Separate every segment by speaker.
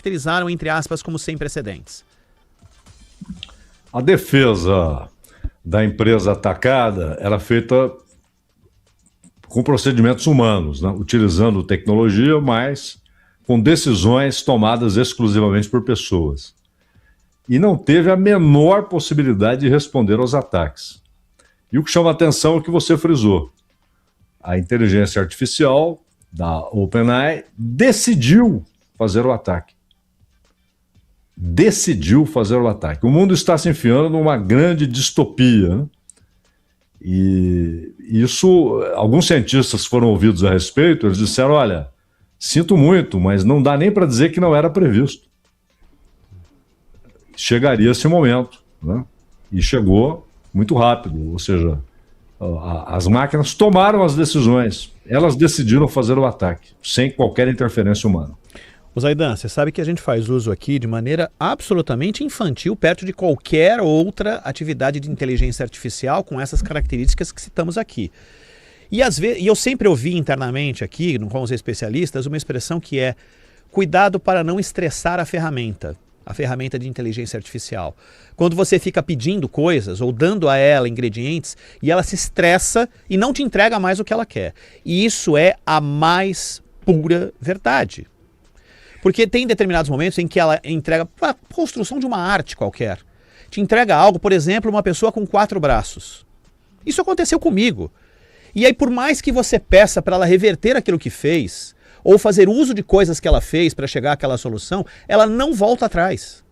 Speaker 1: caracterizaram, entre aspas, como sem precedentes?
Speaker 2: A defesa da empresa atacada era feita com procedimentos humanos, né? Utilizando tecnologia, mas com decisões tomadas exclusivamente por pessoas. E não teve a menor possibilidade de responder aos ataques. E o que chama a atenção é o que você frisou. A inteligência artificial da OpenAI decidiu fazer o ataque. Decidiu fazer o ataque. O mundo está se enfiando numa grande distopia, né? E isso, alguns cientistas foram ouvidos a respeito, eles disseram, olha, sinto muito, mas não dá nem para dizer que não era previsto. Chegaria esse momento, né? E chegou muito rápido, ou seja, as máquinas tomaram as decisões, elas decidiram fazer o ataque, sem qualquer interferência humana.
Speaker 1: O Zaidan, você sabe que a gente faz uso aqui de maneira absolutamente infantil, perto de qualquer outra atividade de inteligência artificial com essas características que citamos aqui. E eu sempre ouvi internamente aqui, com os especialistas, uma expressão que é cuidado para não estressar a ferramenta de inteligência artificial. Quando você fica pedindo coisas ou dando a ela ingredientes e ela se estressa e não te entrega mais o que ela quer. E isso é a mais pura verdade. Porque tem determinados momentos em que ela entrega a construção de uma arte qualquer. Te entrega algo, por exemplo, uma pessoa com 4 braços. Isso aconteceu comigo. E aí, por mais que você peça para ela reverter aquilo que fez, ou fazer uso de coisas que ela fez para chegar àquela solução, ela não volta atrás.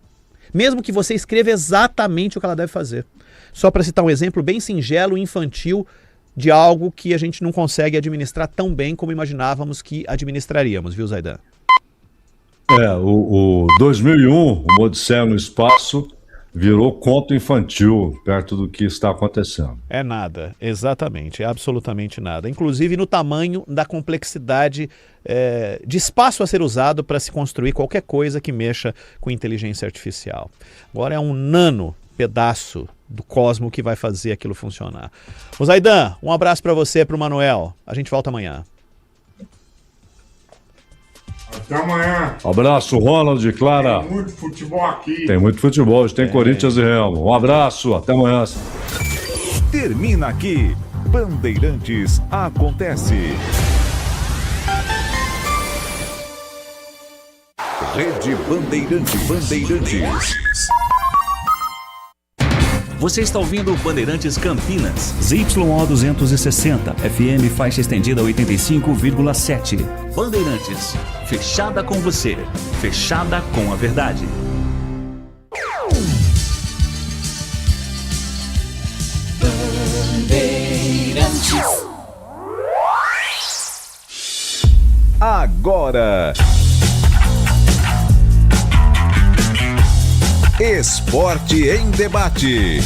Speaker 1: Mesmo que você escreva exatamente o que ela deve fazer. Só para citar um exemplo bem singelo e infantil de algo que a gente não consegue administrar tão bem como imaginávamos que administraríamos, viu, Zaidan?
Speaker 2: O 2001, o Odisseia no Espaço, virou conto infantil perto do que está acontecendo.
Speaker 1: É nada, exatamente, é absolutamente nada. Inclusive no tamanho da complexidade de espaço a ser usado para se construir qualquer coisa que mexa com inteligência artificial. Agora é um nano pedaço do cosmo que vai fazer aquilo funcionar. O Zaidan, um abraço para você e para o Manuel. A gente volta amanhã.
Speaker 3: Até amanhã.
Speaker 2: Abraço, Ronald e Clara.
Speaker 3: Tem muito futebol aqui.
Speaker 2: Tem muito futebol, hoje tem Corinthians e Remo. Um abraço, até amanhã.
Speaker 4: Termina aqui. Bandeirantes Acontece. Rede Bandeirantes.
Speaker 5: Você está ouvindo Bandeirantes Campinas.
Speaker 6: ZYO 260, FM faixa estendida 85,7.
Speaker 5: Bandeirantes, fechada com você, fechada com a verdade.
Speaker 4: Bandeirantes. Agora, Esporte em Debate.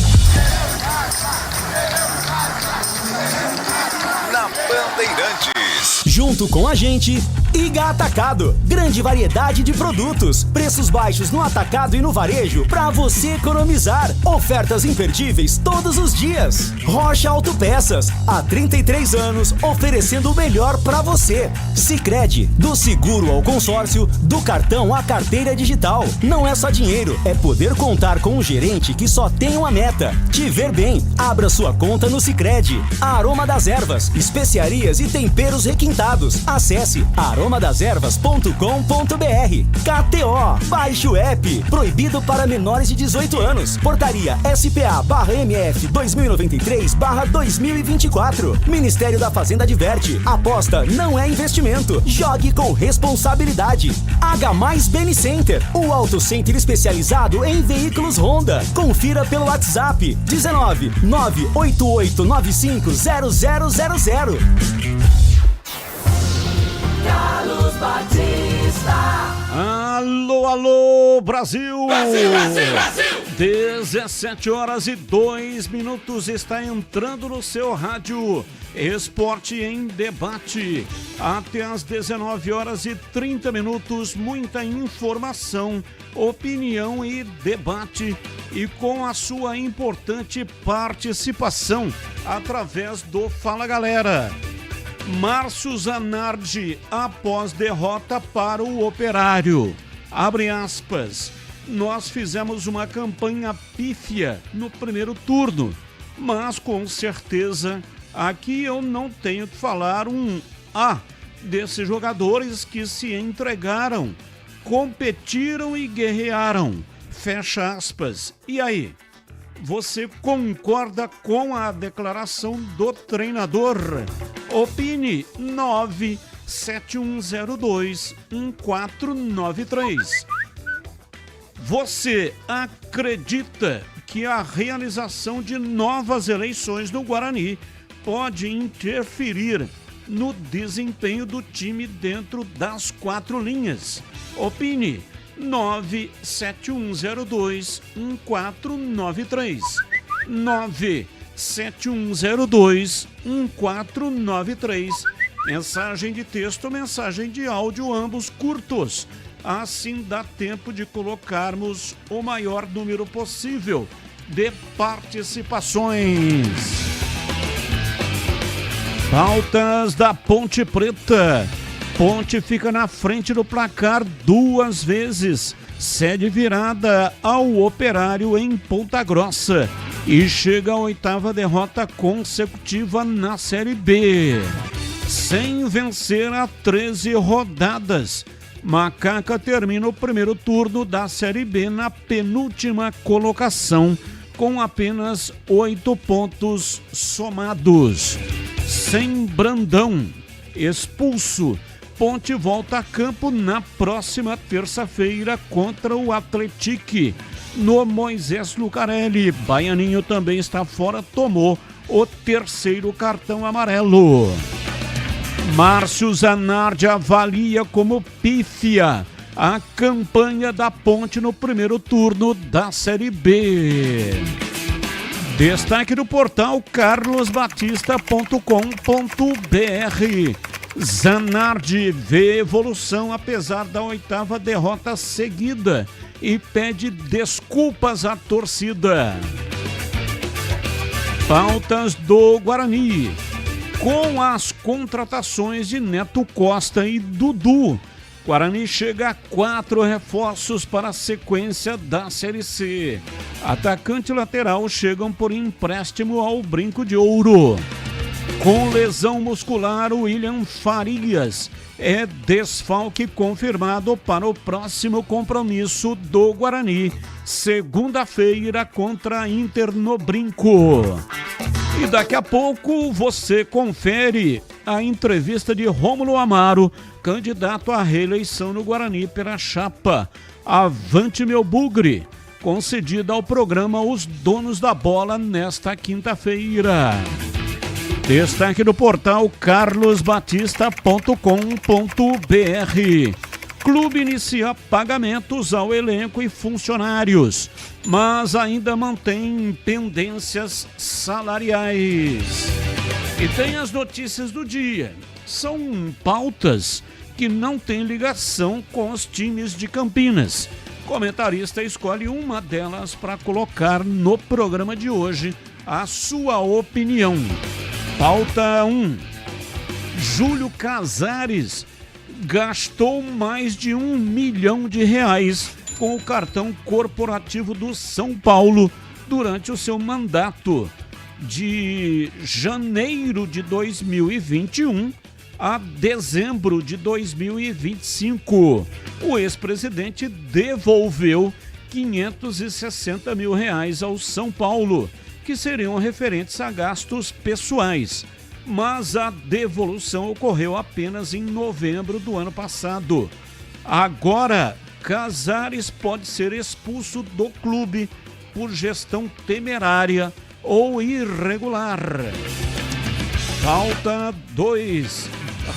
Speaker 4: Na Bandeirantes.
Speaker 7: Junto com a gente, Iga Atacado. Grande variedade de produtos. Preços baixos no atacado e no varejo para você economizar. Ofertas imperdíveis todos os dias. Rocha Autopeças. Há 33 anos oferecendo o melhor para você. Sicredi. Do seguro ao consórcio, do cartão à carteira digital. Não é só dinheiro, é poder contar com um gerente que só tem uma meta: te ver bem. Abra sua conta no Sicredi. Aroma das Ervas. Especiarias e temperos requintados. Acesse aromadeservas.com.br. KTO. Baixe o app. Proibido para menores de 18 anos. Portaria SPA/MF 2093/2024. Ministério da Fazenda adverte: aposta não é investimento. Jogue com responsabilidade. H+ Beni Center. O auto center especializado em veículos Honda. Confira pelo WhatsApp 19 988950000.
Speaker 8: Carlos Batista.
Speaker 9: Alô, alô, Brasil!
Speaker 8: Brasil, Brasil, Brasil!
Speaker 9: 17h02 está entrando no seu rádio Esporte em Debate. Até às 19h30, muita informação, opinião e debate. E com a sua importante participação através do Fala Galera. Márcio Zanardi, após derrota para o Operário. Abre aspas. Nós fizemos uma campanha pífia no primeiro turno, mas com certeza aqui eu não tenho que falar um A desses jogadores que se entregaram, competiram e guerrearam. Fecha aspas. E aí? Você concorda com a declaração do treinador? Opine 971021493. Você acredita que a realização de novas eleições no Guarani pode interferir no desempenho do time dentro das 4 linhas? Opine 971021493. 971021493. Mensagem de texto, mensagem de áudio, ambos curtos. Assim dá tempo de colocarmos o maior número possível de participações. Pautas da Ponte Preta. Ponte fica na frente do placar 2 vezes. Cede virada ao Operário em Ponta Grossa. E chega à 8ª derrota consecutiva na Série B. Sem vencer há 13 rodadas. Macaca termina o primeiro turno da Série B na penúltima colocação, com apenas 8 pontos somados. Sem Brandão expulso, Ponte volta a campo na próxima terça-feira contra o Atlético no Moisés Lucarelli. Baianinho também está fora, tomou o 3º cartão amarelo. Márcio Zanardi avalia como pífia a campanha da Ponte no primeiro turno da Série B. Destaque do portal carlosbatista.com.br. Zanardi vê evolução apesar da 8ª derrota seguida e pede desculpas à torcida. Pautas do Guarani. Com as contratações de Neto Costa e Dudu, Guarani chega a 4 reforços para a sequência da Série C. Atacante e lateral chegam por empréstimo ao Brinco de Ouro. Com lesão muscular, o William Farias é desfalque confirmado para o próximo compromisso do Guarani, segunda-feira contra a Inter no Brinco. E daqui a pouco você confere a entrevista de Rômulo Amaro, candidato à reeleição no Guarani pela chapa Avante Meu Bugre, concedida ao programa Os Donos da Bola nesta quinta-feira. Destaque do portal carlosbatista.com.br. Clube inicia pagamentos ao elenco e funcionários, mas ainda mantém pendências salariais. E tem as notícias do dia. São pautas que não têm ligação com os times de Campinas. Comentarista escolhe uma delas para colocar no programa de hoje a sua opinião. Pauta 1. Júlio Casares gastou mais de R$1 milhão com o cartão corporativo do São Paulo durante o seu mandato de janeiro de 2021 a dezembro de 2025. O ex-presidente devolveu R$560 mil ao São Paulo, que seriam referentes a gastos pessoais. Mas a devolução ocorreu apenas em novembro do ano passado. Agora, Casares pode ser expulso do clube por gestão temerária ou irregular. Pauta 2.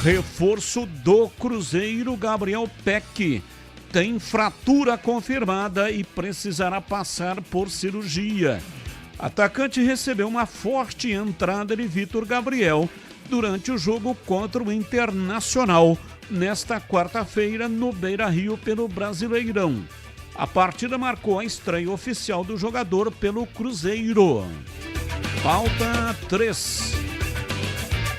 Speaker 9: Reforço do Cruzeiro, Gabriel Peck tem fratura confirmada e precisará passar por cirurgia. Atacante recebeu uma forte entrada de Vitor Gabriel durante o jogo contra o Internacional, nesta quarta-feira no Beira-Rio pelo Brasileirão. A partida marcou a estreia oficial do jogador pelo Cruzeiro. Pauta 3.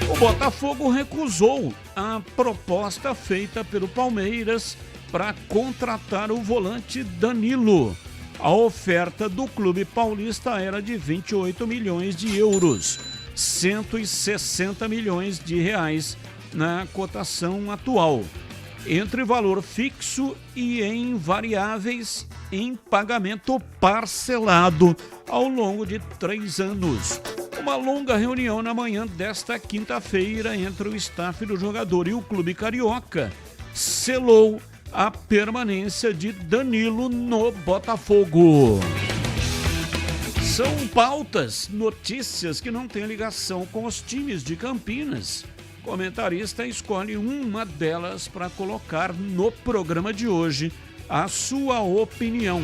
Speaker 9: O Botafogo recusou a proposta feita pelo Palmeiras para contratar o volante Danilo. A oferta do clube paulista era de 28 milhões de euros, 160 milhões de reais na cotação atual, entre valor fixo e em variáveis em pagamento parcelado ao longo de 3 anos. Uma longa reunião na manhã desta quinta-feira entre o staff do jogador e o clube carioca selou a permanência de Danilo no Botafogo. São pautas, notícias que não têm ligação com os times de Campinas. O comentarista escolhe uma delas para colocar no programa de hoje a sua opinião.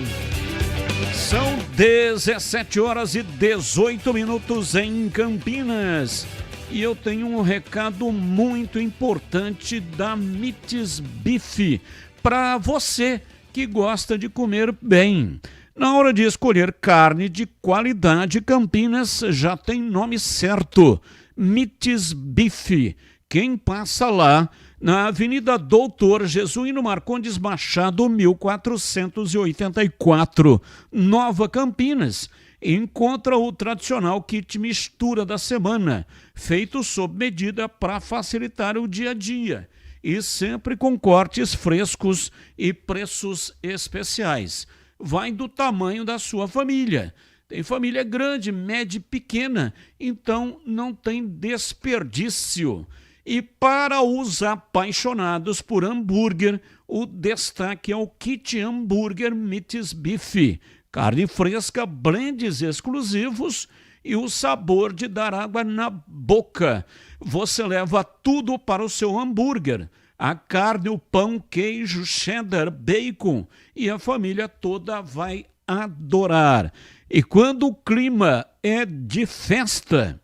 Speaker 9: São 17h18 em Campinas. E eu tenho um recado muito importante da Mites Bife para você que gosta de comer bem. Na hora de escolher carne de qualidade, Campinas já tem nome certo: Mites Bife. Quem passa lá, na Avenida Doutor Jesuíno Marcondes Machado, 1484, Nova Campinas, encontra o tradicional kit mistura da semana, feito sob medida para facilitar o dia a dia e sempre com cortes frescos e preços especiais. Vai do tamanho da sua família. Tem família grande, média e pequena, então não tem desperdício. E para os apaixonados por hambúrguer, o destaque é o kit hambúrguer Mites Bife. Carne fresca, blends exclusivos e o sabor de dar água na boca. Você leva tudo para o seu hambúrguer: a carne, o pão, queijo, cheddar, bacon, e a família toda vai adorar. E quando o clima é de festa,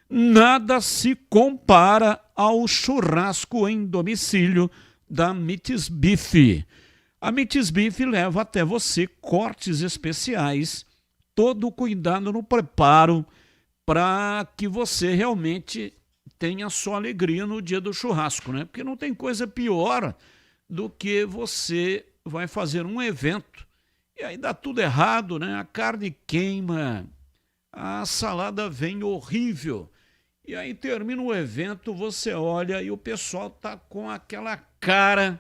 Speaker 9: nada se compara ao churrasco em domicílio da Mites Bife. A Mites Bife leva até você cortes especiais, todo o cuidado no preparo para que você realmente tenha sua alegria no dia do churrasco, né? Porque não tem coisa pior do que você vai fazer um evento e aí dá tudo errado, né? A carne queima, a salada vem horrível. E aí termina o evento, você olha e o pessoal tá com aquela cara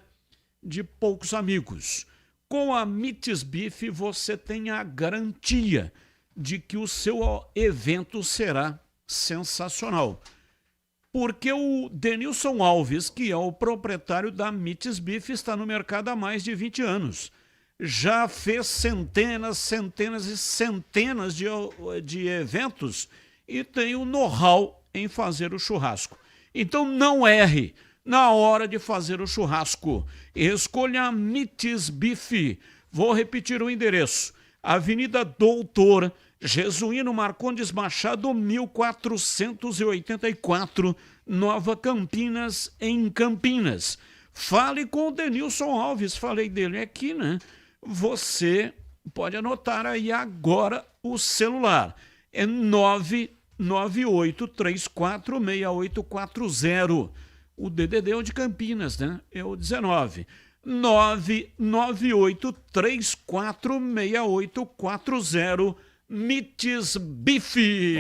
Speaker 9: de poucos amigos. Com a Mites Bife você tem a garantia de que o seu evento será sensacional. Porque o Denilson Alves, que é o proprietário da Mites Bife, está no mercado há mais de 20 anos. Já fez centenas e centenas de eventos e tem o know-how em fazer o churrasco. Então não erre na hora de fazer o churrasco. Escolha a Mites Bife. Vou repetir o endereço: Avenida Doutor Jesuíno Marcondes Machado, 1484, Nova Campinas, em Campinas. Fale com o Denilson Alves, falei dele aqui, né? Você pode anotar aí agora o celular. É 998346840. O DDD é o de Campinas, né? É o 19. 998346840. Mites Bife.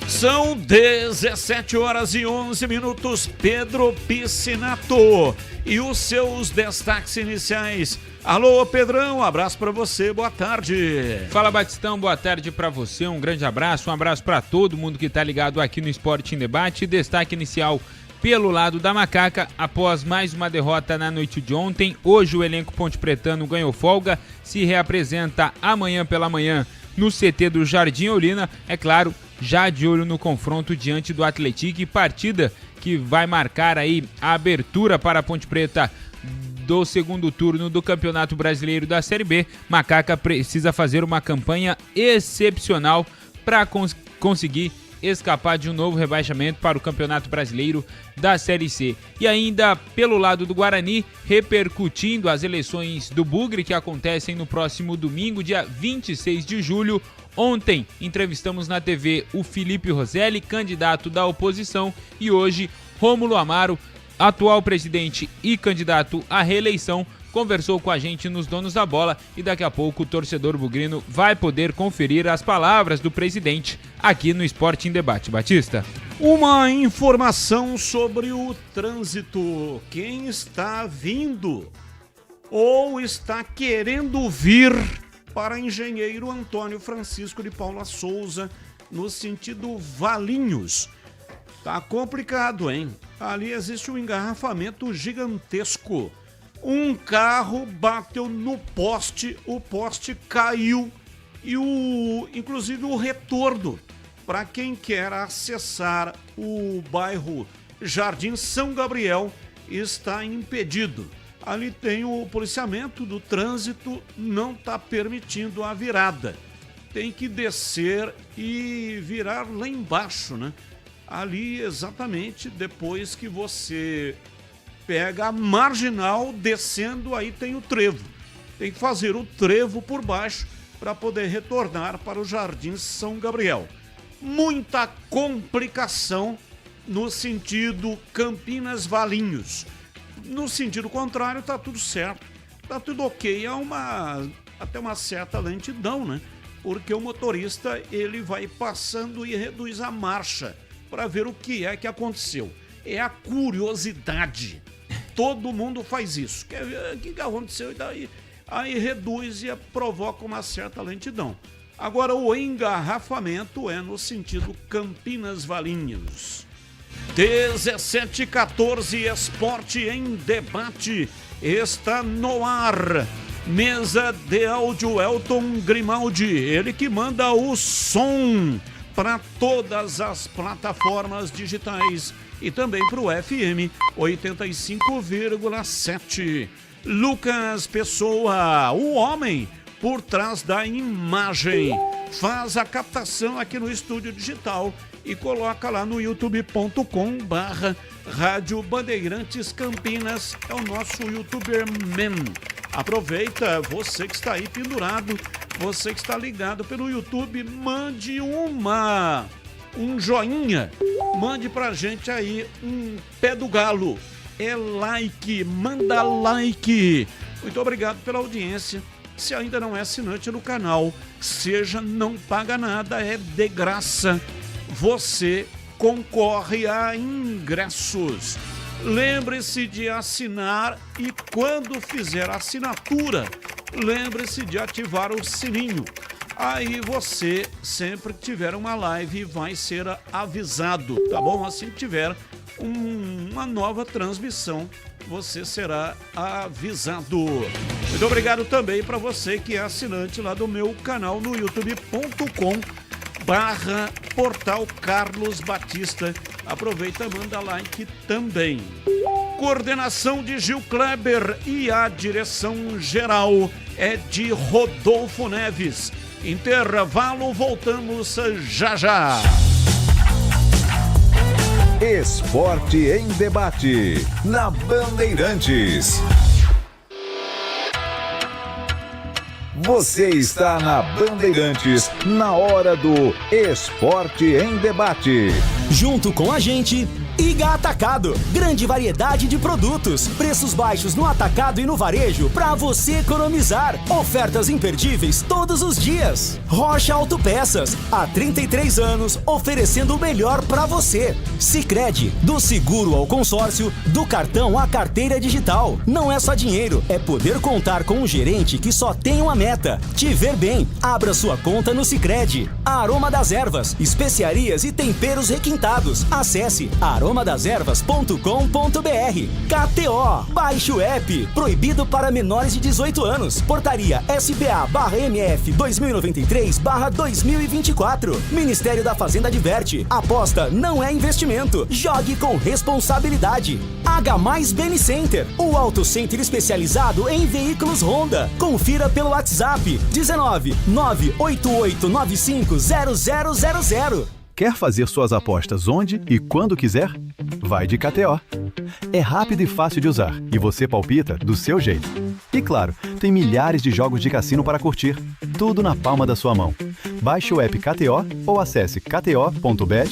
Speaker 9: São 17h11. Pedro Piscinato e os seus destaques iniciais. Alô, Pedrão, um abraço para você, boa tarde.
Speaker 10: Fala, Batistão, boa tarde para você, um grande abraço, para todo mundo que tá ligado aqui no Esporte em Debate. Destaque inicial pelo lado da Macaca, após mais uma derrota na noite de ontem. Hoje o elenco pontepretano ganhou folga, se reapresenta amanhã pela manhã no CT do Jardim Olina, é claro, já de olho no confronto diante do Atlético, partida que vai marcar aí a abertura para a Ponte Preta do segundo turno do Campeonato Brasileiro da Série B. Macaca precisa fazer uma campanha excepcional para conseguir escapar de um novo rebaixamento para o Campeonato Brasileiro da Série C. E ainda pelo lado do Guarani, repercutindo as eleições do Bugre, que acontecem no próximo domingo, dia 26 de julho. Ontem entrevistamos na TV o Felipe Roselli, candidato da oposição, e hoje Rômulo Amaro, atual presidente e candidato à reeleição, conversou com a gente nos Donos da Bola e daqui a pouco o torcedor bugrino vai poder conferir as palavras do presidente aqui no Esporte em Debate. Batista.
Speaker 9: Uma informação sobre o trânsito. Quem está vindo ou está querendo vir para Engenheiro Antônio Francisco de Paula Souza, no sentido Valinhos. Tá complicado, hein? Ali existe um engarrafamento gigantesco. Um carro bateu no poste, o poste caiu e inclusive o retorno para quem quer acessar o bairro Jardim São Gabriel está impedido. Ali tem o policiamento do trânsito, não está permitindo a virada. Tem que descer e virar lá embaixo, né? Ali exatamente depois que você pega a marginal descendo, aí tem o trevo. Tem que fazer o trevo por baixo para poder retornar para o Jardim São Gabriel. Muita complicação no sentido Campinas-Valinhos. No sentido contrário, tá tudo certo, tá tudo ok, até uma certa lentidão, né? Porque o motorista, ele vai passando e reduz a marcha para ver o que é que aconteceu. É a curiosidade. Todo mundo faz isso. Quer ver o que aconteceu e daí? Aí reduz e provoca uma certa lentidão. Agora, o engarrafamento é no sentido Campinas-Valinhos. 17h14, Esporte em Debate está no ar. Mesa de áudio Elton Grimaldi, ele que manda o som para todas as plataformas digitais e também para o FM 85,7. Lucas Pessoa, o homem por trás da imagem, faz a captação aqui no estúdio digital e coloca lá no youtube.com/Rádio Bandeirantes Campinas, é o nosso youtuberman. Aproveita, você que está aí pendurado, você que está ligado pelo YouTube, mande um joinha, mande pra gente aí um pé do galo, é like, manda like. Muito obrigado pela audiência. Se ainda não é assinante no canal, seja, não paga nada, é de graça. Você concorre a ingressos. Lembre-se de assinar e quando fizer a assinatura, lembre-se de ativar o sininho. Aí você, sempre que tiver uma live, vai ser avisado, tá bom? Assim que tiver uma nova transmissão, você será avisado. Muito obrigado também para você que é assinante lá do meu canal no youtube.com/Portal Carlos Batista. Aproveita, manda like também. Coordenação de Gil Kleber e a direção geral é de Rodolfo Neves. Intervalo, voltamos já já.
Speaker 4: Esporte em Debate, na Bandeirantes. Você está na Bandeirantes, na hora do Esporte em Debate.
Speaker 7: Junto com a gente, Iga Atacado. Grande variedade de produtos, preços baixos no atacado e no varejo para você economizar. Ofertas imperdíveis todos os dias. Rocha Autopeças, há 33 anos oferecendo o melhor para você. Sicredi, do seguro ao consórcio, do cartão à carteira digital. Não é só dinheiro, é poder contar com um gerente que só tem uma meta: te ver bem. Abra sua conta no Sicredi. Aroma das Ervas, especiarias e temperos requintados. Acesse aromadeservas.com.br. KTO, baixe o app. Proibido para menores de 18 anos. Portaria SPA/MF 2093/2024. Ministério da Fazenda adverte: aposta não é investimento. Jogue com responsabilidade. H+ Beni Center, o auto center especializado em veículos Honda. Confira pelo WhatsApp 19-98895-0000.
Speaker 11: Quer fazer suas apostas onde e quando quiser? Vai de KTO. É rápido e fácil de usar e você palpita do seu jeito. E claro, tem milhares de jogos de cassino para curtir, tudo na palma da sua mão. Baixe o app KTO ou acesse kto.bet.br.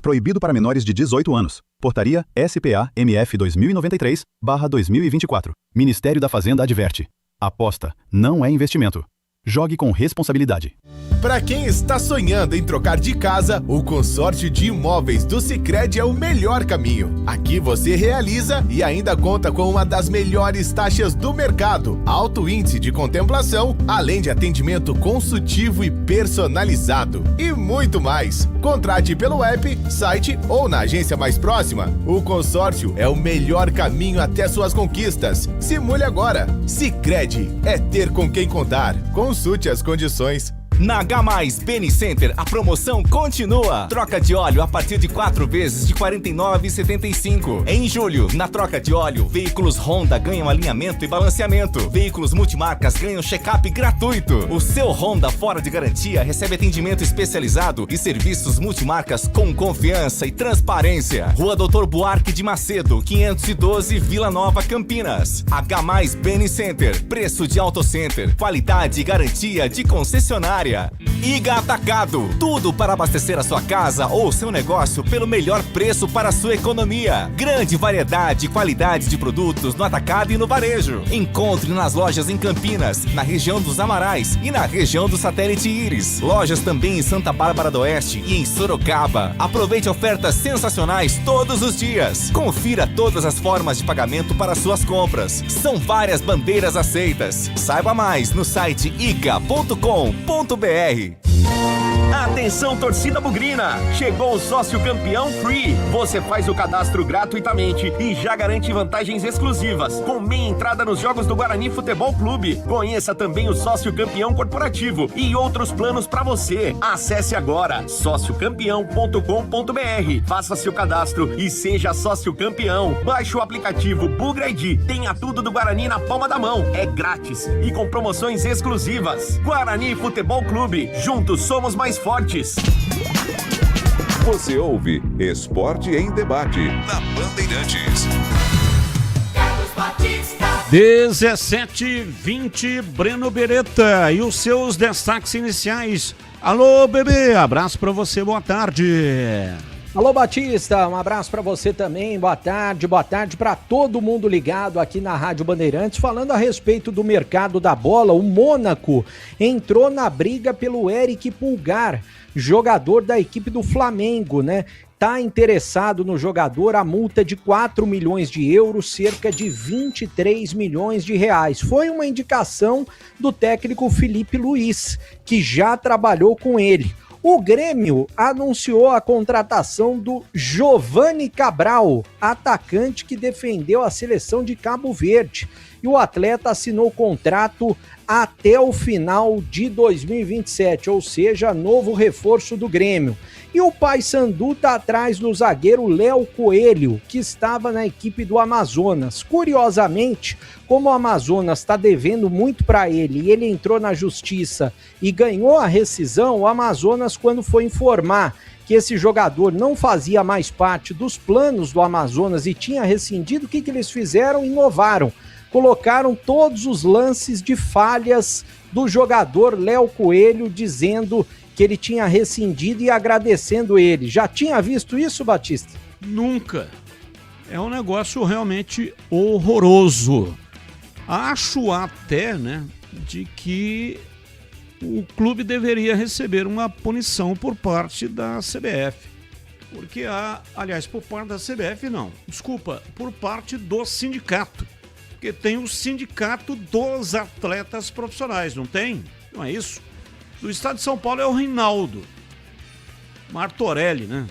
Speaker 11: Proibido para menores de 18 anos. Portaria SPA-MF 2093/2024. Ministério da Fazenda adverte. Aposta não é investimento. Jogue com responsabilidade.
Speaker 12: Para quem está sonhando em trocar de casa, o consórcio de imóveis do Sicredi é o melhor caminho. Aqui você realiza e ainda conta com uma das melhores taxas do mercado, alto índice de contemplação, além de atendimento consultivo e personalizado. E muito mais. Contrate pelo app, site ou na agência mais próxima. O consórcio é o melhor caminho até suas conquistas. Simule agora. Sicredi é ter com quem contar. Consulte as condições.
Speaker 7: Na H+ Beni Center, a promoção continua. Troca de óleo a partir de 4 vezes de R$ 49,75. Em julho, na troca de óleo, veículos Honda ganham alinhamento e balanceamento. Veículos multimarcas ganham check-up gratuito. O seu Honda fora de garantia recebe atendimento especializado e serviços multimarcas com confiança e transparência. Rua Doutor Buarque de Macedo, 512, Vila Nova, Campinas. H+ Beni Center, preço de Auto Center, qualidade e garantia de concessionária. Iga Atacado, tudo para abastecer a sua casa ou seu negócio pelo melhor preço para a sua economia. Grande variedade e qualidade de produtos no atacado e no varejo. Encontre nas lojas em Campinas, na região dos Amarais e na região do Satélite Íris. Lojas também em Santa Bárbara do Oeste e em Sorocaba. Aproveite ofertas sensacionais todos os dias. Confira todas as formas de pagamento para suas compras. São várias bandeiras aceitas. Saiba mais no site iga.com.br.
Speaker 13: Atenção, torcida bugrina! Chegou o Sócio Campeão Free. Você faz o cadastro gratuitamente e já garante vantagens exclusivas, com meia entrada nos jogos do Guarani Futebol Clube. Conheça também o Sócio Campeão Corporativo e outros planos para você. Acesse agora sociocampeão.com.br. Faça seu cadastro e seja sócio campeão. Baixe o aplicativo Bugra ID. Tenha tudo do Guarani na palma da mão. É grátis e com promoções exclusivas. Guarani Futebol Clube. Juntos somos mais fortes.
Speaker 4: Você ouve Esporte em Debate na Bandeirantes.
Speaker 9: 17h20, Breno Beretta e os seus destaques iniciais. Alô, bebê, abraço pra você, boa tarde.
Speaker 14: Alô, Batista, um abraço para você também, boa tarde para todo mundo ligado aqui na Rádio Bandeirantes. Falando a respeito do mercado da bola, o Mônaco entrou na briga pelo Eric Pulgar, jogador da equipe do Flamengo, né? Tá interessado no jogador, a multa de 4 milhões de euros, cerca de 23 milhões de reais. Foi uma indicação do técnico Felipe Luiz, que já trabalhou com ele. O Grêmio anunciou a contratação do Giovani Cabral, atacante que defendeu a seleção de Cabo Verde. E o atleta assinou contrato até o final de 2027, ou seja, novo reforço do Grêmio. E o Paysandu está atrás do zagueiro Léo Coelho, que estava na equipe do Amazonas. Curiosamente, como o Amazonas está devendo muito para ele e ele entrou na justiça e ganhou a rescisão, o Amazonas, quando foi informar que esse jogador não fazia mais parte dos planos do Amazonas e tinha rescindido, o que eles fizeram? Inovaram. Colocaram todos os lances de falhas do jogador Léo Coelho, dizendo que ele tinha rescindido e agradecendo ele. Já tinha visto isso, Batista?
Speaker 9: Nunca. É um negócio realmente horroroso. Acho até, né, de que o clube deveria receber uma punição por parte da CBF. Porque aliás, por parte da CBF não. Desculpa, por parte do sindicato. Porque tem o sindicato dos atletas profissionais, não tem? Não é isso? Do estado de São Paulo é o Reinaldo Martorelli, né?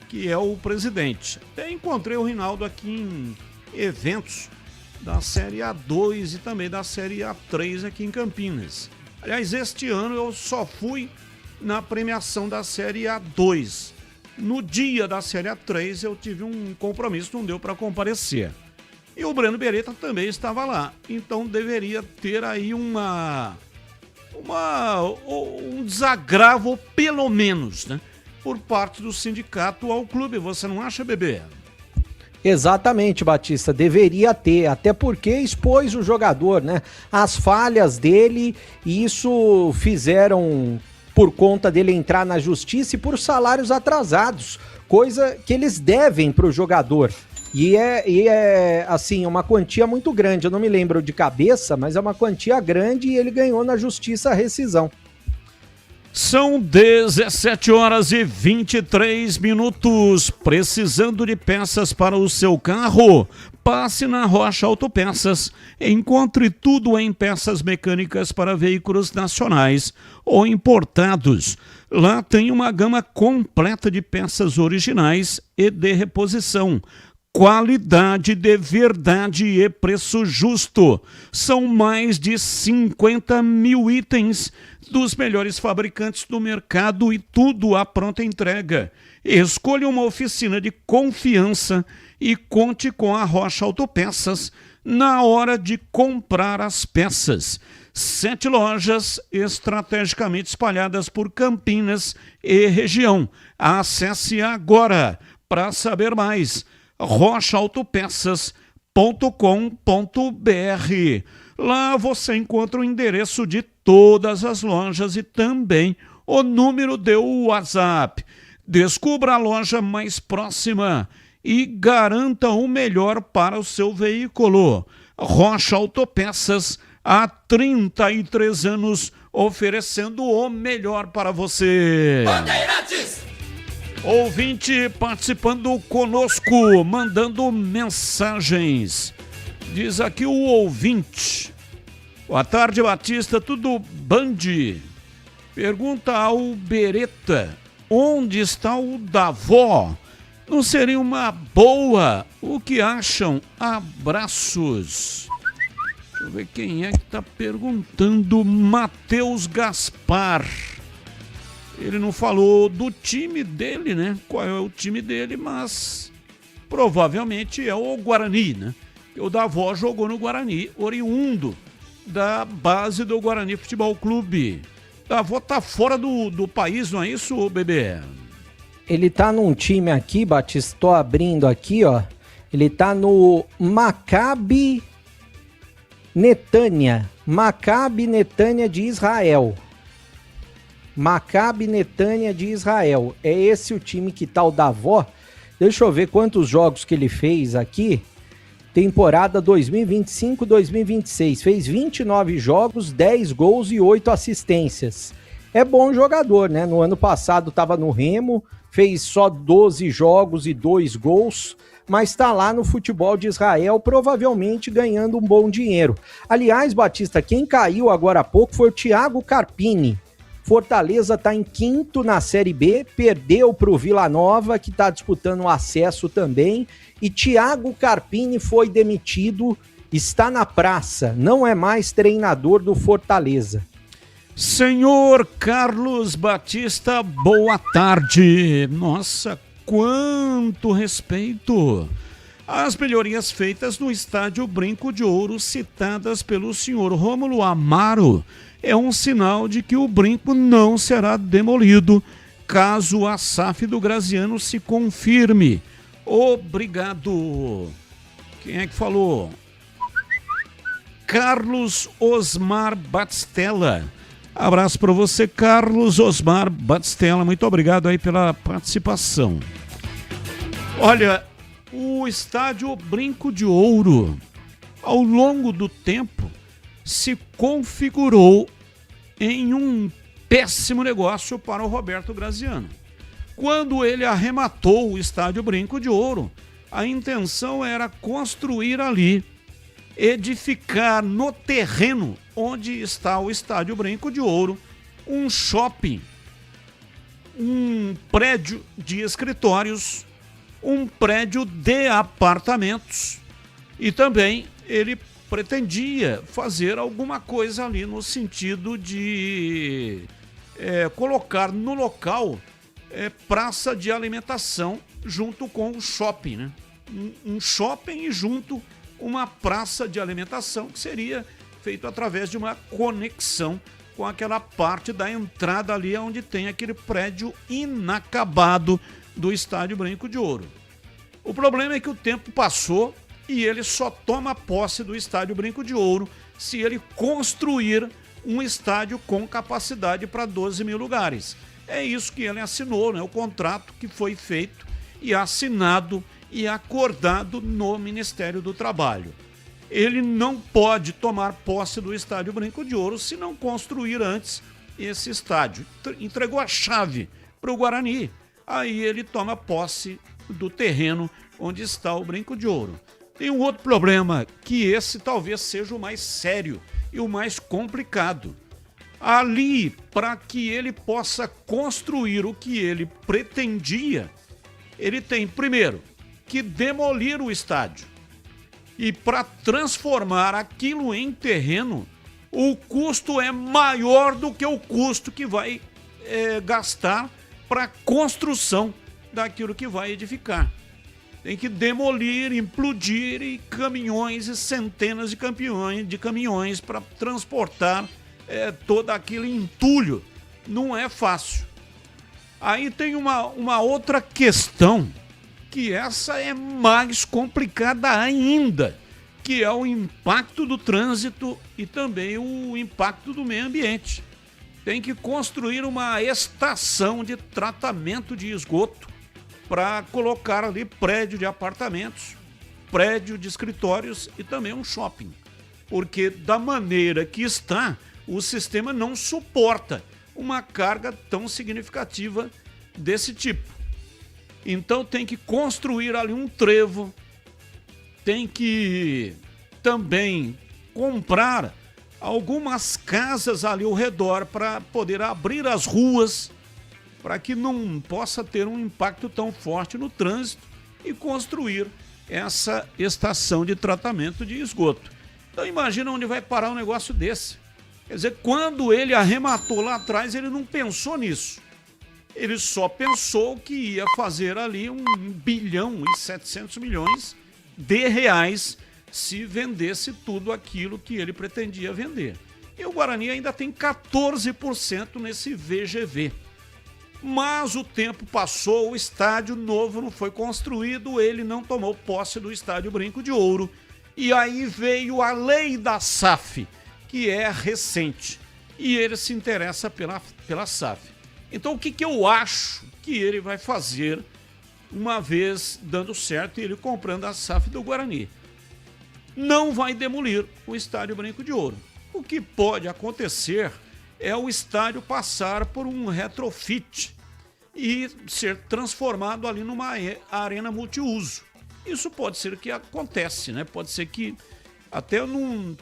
Speaker 9: Que é o presidente. Até encontrei o Reinaldo aqui em eventos da Série A2 e também da Série A3 aqui em Campinas. Aliás, este ano eu só fui na premiação da Série A2. No dia da Série A3 eu tive um compromisso, não deu para comparecer. E o Breno Beretta também estava lá. Então deveria ter aí um desagravo, pelo menos, né, por parte do sindicato ao clube. Você não acha, bebê?
Speaker 14: Exatamente, Batista, deveria ter, até porque expôs o jogador, né? As falhas dele, e isso fizeram por conta dele entrar na justiça e por salários atrasados. coisa que eles devem para o jogador. E é, assim, uma quantia muito grande. Eu não me lembro de cabeça, mas é uma quantia grande e ele ganhou na justiça a rescisão.
Speaker 9: São 17 horas e 23 minutos. Precisando de peças para o seu carro? Passe na Rocha Autopeças. Encontre tudo em peças mecânicas para veículos nacionais ou importados. Lá tem uma gama completa de peças originais e de reposição. Qualidade de verdade e preço justo. São mais de 50 mil itens dos melhores fabricantes do mercado e tudo à pronta entrega. Escolha uma oficina de confiança e conte com a Rocha Autopeças na hora de comprar as peças. 7 lojas estrategicamente espalhadas por Campinas e região. Acesse agora para saber mais. rochaautopeças.com.br. Lá você encontra o endereço de todas as lojas e também o número de WhatsApp. Descubra a loja mais próxima e garanta o melhor para o seu veículo. Rocha Autopeças, há 33 anos, oferecendo o melhor para você.
Speaker 8: Bandeirantes!
Speaker 9: Ouvinte participando conosco, mandando mensagens. Diz aqui o ouvinte. Boa tarde, Batista, tudo Band? Pergunta ao Beretta, onde está o Davó? Não seria uma boa? O que acham? Abraços. Deixa eu ver quem é que está perguntando. Matheus Gaspar. Ele não falou do time dele, né? Qual é o time dele, mas provavelmente é o Guarani, né? O Davó jogou no Guarani, oriundo da base do Guarani Futebol Clube. Davó tá fora do país, não é isso, bebê?
Speaker 14: Ele tá num time aqui, Batista, tô abrindo aqui, ó. Ele tá no Maccabi Netânia. Maccabi Netânia de Israel. Maccabi Netânia de Israel. É esse o time que tá o Davó. Deixa eu ver quantos jogos que ele fez aqui. Temporada 2025-2026. Fez 29 jogos, 10 gols e 8 assistências. É bom jogador, né? No ano passado tava no Remo, fez só 12 jogos e 2 gols, mas tá lá no futebol de Israel, provavelmente ganhando um bom dinheiro. Aliás, Batista, quem caiu agora há pouco foi o Thiago Carpini. Fortaleza está em 5º na Série B, perdeu para o Vila Nova, que está disputando o acesso também, e Thiago Carpini foi demitido, está na praça, não é mais treinador do Fortaleza.
Speaker 9: Senhor Carlos Batista, boa tarde. Nossa, quanto respeito. As melhorias feitas no estádio Brinco de Ouro, citadas pelo senhor Rômulo Amaro, é um sinal de que o Brinco não será demolido caso a SAF do Graziano se confirme. Obrigado. Quem é que falou? Carlos Osmar Batistella. Abraço para você, Carlos Osmar Batistella. Muito obrigado aí pela participação. Olha, o estádio Brinco de Ouro, ao longo do tempo, se configurou em um péssimo negócio para o Roberto Graziano. Quando ele arrematou o estádio Brinco de Ouro, a intenção era construir ali, edificar no terreno onde está o estádio Brinco de Ouro, um shopping, um prédio de escritórios, um prédio de apartamentos e também ele pretendia fazer alguma coisa ali no sentido de colocar no local praça de alimentação junto com o shopping, né? Um shopping e junto uma praça de alimentação que seria feito através de uma conexão com aquela parte da entrada ali onde tem aquele prédio inacabado do estádio Brinco de Ouro. O problema é que o tempo passou e ele só toma posse do estádio Brinco de Ouro se ele construir um estádio com capacidade para 12 mil lugares. É isso que ele assinou, né? O contrato que foi feito e assinado e acordado no Ministério do Trabalho. Ele não pode tomar posse do Estádio Brinco de Ouro se não construir antes esse estádio. Entregou a chave para o Guarani. Aí ele toma posse do terreno onde está o Brinco de Ouro. Tem um outro problema, que esse talvez seja o mais sério e o mais complicado. Ali, para que ele possa construir o que ele pretendia, ele tem, primeiro, que demolir o estádio. E para transformar aquilo em terreno, o custo é maior do que o custo que vai gastar para a construção daquilo que vai edificar. Tem que demolir, implodir e caminhões e centenas de caminhões para transportar todo aquele entulho. Não é fácil. Aí tem uma outra questão, que essa é mais complicada ainda, que é o impacto do trânsito e também o impacto do meio ambiente. Tem que construir uma estação de tratamento de esgoto para colocar ali prédio de apartamentos, prédio de escritórios e também um shopping. Porque da maneira que está, o sistema não suporta uma carga tão significativa desse tipo. Então tem que construir ali um trevo, tem que também comprar algumas casas ali ao redor para poder abrir as ruas, para que não possa ter um impacto tão forte no trânsito e construir essa estação de tratamento de esgoto. Então imagina onde vai parar um negócio desse. Quer dizer, quando ele arrematou lá atrás, ele não pensou nisso. Ele só pensou que ia fazer ali 1 bilhão e 700 milhões de reais se vendesse tudo aquilo que ele pretendia vender. E o Guarani ainda tem 14% nesse VGV. Mas o tempo passou, o estádio novo não foi construído, ele não tomou posse do Estádio Brinco de Ouro. E aí veio a lei da SAF, que é recente. E ele se interessa pela SAF. Então o que eu acho que ele vai fazer uma vez dando certo e ele comprando a SAF do Guarani? Não vai demolir o Estádio Brinco de Ouro. O que pode acontecer é o estádio passar por um retrofit e ser transformado ali numa arena multiuso. Isso pode ser que acontece, né? Pode ser que até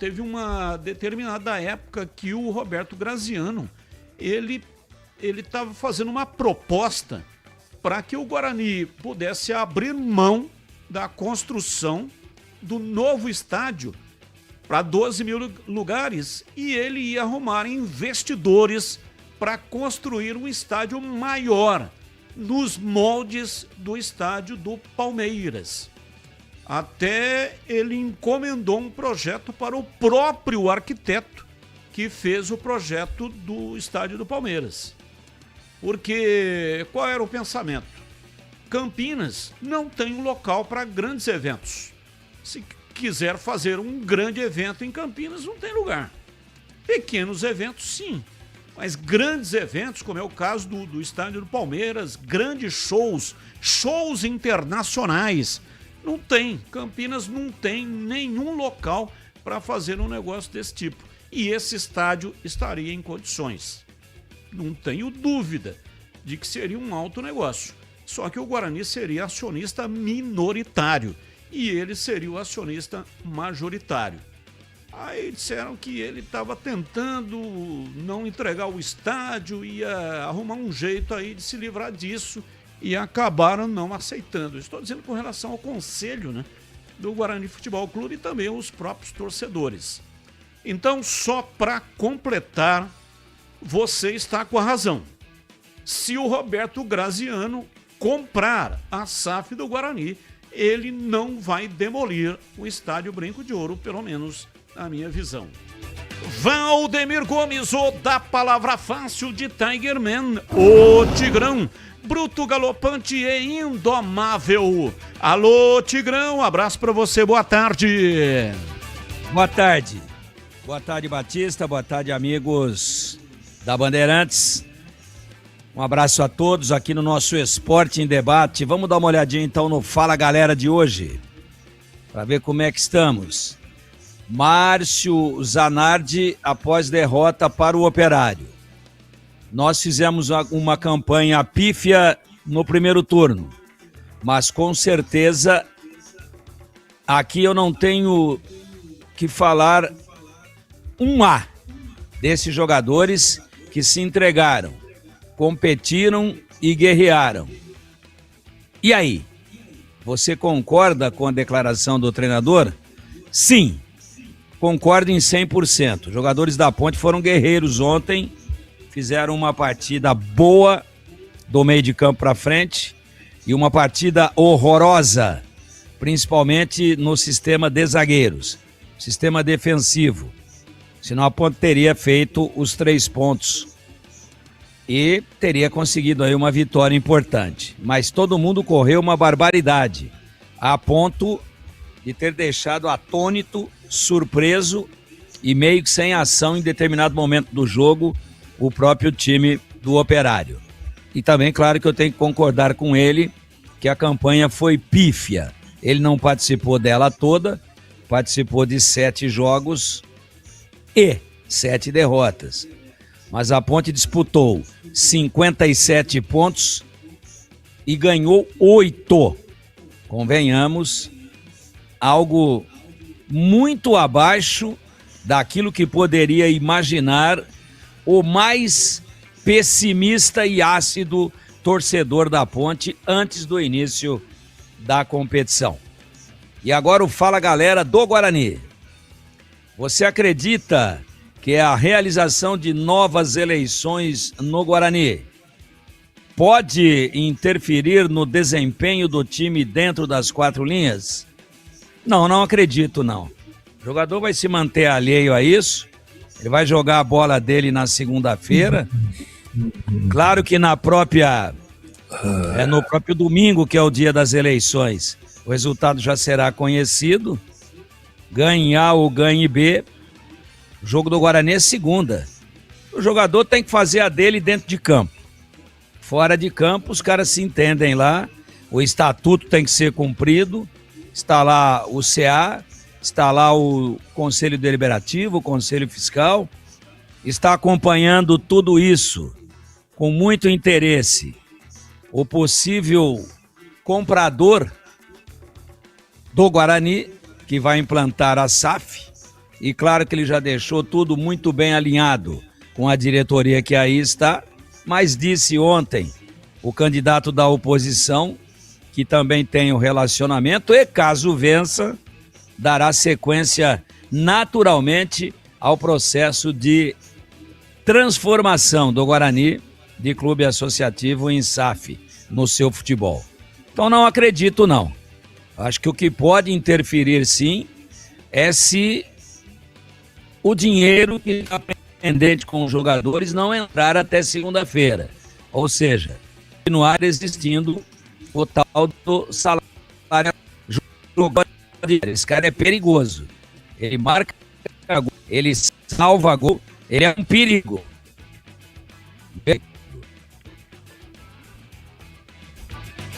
Speaker 9: teve uma determinada época que o Roberto Graziano, ele estava fazendo uma proposta para que o Guarani pudesse abrir mão da construção do novo estádio para 12 mil lugares e ele ia arrumar investidores para construir um estádio maior nos moldes do estádio do Palmeiras. Até ele encomendou um projeto para o próprio arquiteto que fez o projeto do estádio do Palmeiras. Porque qual era o pensamento? Campinas não tem um local para grandes eventos. Se quiser fazer um grande evento em Campinas, não tem lugar. Pequenos eventos, sim. Mas grandes eventos, como é o caso do estádio do Palmeiras, grandes shows internacionais, não tem. Campinas não tem nenhum local para fazer um negócio desse tipo. E esse estádio estaria em condições. Não tenho dúvida de que seria um alto negócio. Só que o Guarani seria acionista minoritário e ele seria o acionista majoritário. Aí disseram que ele estava tentando não entregar o estádio, ia arrumar um jeito aí de se livrar disso e acabaram não aceitando. Estou dizendo com relação ao conselho, né, do Guarani Futebol Clube e também os próprios torcedores. Então, só para completar, você está com a razão. Se o Roberto Graziano comprar a SAF do Guarani, ele não vai demolir o Estádio Brinco de Ouro, pelo menos na minha visão. Valdemir Gomes, o da palavra fácil de Tigerman, o Tigrão, bruto, galopante e indomável. Alô, Tigrão, abraço pra você, boa tarde.
Speaker 15: Boa tarde. Boa tarde, Batista, boa tarde, amigos da Bandeirantes. Um abraço a todos aqui no nosso Esporte em Debate. Vamos dar uma olhadinha então no Fala Galera de hoje, para ver como é que estamos. Márcio Zanardi após derrota para o Operário. Nós fizemos uma campanha pífia no primeiro turno, mas com certeza aqui eu não tenho que falar um A desses jogadores que se entregaram, competiram e guerrearam. E aí? Você concorda com a declaração do treinador? Sim, concordo em 100%. Os jogadores da Ponte foram guerreiros ontem, fizeram uma partida boa do meio de campo para frente e uma partida horrorosa, principalmente no sistema de zagueiros, sistema defensivo. Senão a Ponte teria feito os 3 pontos e teria conseguido aí uma vitória importante. Mas todo mundo correu uma barbaridade, a ponto de ter deixado atônito, surpreso e meio que sem ação em determinado momento do jogo o próprio time do Operário. E também, claro, que eu tenho que concordar com ele que a campanha foi pífia. Ele não participou dela toda, participou de 7 jogos e 7 derrotas. Mas a Ponte disputou 57 pontos e ganhou 8. Convenhamos, algo muito abaixo daquilo que poderia imaginar o mais pessimista e ácido torcedor da Ponte antes do início da competição. E agora o Fala Galera do Guarani. Você acredita que a realização de novas eleições no Guarani pode interferir no desempenho do time dentro das 4 linhas? Não acredito, não. O jogador vai se manter alheio a isso, ele vai jogar a bola dele na segunda-feira. Claro que no próprio domingo, que é o dia das eleições, o resultado já será conhecido. Ganhe A ou ganhe B, o jogo do Guarani é segunda. O jogador tem que fazer a dele dentro de campo. Fora de campo, os caras se entendem lá, o estatuto tem que ser cumprido, está lá o CA, está lá o Conselho Deliberativo, o Conselho Fiscal, está acompanhando tudo isso com muito interesse. O possível comprador do Guarani, que vai implantar a SAF, e claro que ele já deixou tudo muito bem alinhado com a diretoria que aí está, mas disse ontem o candidato da oposição, que também tem o relacionamento, e caso vença, dará sequência naturalmente ao processo de transformação do Guarani de clube associativo em SAF no seu futebol. Então não acredito, não. Acho que o que pode interferir sim é se o dinheiro que está pendente com os jogadores não entrar até segunda-feira. Ou seja, continuar existindo o tal do salário. Esse cara é perigoso. Ele marca gol, ele salva gol, ele é um perigo.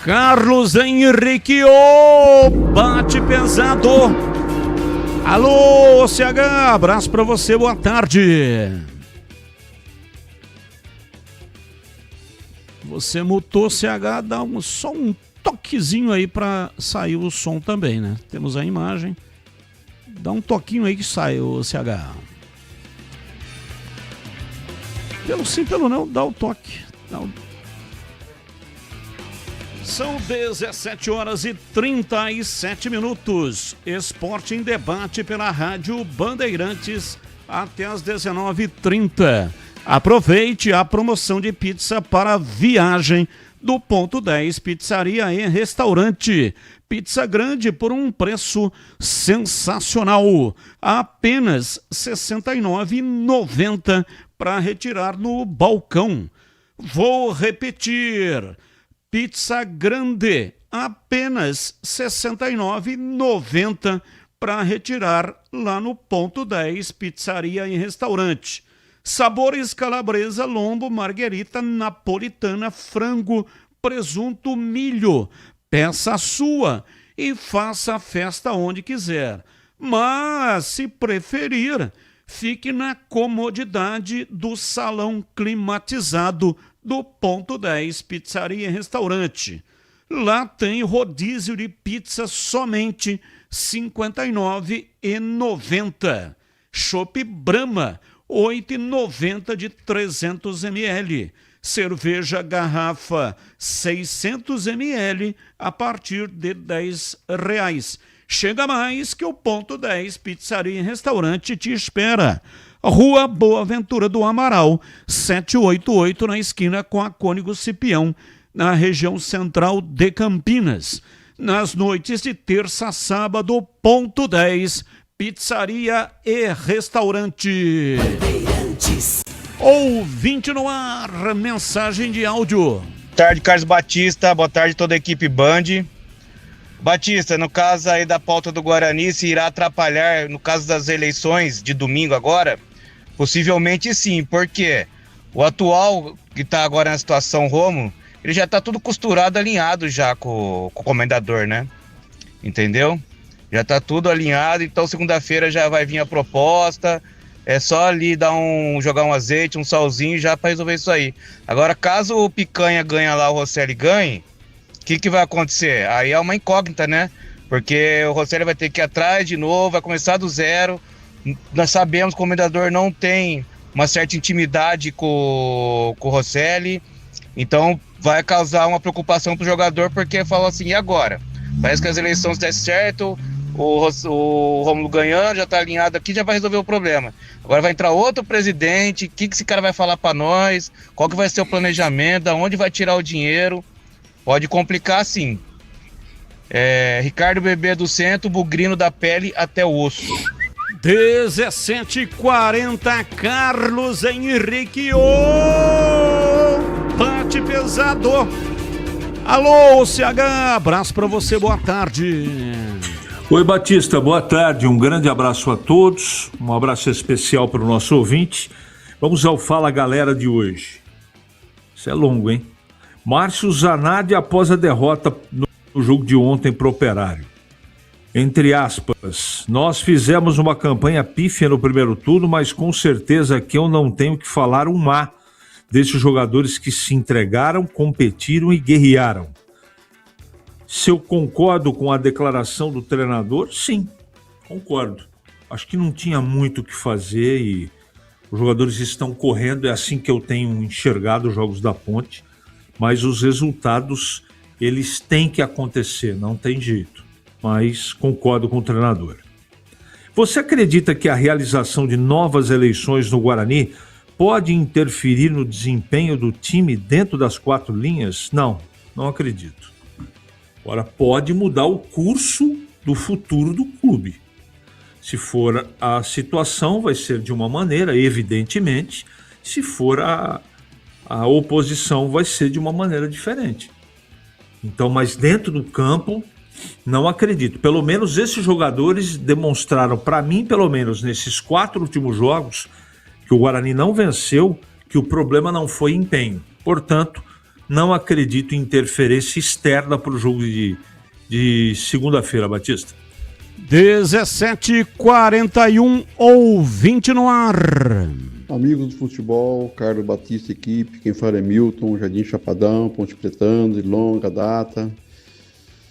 Speaker 9: Carlos Henrique, bate pesado. Alô, CH, abraço pra você, boa tarde. Você mutou, CH, dá só um toquezinho aí pra sair o som também, né? Temos a imagem. Dá um toquinho aí que sai o CH. Pelo sim, pelo não, dá o toque. São 17h37. Esporte em Debate pela Rádio Bandeirantes até às 19h30. Aproveite a promoção de pizza para viagem do Ponto 10 Pizzaria e Restaurante. Pizza grande por um preço sensacional. Apenas R$ 69,90 para retirar no balcão. Vou repetir. Pizza grande, apenas R$ 69,90 para retirar lá no Ponto 10 Pizzaria e Restaurante. Sabores calabresa, lombo, marguerita, napolitana, frango, presunto, milho. Peça a sua e faça a festa onde quiser. Mas, se preferir, fique na comodidade do salão climatizado do Ponto 10 Pizzaria e Restaurante. Lá tem rodízio de pizza somente R$ 59,90. Chopp Brahma, R$ 8,90 de 300 ml. Cerveja garrafa 600 ml a partir de R$ 10. Chega mais que o Ponto 10 Pizzaria e Restaurante te espera. Rua Boa Ventura do Amaral, 788, na esquina com a Cônigo Cipião, na região central de Campinas. Nas noites de terça a sábado, Ponto 10 Pizzaria e Restaurante. Ouvinte no ar, mensagem de áudio.
Speaker 16: Boa tarde, Carlos Batista. Boa tarde, toda a equipe Band. Batista, no caso aí da pauta do Guarani, se irá atrapalhar no caso das eleições de domingo agora? Possivelmente sim, porque o atual que está agora na situação Romo, ele já está tudo costurado, alinhado já com o comendador, né? Entendeu? Já está tudo alinhado, então segunda-feira já vai vir a proposta, é só ali jogar um azeite, um salzinho já para resolver isso aí. Agora, caso o Picanha ganhe lá, o Rosselli ganhe, o que vai acontecer? Aí é uma incógnita, né? Porque o Rosselli vai ter que ir atrás de novo, vai começar do zero. Nós sabemos que o comendador não tem uma certa intimidade com o Rosselli, então vai causar uma preocupação para o jogador, porque falou assim, e agora? Parece que as eleições deram certo, o Rômulo ganhando, já está alinhado aqui, já vai resolver o problema. Agora vai entrar outro presidente, o que esse cara vai falar para nós, qual que vai ser o planejamento, de onde vai tirar o dinheiro, pode complicar sim. Ricardo Bebê do Centro, bugrino da pele até o osso.
Speaker 9: 17h40, Carlos Henrique, bate pesado. Alô, CH, abraço pra você, boa tarde.
Speaker 2: Oi, Batista, boa tarde, um grande abraço a todos, um abraço especial para o nosso ouvinte. Vamos ao Fala Galera de hoje. Isso é longo, hein? Márcio Zanardi após a derrota no jogo de ontem pro Operário. Entre aspas, nós fizemos uma campanha pífia no primeiro turno, mas com certeza que eu não tenho que falar um má desses jogadores que se entregaram, competiram e guerrearam. Se eu concordo com a declaração do treinador, sim, concordo. Acho que não tinha muito o que fazer e os jogadores estão correndo, é assim que eu tenho enxergado os jogos da Ponte, mas os resultados, eles têm que acontecer, não tem jeito. Mas concordo com o treinador. Você acredita que a realização de novas eleições no Guarani pode interferir no desempenho do time dentro das quatro linhas? Não, não acredito. Agora, pode mudar o curso do futuro do clube. Se for a situação, vai ser de uma maneira, evidentemente. Se for a oposição, vai ser de uma maneira diferente. Então, mas dentro do campo, não acredito. Pelo menos esses jogadores demonstraram, para mim, pelo menos nesses 4 últimos jogos, que o Guarani não venceu, que o problema não foi empenho. Portanto, não acredito em interferência externa para o jogo de segunda-feira, Batista.
Speaker 9: 17h41, ouvinte no ar.
Speaker 17: Amigos do futebol, Carlos Batista, equipe, quem fala é Milton, Jardim Chapadão, Ponte Pretano, de longa data.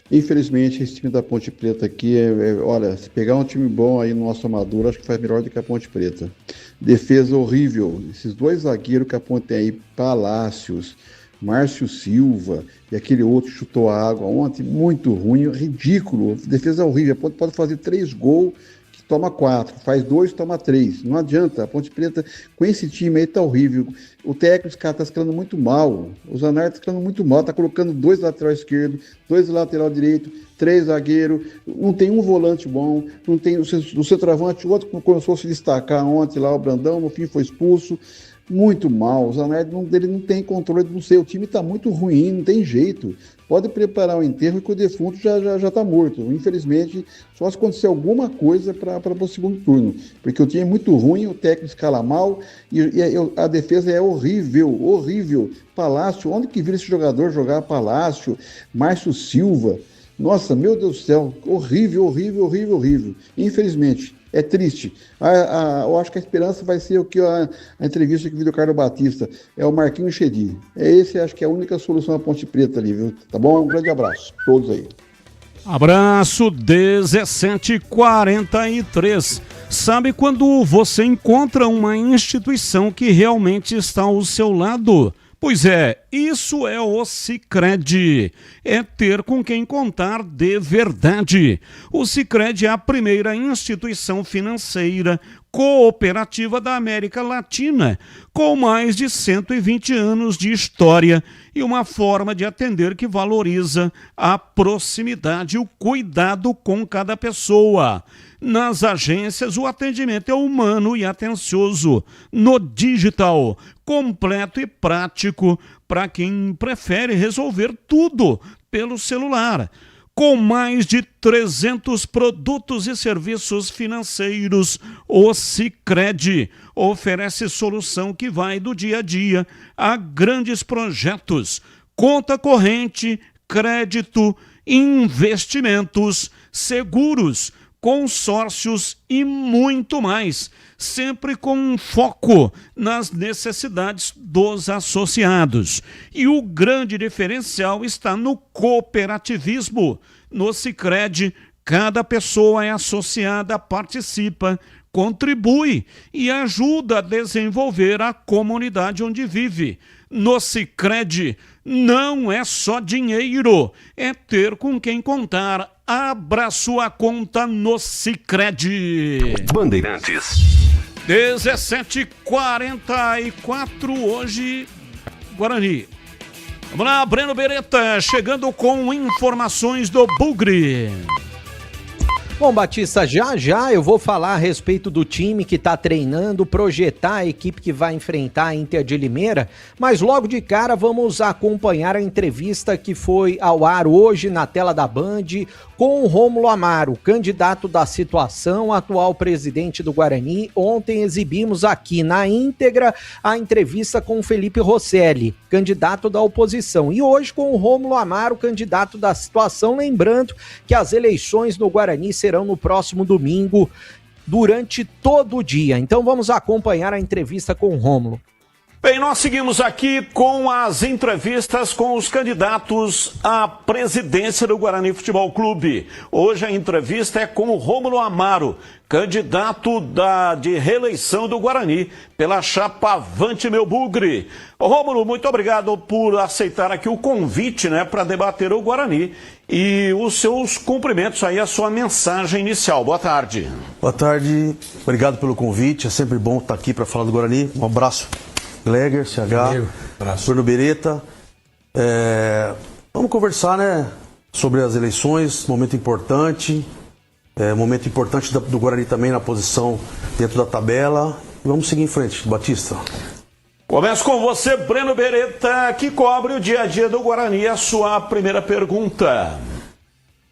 Speaker 17: Infelizmente, esse time da Ponte Preta aqui, olha, se pegar um time bom aí no nosso amador, acho que faz melhor do que a Ponte Preta. Defesa horrível, esses 2 zagueiros que a Ponte tem aí, Palácios, Márcio Silva e aquele outro que chutou a água ontem, muito ruim, ridículo, defesa horrível. A Ponte pode fazer 3 gols, que toma 4, faz 2, toma 3, não adianta. A Ponte Preta com esse time aí tá horrível. O técnico, os caras tá escalando muito mal, o Zanardi tá escalando muito mal, tá colocando 2 lateral esquerdo, 2 lateral direito, 3 zagueiro, não tem um volante bom, não tem o centroavante, o outro começou a se destacar ontem lá, o Brandão, no fim foi expulso. muito mal. O Zanardi ele não tem controle do seu. O time está muito ruim, não tem jeito. Pode preparar o enterro que o defunto já está morto. Infelizmente, só se acontecer alguma coisa para o segundo turno. Porque o time é muito ruim, o técnico escala mal e a defesa é horrível, horrível. Palácio, onde que vira esse jogador jogar? Palácio, Márcio Silva. Nossa, meu Deus do céu, horrível, horrível, horrível, horrível. Infelizmente, é triste. Eu acho que a esperança vai ser o que a entrevista que viu do Carlos Batista, é o Marquinhos Chedi. Esse acho que é a única solução à Ponte Preta ali, viu? Tá bom? Um grande abraço, todos aí.
Speaker 9: Abraço 1743. Sabe quando você encontra uma instituição que realmente está ao seu lado? Pois é, isso é o Sicredi, é ter com quem contar de verdade. O Sicredi é a primeira instituição financeira cooperativa da América Latina, com mais de 120 anos de história e uma forma de atender que valoriza a proximidade e o cuidado com cada pessoa. Nas agências, o atendimento é humano e atencioso. No digital, completo e prático para quem prefere resolver tudo pelo celular. Com mais de 300 produtos e serviços financeiros, o Sicredi oferece solução que vai do dia a dia a grandes projetos, conta corrente, crédito, investimentos, seguros, consórcios e muito mais, sempre com um foco nas necessidades dos associados. E o grande diferencial está no cooperativismo. No Sicredi, cada pessoa é associada, participa, contribui e ajuda a desenvolver a comunidade onde vive. No Sicredi, não é só dinheiro, é ter com quem contar. Abra sua conta no Sicredi.
Speaker 18: Bandeirantes.
Speaker 9: 17h44 hoje, Guarani. Vamos lá, Breno Beretta chegando com informações do Bugre.
Speaker 14: Bom, Batista, já eu vou falar a respeito do time que está treinando, projetar a equipe que vai enfrentar a Inter de Limeira, mas logo de cara vamos acompanhar a entrevista que foi ao ar hoje na tela da Band com o Rômulo Amaro, candidato da situação, atual presidente do Guarani. Ontem exibimos aqui na íntegra a entrevista com o Felipe Rosselli, candidato da oposição, e hoje com o Rômulo Amaro, candidato da situação, lembrando que as eleições no Guarani serão no próximo domingo, durante todo o dia. Então vamos acompanhar a entrevista com o Rômulo.
Speaker 9: Bem, nós seguimos aqui com as entrevistas com os candidatos à presidência do Guarani Futebol Clube. Hoje a entrevista é com o Rômulo Amaro, candidato de reeleição do Guarani pela chapa Avante Meu Bugre. Rômulo, muito obrigado por aceitar aqui o convite, para debater o Guarani e os seus cumprimentos aí, a sua mensagem inicial. Boa tarde.
Speaker 19: Boa tarde, obrigado pelo convite, é sempre bom estar aqui para falar do Guarani. Um abraço. Gleger, CH, Bruno Beretta. Vamos conversar, sobre as eleições, momento importante do Guarani também na posição dentro da tabela. E vamos seguir em frente, Batista.
Speaker 9: Começo com você, Breno Beretta, que cobre o dia a dia do Guarani. A sua primeira pergunta.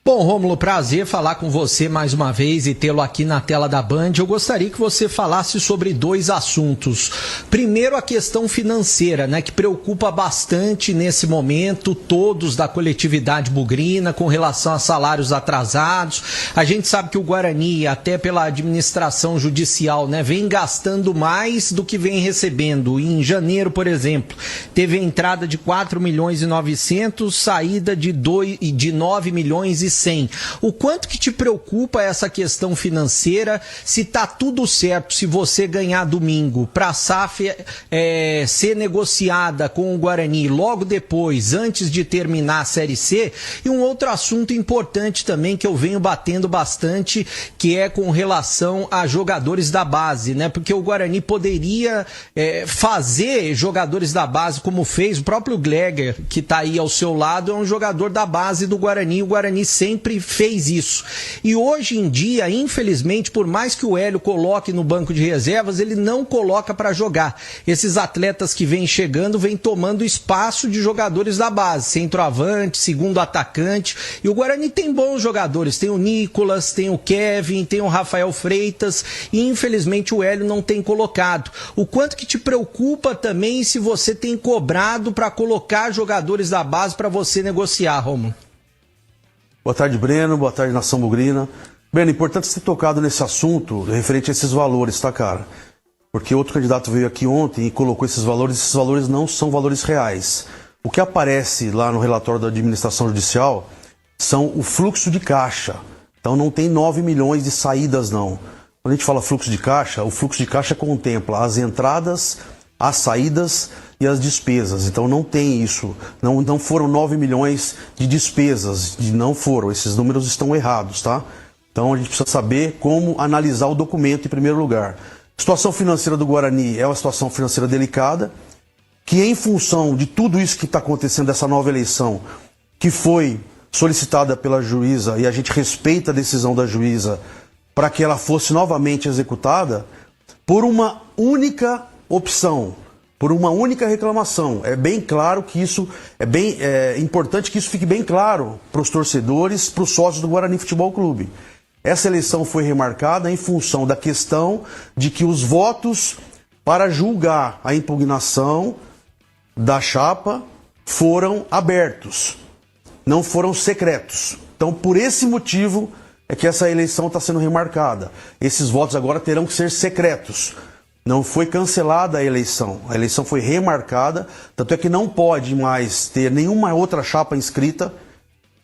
Speaker 14: Bom, Rômulo, prazer falar com você mais uma vez e tê-lo aqui na tela da Band. Eu gostaria que você falasse sobre dois assuntos. Primeiro, a questão financeira, que preocupa bastante nesse momento todos da coletividade bugrina com relação a salários atrasados. A gente sabe que o Guarani, até pela administração judicial, vem gastando mais do que vem recebendo. Em janeiro, por exemplo, teve a entrada de 4 milhões e 900, saída de 9 milhões e 100. O quanto que te preocupa essa questão financeira, se tá tudo certo, se você ganhar domingo para a SAF ser negociada com o Guarani logo depois, antes de terminar a Série C? E um outro assunto importante também que eu venho batendo bastante, que é com relação a jogadores da base, porque o Guarani poderia fazer jogadores da base como fez o próprio Gleger, que tá aí ao seu lado, é um jogador da base do Guarani, o Guarani sempre fez isso. E hoje em dia, infelizmente, por mais que o Hélio coloque no banco de reservas, ele não coloca para jogar. Esses atletas que vêm chegando, vêm tomando espaço de jogadores da base, centroavante, segundo atacante. E o Guarani tem bons jogadores, tem o Nicolas, tem o Kevin, tem o Rafael Freitas, e infelizmente o Hélio não tem colocado. O quanto que te preocupa também se você tem cobrado para colocar jogadores da base para você negociar, Romulo?
Speaker 19: Boa tarde, Breno. Boa tarde, Nação Bugrina. Breno, é importante você ter tocado nesse assunto referente a esses valores, tá, cara? Porque outro candidato veio aqui ontem e colocou esses valores não são valores reais. O que aparece lá no relatório da administração judicial são o fluxo de caixa. Então não tem 9 milhões de saídas, não. Quando a gente fala fluxo de caixa, o fluxo de caixa contempla as entradas, as saídas e as despesas. Então não tem isso. Não foram 9 milhões de despesas. Não foram. Esses números estão errados, tá? Então a gente precisa saber como analisar o documento em primeiro lugar. A situação financeira do Guarani é uma situação financeira delicada, que em função de tudo isso que está acontecendo, dessa nova eleição, que foi solicitada pela juíza, e a gente respeita a decisão da juíza, para que ela fosse novamente executada, por uma única opção, por uma única reclamação. É bem claro que isso, é importante que isso fique bem claro para os torcedores, para os sócios do Guarani Futebol Clube. Essa eleição foi remarcada em função da questão de que os votos para julgar a impugnação da chapa foram abertos, não foram secretos. Então, por esse motivo é que essa eleição está sendo remarcada. Esses votos agora terão que ser secretos. Não foi cancelada a eleição foi remarcada, tanto é que não pode mais ter nenhuma outra chapa inscrita,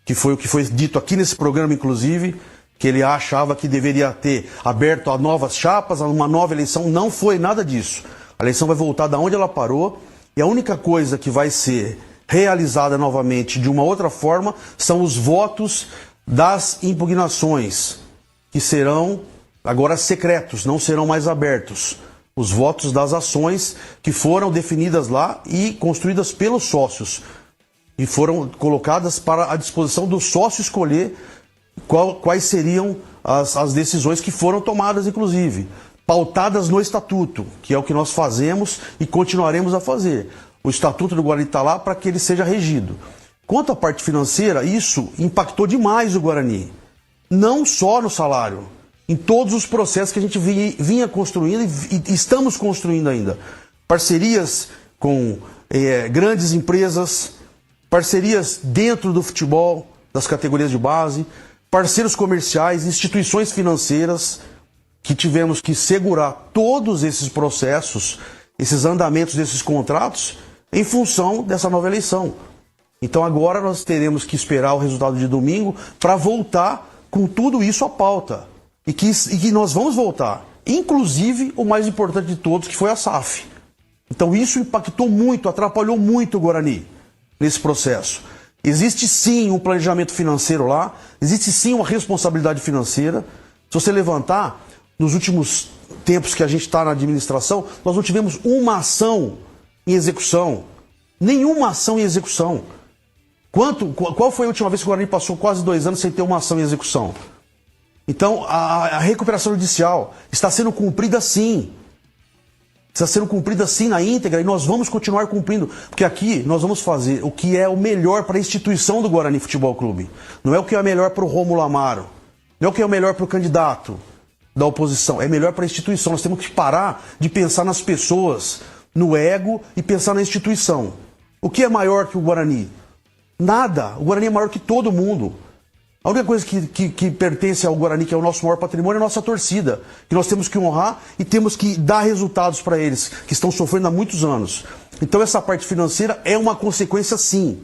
Speaker 19: que foi o que foi dito aqui nesse programa, inclusive, que ele achava que deveria ter aberto a novas chapas, a uma nova eleição. Não foi nada disso. A eleição vai voltar da onde ela parou, e a única coisa que vai ser realizada novamente de uma outra forma são os votos das impugnações, que serão agora secretos, não serão mais abertos. Os votos das ações que foram definidas lá e construídas pelos sócios e foram colocadas para a disposição do sócio escolher quais seriam as decisões que foram tomadas, inclusive, pautadas no estatuto, que é o que nós fazemos e continuaremos a fazer. O estatuto do Guarani está lá para que ele seja regido. Quanto à parte financeira, isso impactou demais o Guarani. Não só no salário, em todos os processos que a gente vinha construindo e estamos construindo ainda. Parcerias com grandes empresas, parcerias dentro do futebol, das categorias de base, parceiros comerciais, instituições financeiras, que tivemos que segurar todos esses processos, esses andamentos desses contratos, em função dessa nova eleição. Então agora nós teremos que esperar o resultado de domingo para voltar com tudo isso à pauta. E que nós vamos voltar. Inclusive o mais importante de todos, que foi a SAF. Então isso impactou muito, atrapalhou muito o Guarani nesse processo. Existe sim um planejamento financeiro lá, existe sim uma responsabilidade financeira. Se você levantar, nos últimos tempos que a gente está na administração, nós não tivemos uma ação em execução. Nenhuma ação em execução. Qual foi a última vez que o Guarani passou quase 2 anos sem ter uma ação em execução? Então, a recuperação judicial está sendo cumprida sim. Está sendo cumprida sim na íntegra e nós vamos continuar cumprindo. Porque aqui nós vamos fazer o que é o melhor para a instituição do Guarani Futebol Clube. Não é o que é melhor para o Rômulo Amaro. Não é o que é o melhor para o candidato da oposição. É melhor para a instituição. Nós temos que parar de pensar nas pessoas, no ego e pensar na instituição. O que é maior que o Guarani? Nada. O Guarani é maior que todo mundo. A única coisa que pertence ao Guarani, que é o nosso maior patrimônio, é a nossa torcida, que nós temos que honrar e temos que dar resultados para eles, que estão sofrendo há muitos anos. Então essa parte financeira é uma consequência sim,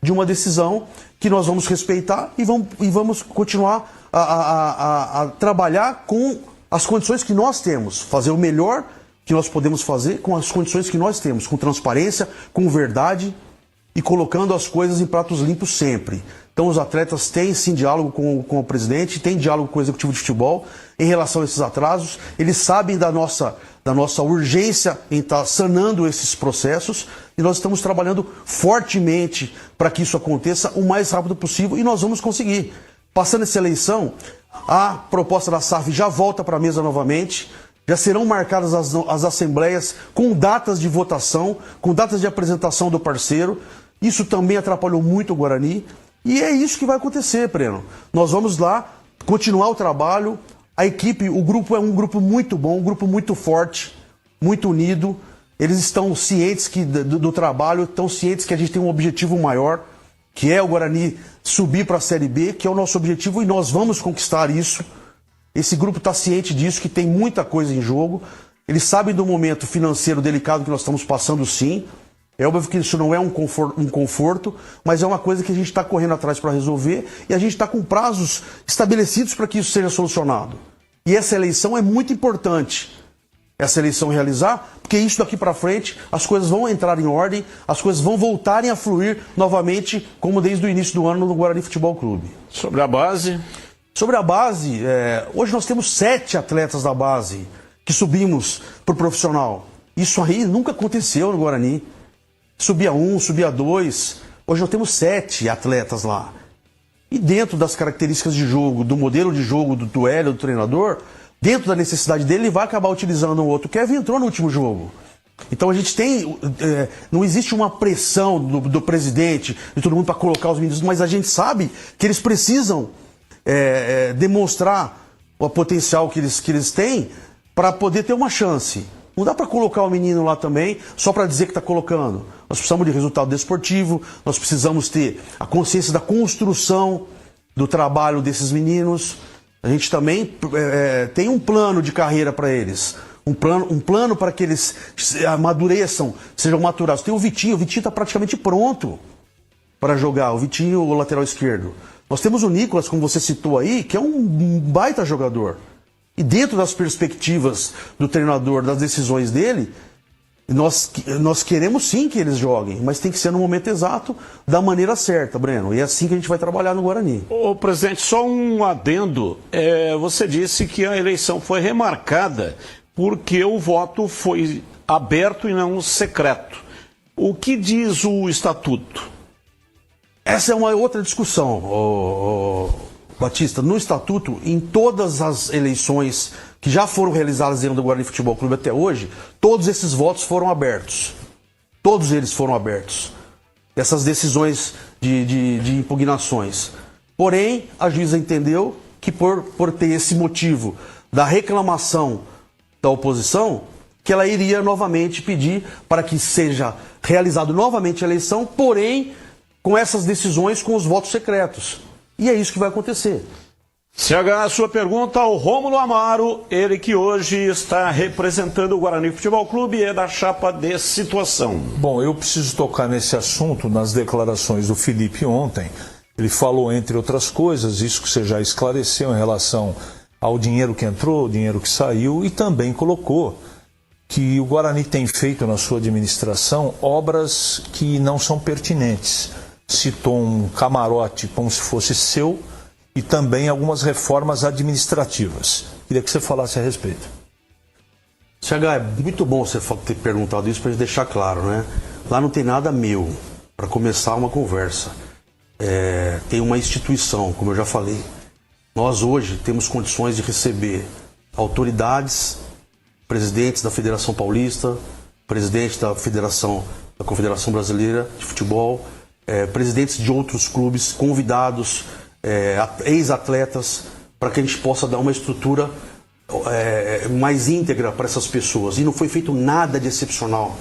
Speaker 19: de uma decisão que nós vamos respeitar e vamos continuar a trabalhar com as condições que nós temos, fazer o melhor que nós podemos fazer com as condições que nós temos, com transparência, com verdade, e colocando as coisas em pratos limpos sempre. Então os atletas têm sim diálogo com o presidente, têm diálogo com o executivo de futebol em relação a esses atrasos. Eles sabem da nossa urgência em estar sanando esses processos e nós estamos trabalhando fortemente para que isso aconteça o mais rápido possível e nós vamos conseguir. Passando essa eleição, a proposta da SAF já volta para a mesa novamente, já serão marcadas as assembleias com datas de votação, com datas de apresentação do parceiro. Isso também atrapalhou muito o Guarani. E é isso que vai acontecer, Breno. Nós vamos lá continuar o trabalho. A equipe, o grupo é um grupo muito bom, um grupo muito forte, muito unido. Eles estão cientes do trabalho, estão cientes que a gente tem um objetivo maior, que é o Guarani subir para a Série B, que é o nosso objetivo, e nós vamos conquistar isso. Esse grupo está ciente disso, que tem muita coisa em jogo. Eles sabem do momento financeiro delicado que nós estamos passando, sim. É óbvio que isso não é um conforto, mas é uma coisa que a gente está correndo atrás para resolver e a gente está com prazos estabelecidos para que isso seja solucionado. E essa eleição é muito importante, essa eleição realizar, porque isso daqui para frente as coisas vão entrar em ordem, as coisas vão voltarem a fluir novamente, como desde o início do ano no Guarani Futebol Clube.
Speaker 9: Sobre a base?
Speaker 19: Sobre a base, hoje nós temos 7 atletas da base que subimos para o profissional. Isso aí nunca aconteceu no Guarani. Subia 1, subia 2, hoje nós temos 7 atletas lá. E dentro das características de jogo, do modelo de jogo do Hélio, do treinador, dentro da necessidade dele, ele vai acabar utilizando um outro. O Kevin entrou no último jogo. Então a gente tem, não existe uma pressão do presidente, de todo mundo para colocar os meninos, mas a gente sabe que eles precisam demonstrar o potencial que eles têm para poder ter uma chance. Não dá para colocar o menino lá também só para dizer que está colocando. Nós precisamos de resultado desportivo, nós precisamos ter a consciência da construção do trabalho desses meninos. A gente também tem um plano de carreira para eles. Um plano para que eles amadureçam, sejam maturados. Tem o Vitinho está praticamente pronto para jogar. O Vitinho, o lateral esquerdo. Nós temos o Nicolas, como você citou aí, que é um baita jogador. E dentro das perspectivas do treinador, das decisões dele, nós queremos sim que eles joguem, mas tem que ser no momento exato, da maneira certa, Breno. E é assim que a gente vai trabalhar no Guarani.
Speaker 9: Ô, presidente, só um adendo. Você disse que a eleição foi remarcada porque o voto foi aberto e não secreto. O que diz o estatuto?
Speaker 19: Essa é uma outra discussão, Batista. No estatuto, em todas as eleições que já foram realizadas dentro do Guarani Futebol Clube até hoje, todos esses votos foram abertos. Todos eles foram abertos. Essas decisões de impugnações. Porém, a juíza entendeu que por ter esse motivo da reclamação da oposição, que ela iria novamente pedir para que seja realizado novamente a eleição, porém com essas decisões com os votos secretos. E é isso que vai acontecer.
Speaker 9: CH, a sua pergunta ao Rômulo Amaro, ele que hoje está representando o Guarani Futebol Clube e é da chapa de situação.
Speaker 18: Bom, eu preciso tocar nesse assunto nas declarações do Felipe ontem. Ele falou, entre outras coisas, isso que você já esclareceu em relação ao dinheiro que entrou, o dinheiro que saiu, e também colocou que o Guarani tem feito na sua administração obras que não são pertinentes. Citou um camarote como se fosse seu e também algumas reformas administrativas. Queria que você falasse a respeito.
Speaker 19: CH, é muito bom você ter perguntado isso para deixar claro, né? Lá não tem nada meu para começar uma conversa. Tem uma instituição, como eu já falei. Nós hoje temos condições de receber autoridades, presidentes da Federação Paulista, presidente da Confederação Brasileira de Futebol, presidentes de outros clubes, convidados, ex-atletas, para que a gente possa dar uma estrutura mais íntegra para essas pessoas. E não foi feito nada de excepcional.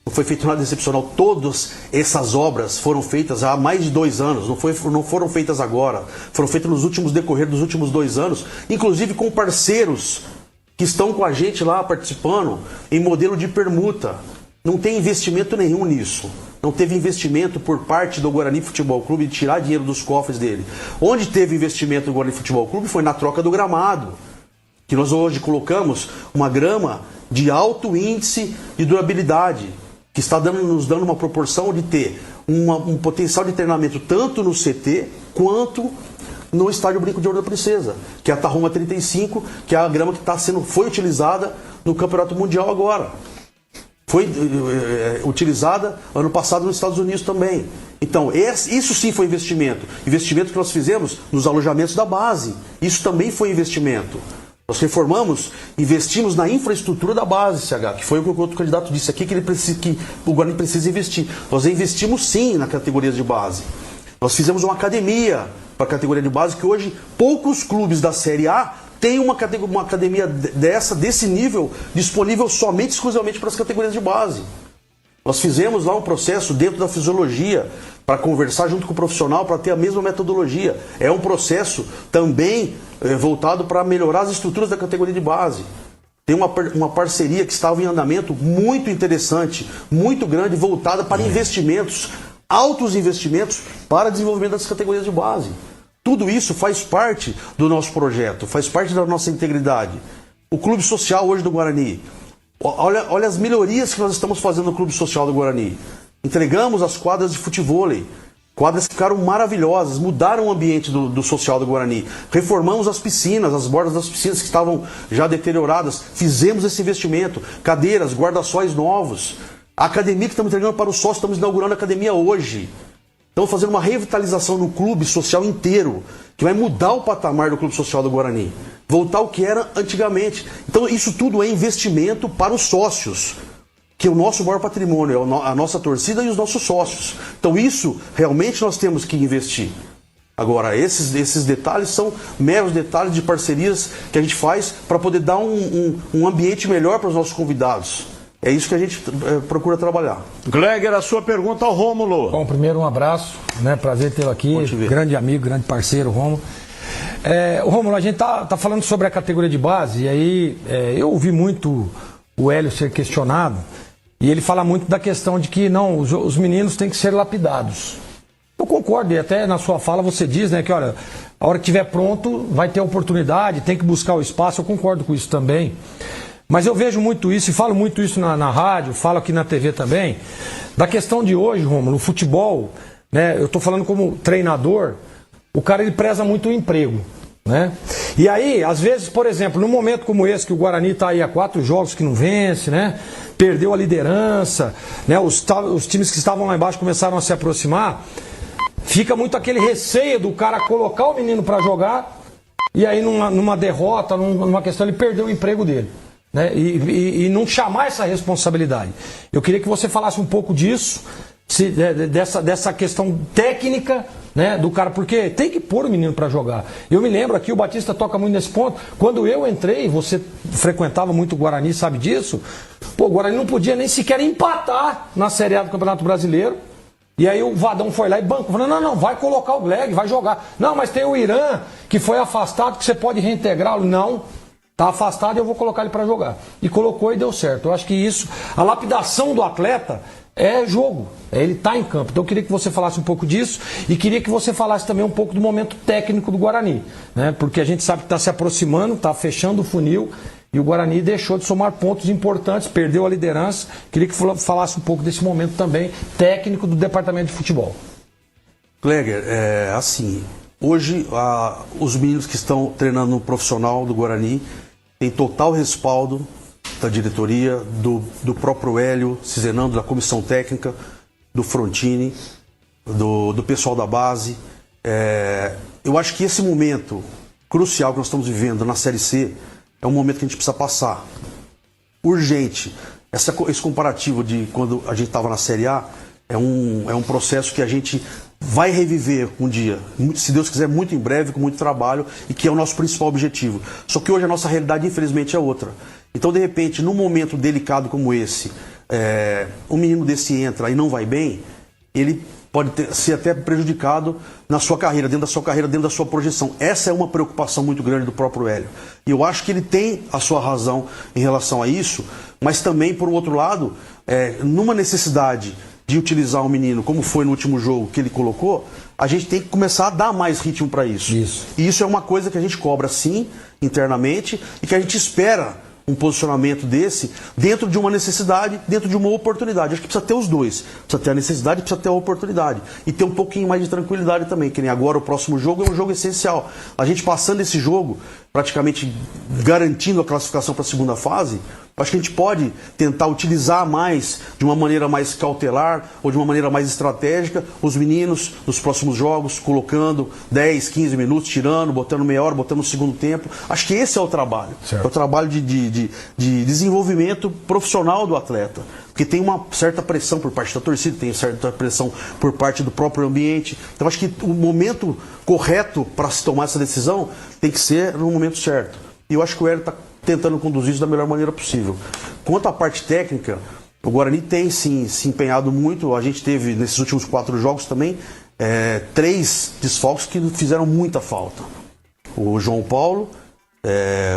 Speaker 19: Não foi feito nada de excepcional. Todas essas obras foram feitas há mais de 2 anos. Não foram feitas agora. Foram feitas no decorrer dos últimos 2 anos, inclusive com parceiros que estão com a gente lá participando em modelo de permuta. Não tem investimento nenhum nisso. Não teve investimento por parte do Guarani Futebol Clube de tirar dinheiro dos cofres dele. Onde teve investimento do Guarani Futebol Clube foi na troca do gramado. Que nós hoje colocamos uma grama de alto índice de durabilidade, que está nos dando uma proporção de ter um potencial de treinamento tanto no CT quanto no estádio Brinco de Ouro da Princesa, que é a Tarruma 35, que é a grama que foi utilizada no Campeonato Mundial agora. Foi utilizada ano passado nos Estados Unidos também. Então, isso sim foi investimento. Investimento que nós fizemos nos alojamentos da base. Isso também foi investimento. Nós reformamos, investimos na infraestrutura da base, CH, que foi o que o outro candidato disse aqui, que o Guarani precisa investir. Nós investimos sim na categoria de base. Nós fizemos uma academia para a categoria de base, que hoje poucos clubes da Série A têm uma academia desse nível disponível somente, exclusivamente para as categorias de base. Nós fizemos lá um processo dentro da fisiologia para conversar junto com o profissional, para ter a mesma metodologia. É um processo também voltado para melhorar as estruturas da categoria de base. Tem uma parceria que estava em andamento muito interessante, muito grande, voltada para investimentos, altos investimentos para desenvolvimento das categorias de base. Tudo isso faz parte do nosso projeto, faz parte da nossa integridade. O Clube Social hoje do Guarani, olha as melhorias que nós estamos fazendo no Clube Social do Guarani. Entregamos as quadras de futevôlei, quadras que ficaram maravilhosas, mudaram o ambiente do Social do Guarani. Reformamos as piscinas, as bordas das piscinas que estavam já deterioradas, fizemos esse investimento, cadeiras, guarda-sóis novos. A academia que estamos entregando para o sócio, estamos inaugurando a academia hoje. Estamos fazendo uma revitalização no clube social inteiro, que vai mudar o patamar do Clube Social do Guarani. Voltar ao que era antigamente. Então isso tudo é investimento para os sócios, que é o nosso maior patrimônio, é a nossa torcida e os nossos sócios. Então isso realmente nós temos que investir. Agora, esses detalhes são meros detalhes de parcerias que a gente faz para poder dar um ambiente melhor para os nossos convidados. É isso que a gente procura trabalhar.
Speaker 2: Gleger, a sua pergunta ao Rômulo.
Speaker 20: Bom, primeiro um abraço, né? Prazer tê-lo aqui, grande amigo, grande parceiro, Rômulo. Rômulo, a gente tá falando sobre a categoria de base, e aí eu ouvi muito o Hélio ser questionado, e ele fala muito da questão de que não, os meninos têm que ser lapidados. Eu concordo, e até na sua fala você diz, né, que olha, a hora que estiver pronto vai ter oportunidade, tem que buscar o espaço, eu concordo com isso também. Mas eu vejo muito isso, e falo muito isso na rádio, falo aqui na TV também, da questão de hoje, Rômulo, o futebol, né, eu estou falando como treinador, o cara ele preza muito o emprego, né? E aí, às vezes, por exemplo, num momento como esse, que o Guarani está aí há 4 jogos que não vence, né? Perdeu a liderança, né? Os times que estavam lá embaixo começaram a se aproximar, fica muito aquele receio do cara colocar o menino para jogar, e aí numa derrota, numa questão, ele perdeu o emprego dele. Né? E não chamar essa responsabilidade. Eu queria que você falasse um pouco disso, dessa questão técnica, né, do cara, porque tem que pôr o menino para jogar. Eu me lembro aqui, o Batista toca muito nesse ponto. Quando eu entrei, você frequentava muito o Guarani, sabe disso? Pô, o Guarani não podia nem sequer empatar na Série A do Campeonato Brasileiro. E aí o Vadão foi lá e bancou, falou, não, vai colocar o Gleg, vai jogar. Não, mas tem o Irã, que foi afastado, que você pode reintegrá-lo. Não. Está afastado e eu vou colocar ele para jogar. E colocou e deu certo. Eu acho que isso, a lapidação do atleta é jogo. Ele está em campo. Então eu queria que você falasse um pouco disso e queria que você falasse também um pouco do momento técnico do Guarani. Né? Porque a gente sabe que está se aproximando, está fechando o funil e o Guarani deixou de somar pontos importantes, perdeu a liderança. Queria que falasse um pouco desse momento também técnico do departamento de futebol.
Speaker 19: Gleger, assim, hoje os meninos que estão treinando no profissional do Guarani tem total respaldo da diretoria, do próprio Hélio Cizenando, da comissão técnica, do Frontini, do pessoal da base. Eu acho que esse momento crucial que nós estamos vivendo na Série C é um momento que a gente precisa passar. Urgente. Esse comparativo de quando a gente estava na Série A é um processo que a gente vai reviver um dia, se Deus quiser, muito em breve, com muito trabalho, e que é o nosso principal objetivo. Só que hoje a nossa realidade, infelizmente, é outra. Então, de repente, num momento delicado como esse, um menino desse entra e não vai bem, ele pode ser até prejudicado na sua carreira, dentro da sua projeção. Essa é uma preocupação muito grande do próprio Hélio. E eu acho que ele tem a sua razão em relação a isso, mas também, por um outro lado, numa necessidade de utilizar o menino, como foi no último jogo que ele colocou, a gente tem que começar a dar mais ritmo para isso. E isso é uma coisa que a gente cobra sim, internamente, e que a gente espera um posicionamento desse dentro de uma necessidade, dentro de uma oportunidade. Acho que precisa ter os dois. Precisa ter a necessidade e precisa ter a oportunidade. E ter um pouquinho mais de tranquilidade também, que nem agora o próximo jogo é um jogo essencial. A gente passando esse jogo, praticamente garantindo a classificação para a segunda fase, acho que a gente pode tentar utilizar mais, de uma maneira mais cautelar ou de uma maneira mais estratégica, os meninos nos próximos jogos, colocando 10, 15 minutos, tirando, botando meia hora, botando no segundo tempo. Acho que esse é o trabalho. Certo. É o trabalho de desenvolvimento profissional do atleta. Porque tem uma certa pressão por parte da torcida, tem certa pressão por parte do próprio ambiente. Então acho que o momento correto para se tomar essa decisão tem que ser no momento certo. E eu acho que o Hélio está tentando conduzir isso da melhor maneira possível. Quanto à parte técnica, o Guarani tem sim se empenhado muito. A gente teve nesses últimos 4 jogos também 3 desfalques que fizeram muita falta. O João Paulo,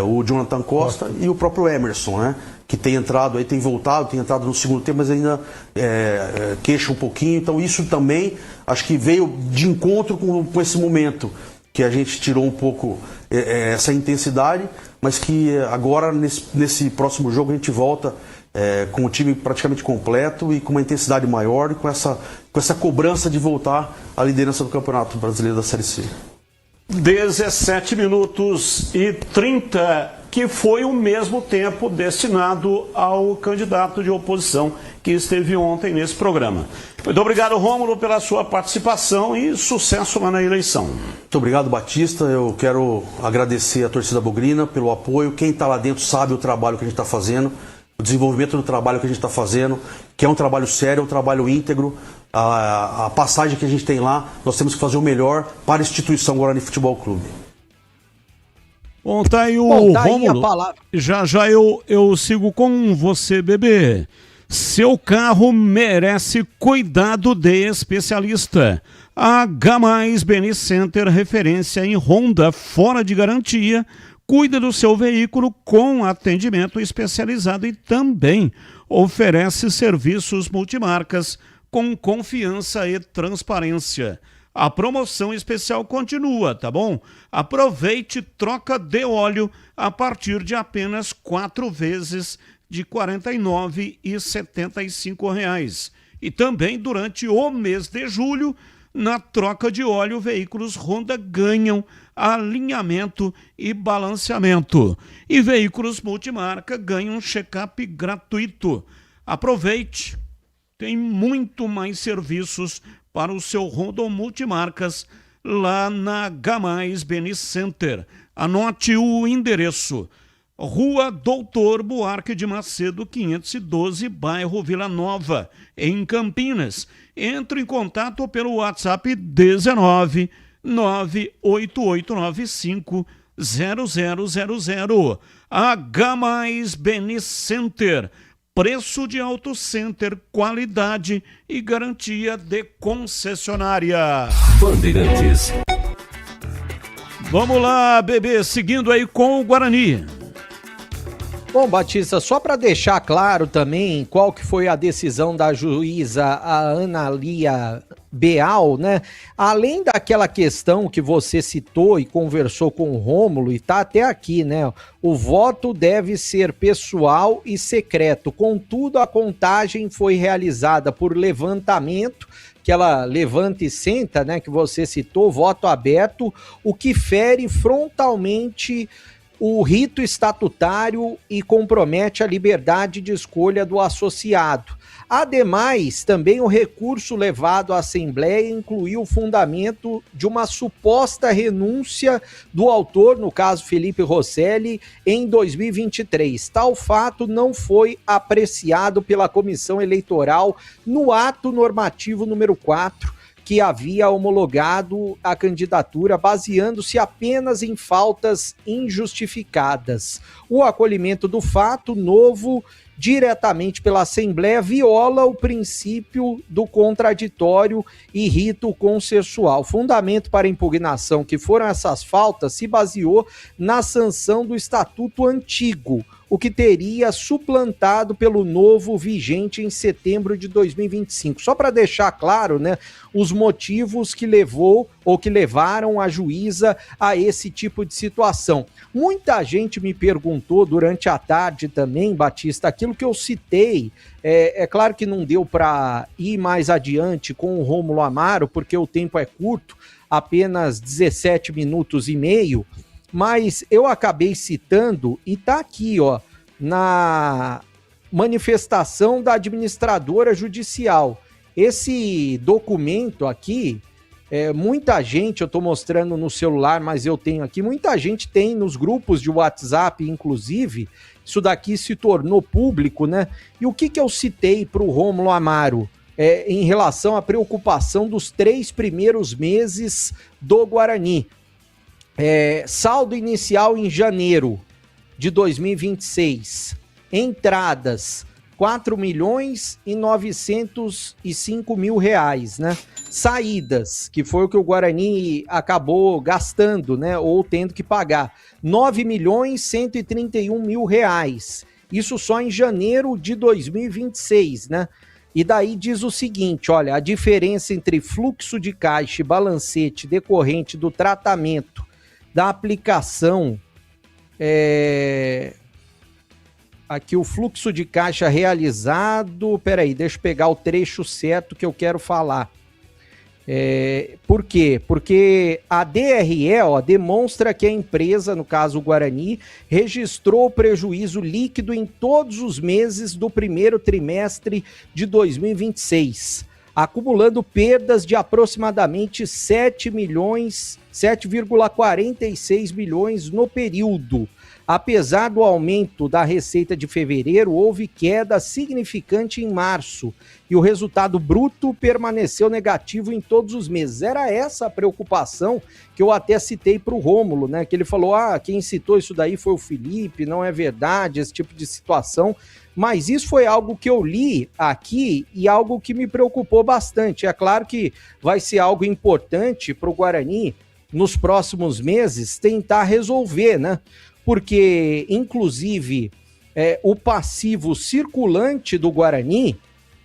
Speaker 19: o Jonathan Costa e o próprio Emerson, né? Que tem entrado aí, tem voltado, tem entrado no segundo tempo, mas ainda queixa um pouquinho. Então isso também acho que veio de encontro com esse momento que a gente tirou um pouco essa intensidade, mas que agora nesse próximo jogo a gente volta com o time praticamente completo e com uma intensidade maior e com essa cobrança de voltar à liderança do Campeonato Brasileiro da Série C.
Speaker 9: 17 minutos e 30, que foi o mesmo tempo destinado ao candidato de oposição que esteve ontem nesse programa. Muito obrigado, Rômulo, pela sua participação e sucesso lá na eleição.
Speaker 19: Muito obrigado, Batista. Eu quero agradecer a torcida bugrina pelo apoio. Quem está lá dentro sabe o trabalho que a gente está fazendo, o desenvolvimento do trabalho que a gente está fazendo, que é um trabalho sério, é um trabalho íntegro. A passagem que a gente tem lá, nós temos que fazer o melhor para a instituição Guarani Futebol Clube.
Speaker 9: Bom, tá aí o Rômulo. Já eu sigo com você, bebê. Seu carro merece cuidado de especialista. A H+ Beni Center, referência em Honda fora de garantia, cuida do seu veículo com atendimento especializado e também oferece serviços multimarcas com confiança e transparência. A promoção especial continua, tá bom? Aproveite troca de óleo a partir de apenas 4 vezes de R$ 49,75. E também durante o mês de julho, na troca de óleo, veículos Honda ganham alinhamento e balanceamento. E veículos multimarca ganham check-up gratuito. Aproveite! Tem muito mais serviços para o seu Honda multimarcas lá na H+ Beni Center. Anote o endereço: Rua Doutor Buarque de Macedo, 512, bairro Vila Nova, em Campinas. Entre em contato pelo WhatsApp 19 98895 0000. H+ Beni Center. Preço de Auto Center, qualidade e garantia de concessionária.
Speaker 5: Bandeirantes.
Speaker 9: Vamos lá, bebê, seguindo aí com o Guarani.
Speaker 14: Bom, Batista, só para deixar claro também qual que foi a decisão da juíza a Ana Lia Beal, né? Além daquela questão que você citou e conversou com o Rômulo, e tá até aqui, né? O voto deve ser pessoal e secreto. Contudo, a contagem foi realizada por levantamento, que ela levanta e senta, né? Que você citou, voto aberto, o que fere frontalmente o rito estatutário e compromete a liberdade de escolha do associado. Ademais, também o recurso levado à Assembleia incluiu o fundamento de uma suposta renúncia do autor, no caso Felipe Rosselli, em 2023. Tal fato não foi apreciado pela Comissão Eleitoral no ato normativo número 4, que havia homologado a candidatura baseando-se apenas em faltas injustificadas. O acolhimento do fato novo diretamente pela Assembleia viola o princípio do contraditório e rito consensual. O fundamento para a impugnação, que foram essas faltas, se baseou na sanção do Estatuto Antigo, o que teria suplantado pelo novo vigente em setembro de 2025. Só para deixar claro, né, os motivos que levou ou que levaram a juíza a esse tipo de situação. Muita gente me perguntou durante a tarde também, Batista, aquilo que eu citei. É claro que não deu para ir mais adiante com o Rômulo Amaro, porque o tempo é curto, apenas 17 minutos e meio, mas eu acabei citando, e tá aqui, ó, na manifestação da administradora judicial. Esse documento aqui, muita gente, eu tô mostrando no celular, mas eu tenho aqui, muita gente tem nos grupos de WhatsApp, inclusive, isso daqui se tornou público, né? E o que eu citei para o Rômulo Amaro? Em relação à preocupação dos 3 primeiros meses do Guarani. Saldo inicial em janeiro de 2026. Entradas, 4.905.000 reais, né? Saídas, que foi o que o Guarani acabou gastando, né? Ou tendo que pagar, 9.131.000 reais. Isso só em janeiro de 2026, né? E daí diz o seguinte, olha, a diferença entre fluxo de caixa e balancete decorrente do tratamento da aplicação, aqui o fluxo de caixa realizado, peraí, deixa eu pegar o trecho certo que eu quero falar. Por quê? Porque a DRE, demonstra que a empresa, no caso o Guarani, registrou prejuízo líquido em todos os meses do primeiro trimestre de 2026, acumulando perdas de aproximadamente 7,46 milhões no período. Apesar do aumento da receita de fevereiro, houve queda significante em março e o resultado bruto permaneceu negativo em todos os meses. Era essa a preocupação que eu até citei para o Rômulo, né? Que ele falou, quem citou isso daí foi o Felipe, não é verdade, esse tipo de situação. Mas isso foi algo que eu li aqui e algo que me preocupou bastante. É claro que vai ser algo importante para o Guarani, nos próximos meses, tentar resolver, né? Porque, inclusive, o passivo circulante do Guarani, o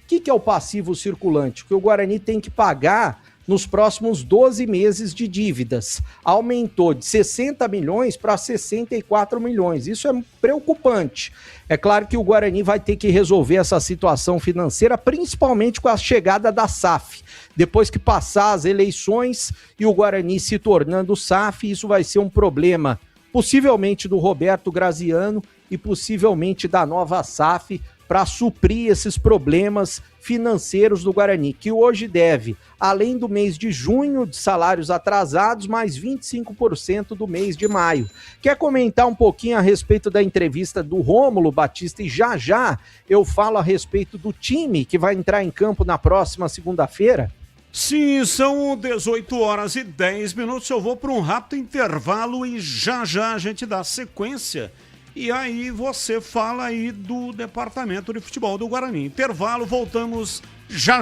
Speaker 14: que é o passivo circulante? Que o Guarani tem que pagar nos próximos 12 meses de dívidas. Aumentou de 60 milhões para 64 milhões. Isso é preocupante. É claro que o Guarani vai ter que resolver essa situação financeira, principalmente com a chegada da SAF. Depois que passar as eleições e o Guarani se tornando SAF, isso vai ser um problema possivelmente do Roberto Graziano e possivelmente da nova SAF para suprir esses problemas financeiros do Guarani, que hoje deve, além do mês de junho de salários atrasados, mais 25% do mês de maio. Quer comentar um pouquinho a respeito da entrevista do Rômulo, Batista? E já eu falo a respeito do time que vai entrar em campo na próxima segunda-feira?
Speaker 9: Sim, são 18h10. Eu vou para um rápido intervalo e já a gente dá sequência. E aí você fala aí do departamento de futebol do Guarani. Intervalo, voltamos já.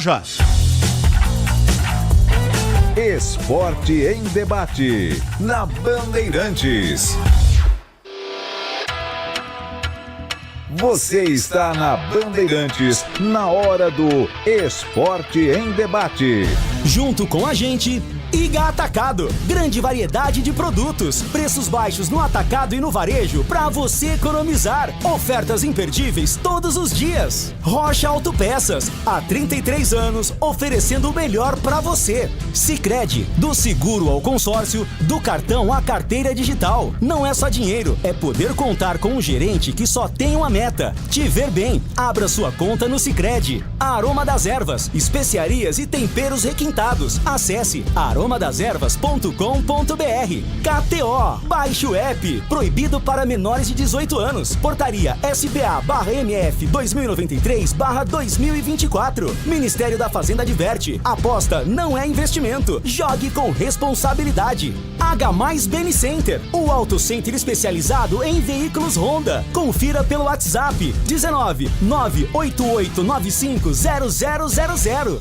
Speaker 4: Esporte em debate, na Bandeirantes. Você está na Bandeirantes, na hora do Esporte em Debate.
Speaker 7: Junto com a gente, Iga Atacado. Grande variedade de produtos, preços baixos no atacado e no varejo para você economizar. Ofertas imperdíveis todos os dias. Rocha Autopeças, há 33 anos, oferecendo o melhor para você. Sicredi, do seguro ao consórcio, do cartão à carteira digital. Não é só dinheiro, é poder contar com um gerente que só tem uma meta: te ver bem. Abra sua conta no Sicredi. Aroma das Ervas, especiarias e temperos requintados. Acesse aromadeservas.com.br. KTO, baixe o app. Proibido para menores de 18 anos. Portaria SPA/MF 2093/2024. Ministério da Fazenda adverte: aposta não é investimento. Jogue com responsabilidade. H+ Beni Center, o auto center especializado em veículos Honda. Confira pelo WhatsApp 19 988950000.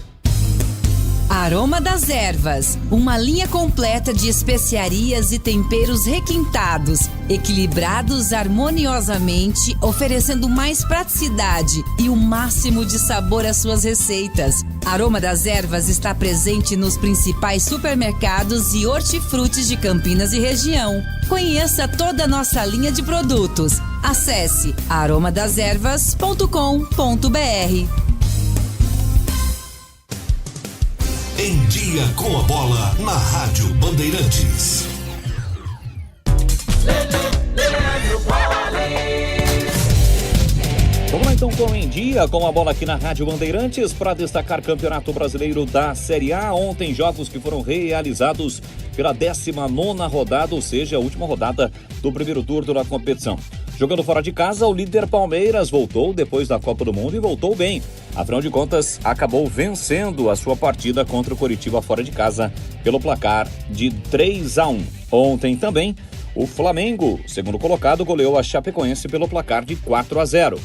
Speaker 21: Aroma das Ervas, uma linha completa de especiarias e temperos requintados, equilibrados harmoniosamente, oferecendo mais praticidade e o máximo de sabor às suas receitas. Aroma das Ervas está presente nos principais supermercados e hortifrutis de Campinas e região. Conheça toda a nossa linha de produtos. Acesse aromadeservas.com.br.
Speaker 22: Em Dia com a Bola, na Rádio Bandeirantes.
Speaker 23: Vamos lá então com Em Dia com a Bola aqui na Rádio Bandeirantes para destacar Campeonato Brasileiro da Série A. Ontem jogos que foram realizados pela 19ª rodada, ou seja, a última rodada do primeiro turno da competição. Jogando fora de casa, o líder Palmeiras voltou depois da Copa do Mundo e voltou bem. Afinal de contas, acabou vencendo a sua partida contra o Coritiba fora de casa pelo placar de 3-1. Ontem também, o Flamengo, segundo colocado, goleou a Chapecoense pelo placar de 4-0.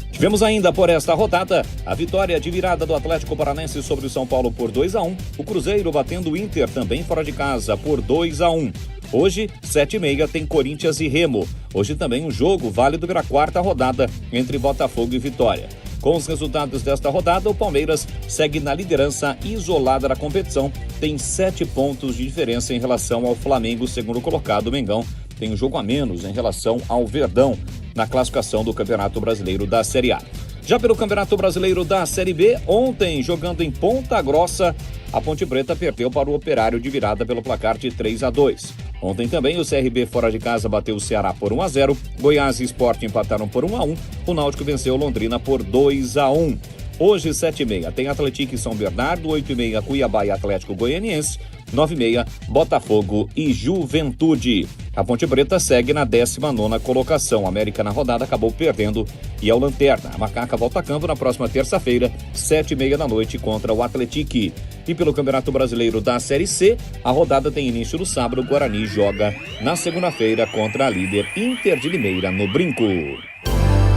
Speaker 23: Tivemos ainda por esta rodada a vitória de virada do Atlético Paranaense sobre o São Paulo por 2-1. O Cruzeiro batendo o Inter também fora de casa por 2-1. Hoje, 7h30, tem Corinthians e Remo. Hoje também um jogo válido pela quarta rodada entre Botafogo e Vitória. Com os resultados desta rodada, o Palmeiras segue na liderança isolada da competição. Tem 7 pontos de diferença em relação ao Flamengo, segundo colocado. O Mengão tem um jogo a menos em relação ao Verdão na classificação do Campeonato Brasileiro da Série A. Já pelo Campeonato Brasileiro da Série B, ontem, jogando em Ponta Grossa, a Ponte Preta perdeu para o Operário de virada pelo placar de 3-2. Ontem também o CRB fora de casa bateu o Ceará por 1-0, Goiás e Sport empataram por 1-1, o Náutico venceu Londrina por 2-1. Hoje, 7h30, tem Atlético e São Bernardo, 8h30, Cuiabá e Atlético Goianiense, 9h30, Botafogo e Juventude. A Ponte Preta segue na 19ª colocação. A América na rodada acabou perdendo e é o lanterna. A Macaca volta a campo na próxima terça-feira, 7h30 da noite, contra o Atlético. E pelo Campeonato Brasileiro da Série C, a rodada tem início no sábado. O Guarani joga na segunda-feira contra a líder Inter de Limeira, no Brinco.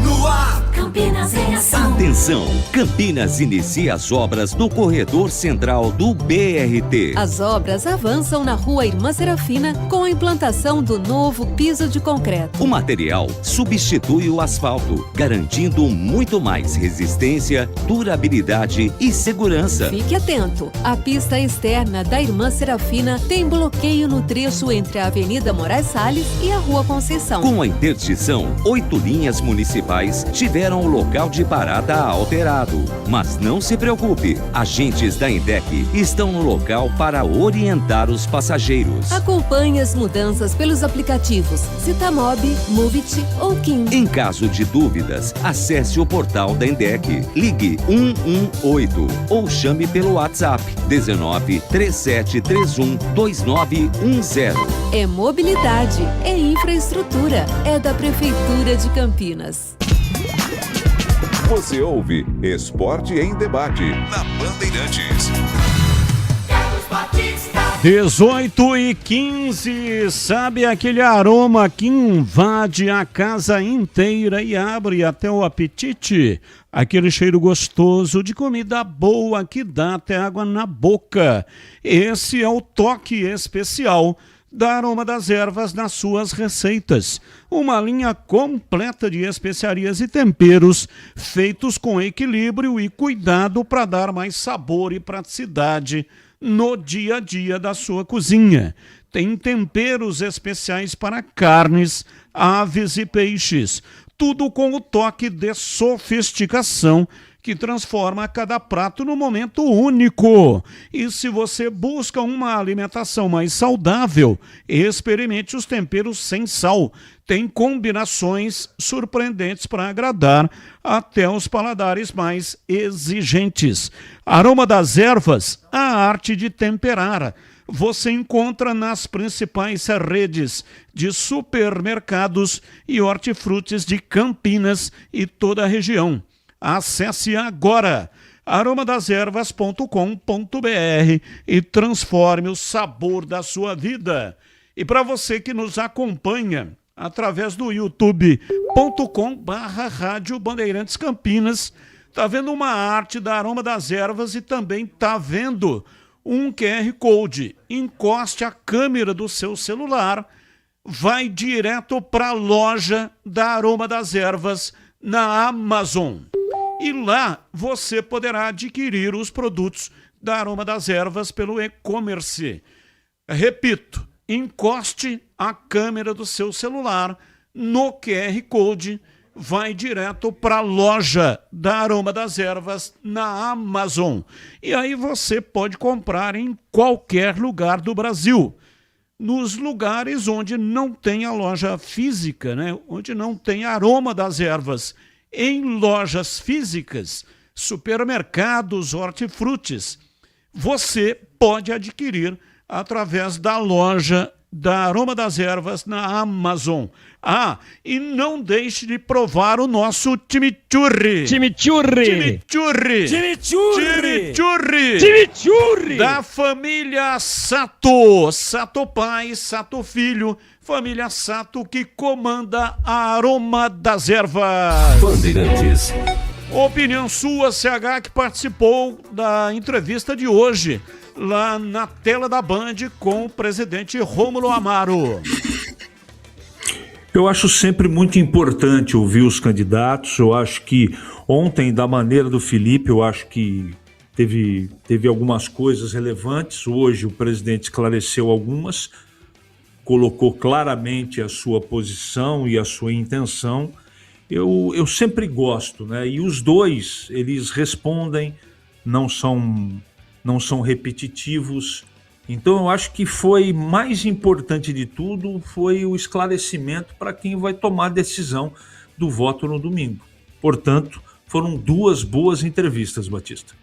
Speaker 8: No ar, Campinas em ação.
Speaker 24: Atenção, Campinas inicia as obras no corredor central do BRT.
Speaker 25: As obras avançam na Rua Irmã Serafina com a implantação do novo piso de concreto.
Speaker 24: O material substitui o asfalto, garantindo muito mais resistência, durabilidade e segurança.
Speaker 25: Fique atento, a pista externa da Irmã Serafina tem bloqueio no trecho entre a Avenida Moraes Salles e a Rua Conceição.
Speaker 24: Com a interdição, 8 linhas municipais tiveram o local de parada alterado. Mas não se preocupe, agentes da INDEC estão no local para orientar os passageiros.
Speaker 25: Acompanhe as mudanças pelos aplicativos Citamob, Movit ou Kim.
Speaker 24: Em caso de dúvidas, acesse o portal da INDEC, ligue 118 ou chame pelo WhatsApp 19 3731 2910.
Speaker 25: É mobilidade, é infraestrutura, é da Prefeitura de Campinas.
Speaker 4: Você ouve Esporte em Debate na Bandeirantes.
Speaker 9: 18h15, sabe aquele aroma que invade a casa inteira e abre até o apetite? Aquele cheiro gostoso de comida boa que dá até água na boca. Esse é o toque especial da Aroma das Ervas nas suas receitas. Uma linha completa de especiarias e temperos feitos com equilíbrio e cuidado para dar mais sabor e praticidade no dia a dia da sua cozinha. Tem temperos especiais para carnes, aves e peixes. Tudo com o toque de sofisticação que transforma cada prato num momento único. E se você busca uma alimentação mais saudável, experimente os temperos sem sal. Tem combinações surpreendentes para agradar até os paladares mais exigentes. Aroma das Ervas, a arte de temperar. Você encontra nas principais redes de supermercados e hortifrutis de Campinas e toda a região. Acesse agora aromadeservas.com.br e transforme o sabor da sua vida. E para você que nos acompanha através do youtube.com/Rádio Bandeirantes Campinas, Tá vendo uma arte da Aroma das Ervas e também tá vendo um QR Code. Encoste a câmera do seu celular, vai direto para a loja da Aroma das Ervas na Amazon. E lá você poderá adquirir os produtos da Aroma das Ervas pelo e-commerce. Repito, encoste a câmera do seu celular no QR Code, vai direto para a loja da Aroma das Ervas na Amazon. E aí você pode comprar em qualquer lugar do Brasil. Nos lugares onde não tem a loja física, né? Onde não tem Aroma das Ervas. Em lojas físicas, supermercados, hortifrutis, você pode adquirir através da loja da Aroma das Ervas na Amazon. Ah, e não deixe de provar o nosso chimichurri.
Speaker 1: Chimichurri.
Speaker 9: Chimichurri.
Speaker 1: Chimichurri.
Speaker 9: Chimichurri.
Speaker 1: Chimichurri.
Speaker 9: Da família Sato. Sato pai, Sato filho. Família Sato que comanda a Aroma das Ervas.
Speaker 22: Bandeirantes.
Speaker 9: Opinião sua, CH, que participou da entrevista de hoje, lá na tela da Band com o presidente Rômulo Amaro.
Speaker 18: Eu acho sempre muito importante ouvir os candidatos. Eu acho que ontem, da maneira do Felipe, eu acho que teve algumas coisas relevantes. Hoje o presidente esclareceu algumas, colocou claramente a sua posição e a sua intenção. Eu sempre gosto, né? E os dois, eles respondem, não são repetitivos. Então eu acho que foi mais importante de tudo, foi o esclarecimento para quem vai tomar a decisão do voto no domingo. Portanto, foram duas boas entrevistas, Batista.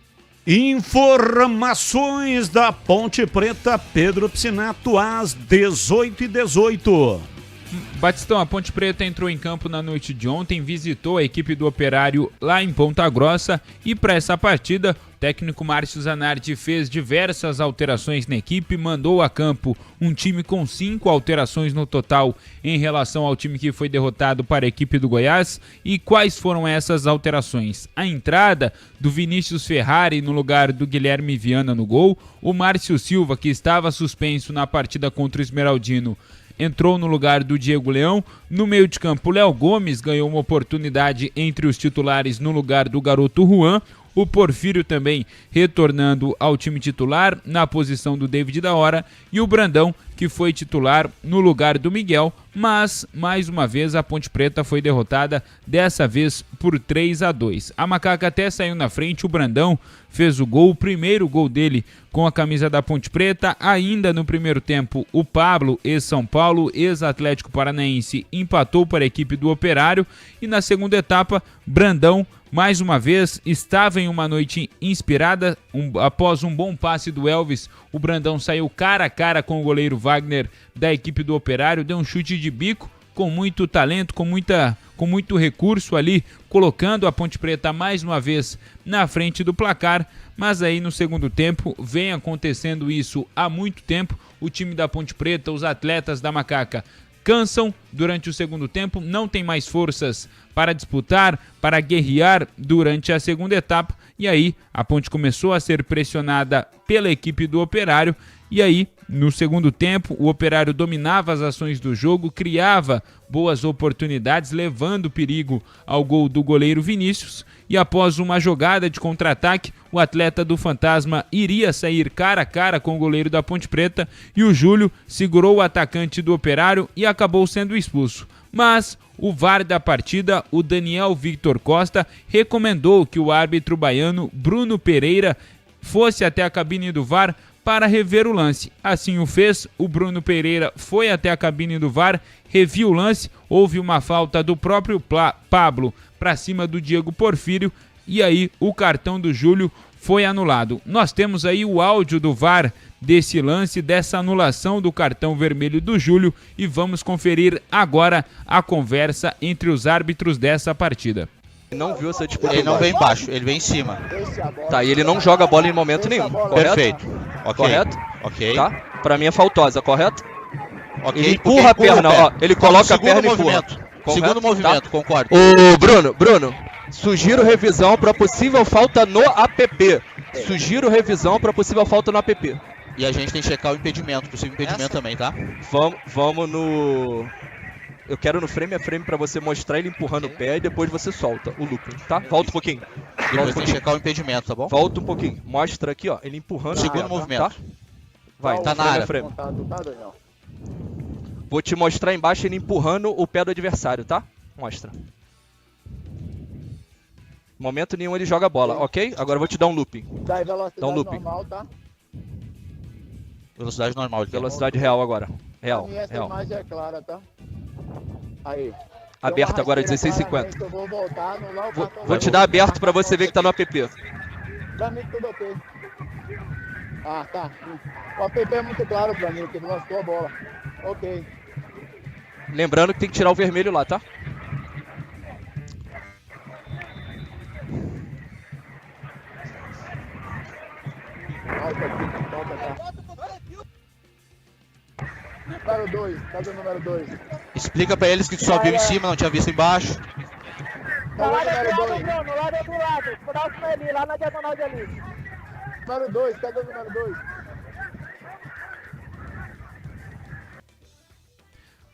Speaker 9: Informações da Ponte Preta, Pedro Piscinato, às 18h18.
Speaker 3: Batistão, a Ponte Preta entrou em campo na noite de ontem, visitou a equipe do Operário lá em Ponta Grossa e para essa partida, o técnico Márcio Zanardi fez diversas alterações na equipe, mandou a campo um time com 5 alterações no total em relação ao time que foi derrotado para a equipe do Goiás. E quais foram essas alterações? A entrada do Vinícius Ferrari no lugar do Guilherme Viana no gol, o Márcio Silva, que estava suspenso na partida contra o Esmeraldino, entrou no lugar do Diego Leão. No meio de campo, Léo Gomes ganhou uma oportunidade entre os titulares no lugar do garoto Juan. O Porfírio também retornando ao time titular na posição do David da Hora. E o Brandão, que foi titular no lugar do Miguel. Mas, mais uma vez, a Ponte Preta foi derrotada, dessa vez por 3-2. A Macaca até saiu na frente, o Brandão fez o gol, o primeiro gol dele com a camisa da Ponte Preta. Ainda no primeiro tempo, o Pablo, ex-São Paulo, ex-Atlético Paranaense, empatou para a equipe do Operário. E na segunda etapa, Brandão, mais uma vez, estava em uma noite inspirada. Após um bom passe do Elvis, o Brandão saiu cara a cara com o goleiro Wagner da equipe do Operário, deu um chute de bico com muito talento, com muito recurso ali, colocando a Ponte Preta mais uma vez na frente do placar. Mas aí no segundo tempo vem acontecendo isso há muito tempo. O time da Ponte Preta, os atletas da Macaca, cansam durante o segundo tempo, não tem mais forças para disputar, para guerrear durante a segunda etapa. E aí a Ponte começou a ser pressionada pela equipe do Operário. E aí, no segundo tempo, o Operário dominava as ações do jogo, criava boas oportunidades, levando perigo ao gol do goleiro Vinícius. E após uma jogada de contra-ataque, o atleta do Fantasma iria sair cara a cara com o goleiro da Ponte Preta e o Júlio segurou o atacante do Operário e acabou sendo expulso. Mas o VAR da partida, o Daniel Victor Costa, recomendou que o árbitro baiano Bruno Pereira fosse até a cabine do VAR para rever o lance. Assim o fez, o Bruno Pereira foi até a cabine do VAR, reviu o lance, houve uma falta do próprio Pablo para cima do Diego Porfírio e aí o cartão do Júlio foi anulado. Nós temos aí o áudio do VAR desse lance, dessa anulação do cartão vermelho do Júlio e vamos conferir agora a conversa entre os árbitros dessa partida.
Speaker 6: Não viu essa disputa. Ele não vem embaixo, ele vem em cima. Tá, e ele não joga a bola em momento nenhum, correto? Perfeito. Okay. Correto? Ok. Tá? Pra mim é faltosa, correto? Ok. Ele empurra a perna, ó. Ele coloca a perna e empurra. Segundo movimento, concordo. Ô, Bruno, Sugiro revisão para possível falta no APP. Sugiro revisão para possível falta no APP.
Speaker 10: E a gente tem que checar o impedimento, possível impedimento também, tá?
Speaker 6: Vamos no... Eu quero no frame a frame pra você mostrar ele empurrando o pé e depois você solta o looping, tá? Volta um pouquinho.
Speaker 10: Depois tem que checar o impedimento, tá bom?
Speaker 6: Volta um pouquinho. Mostra aqui, ó, ele empurrando
Speaker 10: Segundo
Speaker 6: o pé,
Speaker 10: movimento.
Speaker 6: Tá? Vai,
Speaker 10: tá na área.
Speaker 6: Frame. Vou te mostrar embaixo ele empurrando o pé do adversário, tá? Mostra. Momento nenhum ele joga a bola, ok? Agora eu vou te dar um looping. Dá um looping.
Speaker 11: Normal, tá?
Speaker 10: Velocidade normal.
Speaker 6: Velocidade real agora. Real,
Speaker 11: Essa
Speaker 6: real.
Speaker 11: imagem é clara, tá? Aí.
Speaker 6: Aberto agora, 16:50.
Speaker 11: Eu vou voltar, anular o cartão.
Speaker 6: Vou te dar aberto pra você ver que tá no app.
Speaker 11: Pra mim tudo ok. Ah, tá. O app é muito claro pra mim, que ele lançou a bola. Ok.
Speaker 6: Lembrando que tem que tirar o vermelho lá, tá?
Speaker 11: Número 2, cadê o número 2?
Speaker 10: Explica pra eles que tu só viu em cima, não tinha visto embaixo.
Speaker 11: No lado do lado, próximo ali, lá na diagonal de ali. Número 2, cadê o número 2?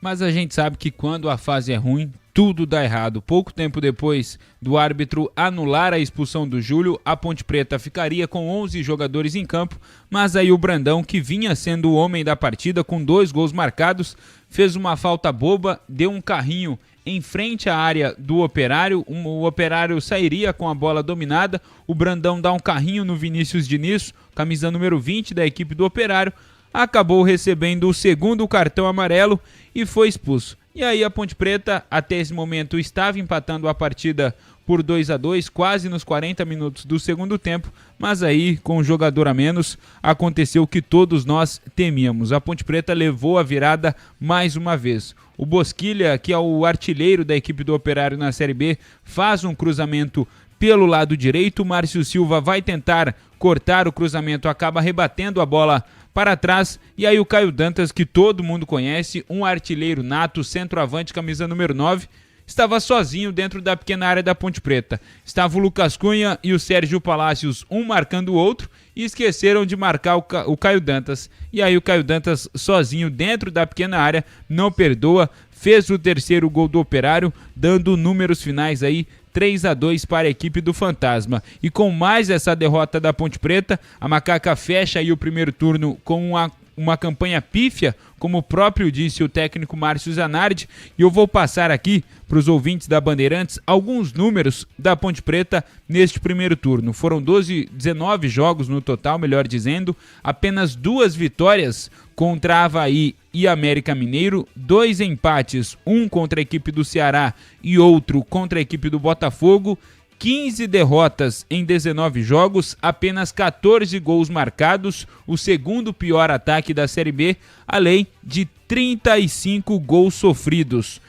Speaker 3: Mas a gente sabe que quando a fase é ruim, tudo dá errado. Pouco tempo depois do árbitro anular a expulsão do Júlio, a Ponte Preta ficaria com 11 jogadores em campo, mas aí o Brandão, que vinha sendo o homem da partida com 2 gols marcados, fez uma falta boba, deu um carrinho em frente à área do Operário, o Operário sairia com a bola dominada, o Brandão dá um carrinho no Vinícius Diniz, camisa número 20 da equipe do Operário, acabou recebendo o segundo cartão amarelo e foi expulso. E aí a Ponte Preta, até esse momento, estava empatando a partida por 2-2, quase nos 40 minutos do segundo tempo, mas aí, com um jogador a menos, aconteceu o que todos nós temíamos. A Ponte Preta levou a virada mais uma vez. O Bosquilha, que é o artilheiro da equipe do Operário na Série B, faz um cruzamento pelo lado direito. O Márcio Silva vai tentar cortar o cruzamento, acaba rebatendo a bola para trás, e aí o Caio Dantas, que todo mundo conhece, um artilheiro nato, centroavante, camisa número 9, estava sozinho dentro da pequena área da Ponte Preta. Estava o Lucas Cunha e o Sérgio Palácios, um marcando o outro, e esqueceram de marcar o Caio Dantas. E aí o Caio Dantas, sozinho dentro da pequena área, não perdoa, fez o terceiro gol do Operário, dando números finais aí, 3-2 para a equipe do Fantasma. E com mais essa derrota da Ponte Preta, a Macaca fecha aí o primeiro turno com uma campanha pífia, como o próprio disse o técnico Márcio Zanardi, e eu vou passar aqui para os ouvintes da Bandeirantes alguns números da Ponte Preta neste primeiro turno. Foram 19 jogos no total, melhor dizendo, apenas 2 vitórias contra Avaí e América Mineiro, 2 empates, um contra a equipe do Ceará e outro contra a equipe do Botafogo, 15 derrotas em 19 jogos, apenas 14 gols marcados, o segundo pior ataque da Série B, além de 35 gols sofridos.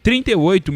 Speaker 3: 38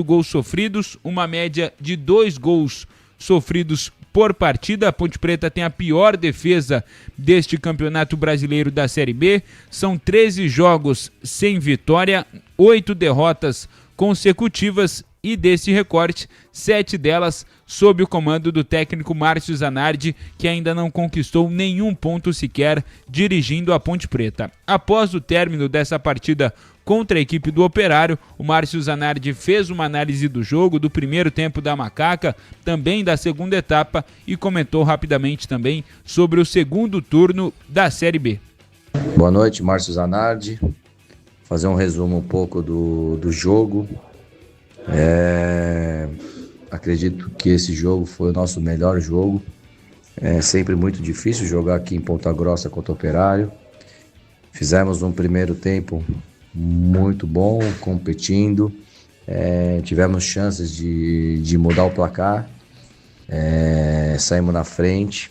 Speaker 3: gols sofridos, uma média de 2 gols sofridos por partida. A Ponte Preta tem a pior defesa deste Campeonato Brasileiro da Série B. São 13 jogos sem vitória, 8 derrotas consecutivas e desse recorte, 7 delas sob o comando do técnico Márcio Zanardi, que ainda não conquistou nenhum ponto sequer dirigindo a Ponte Preta. Após o término dessa partida contra a equipe do Operário, o Márcio Zanardi fez uma análise do jogo, do primeiro tempo da Macaca, também da segunda etapa, e comentou rapidamente também sobre o segundo turno da Série B.
Speaker 12: Boa noite, Márcio Zanardi. Fazer um resumo um pouco do jogo. Acredito que esse jogo foi o nosso melhor jogo. É sempre muito difícil jogar aqui em Ponta Grossa contra o Operário. Fizemos um primeiro tempo muito bom, competindo. Tivemos chances de mudar o placar. Saímos na frente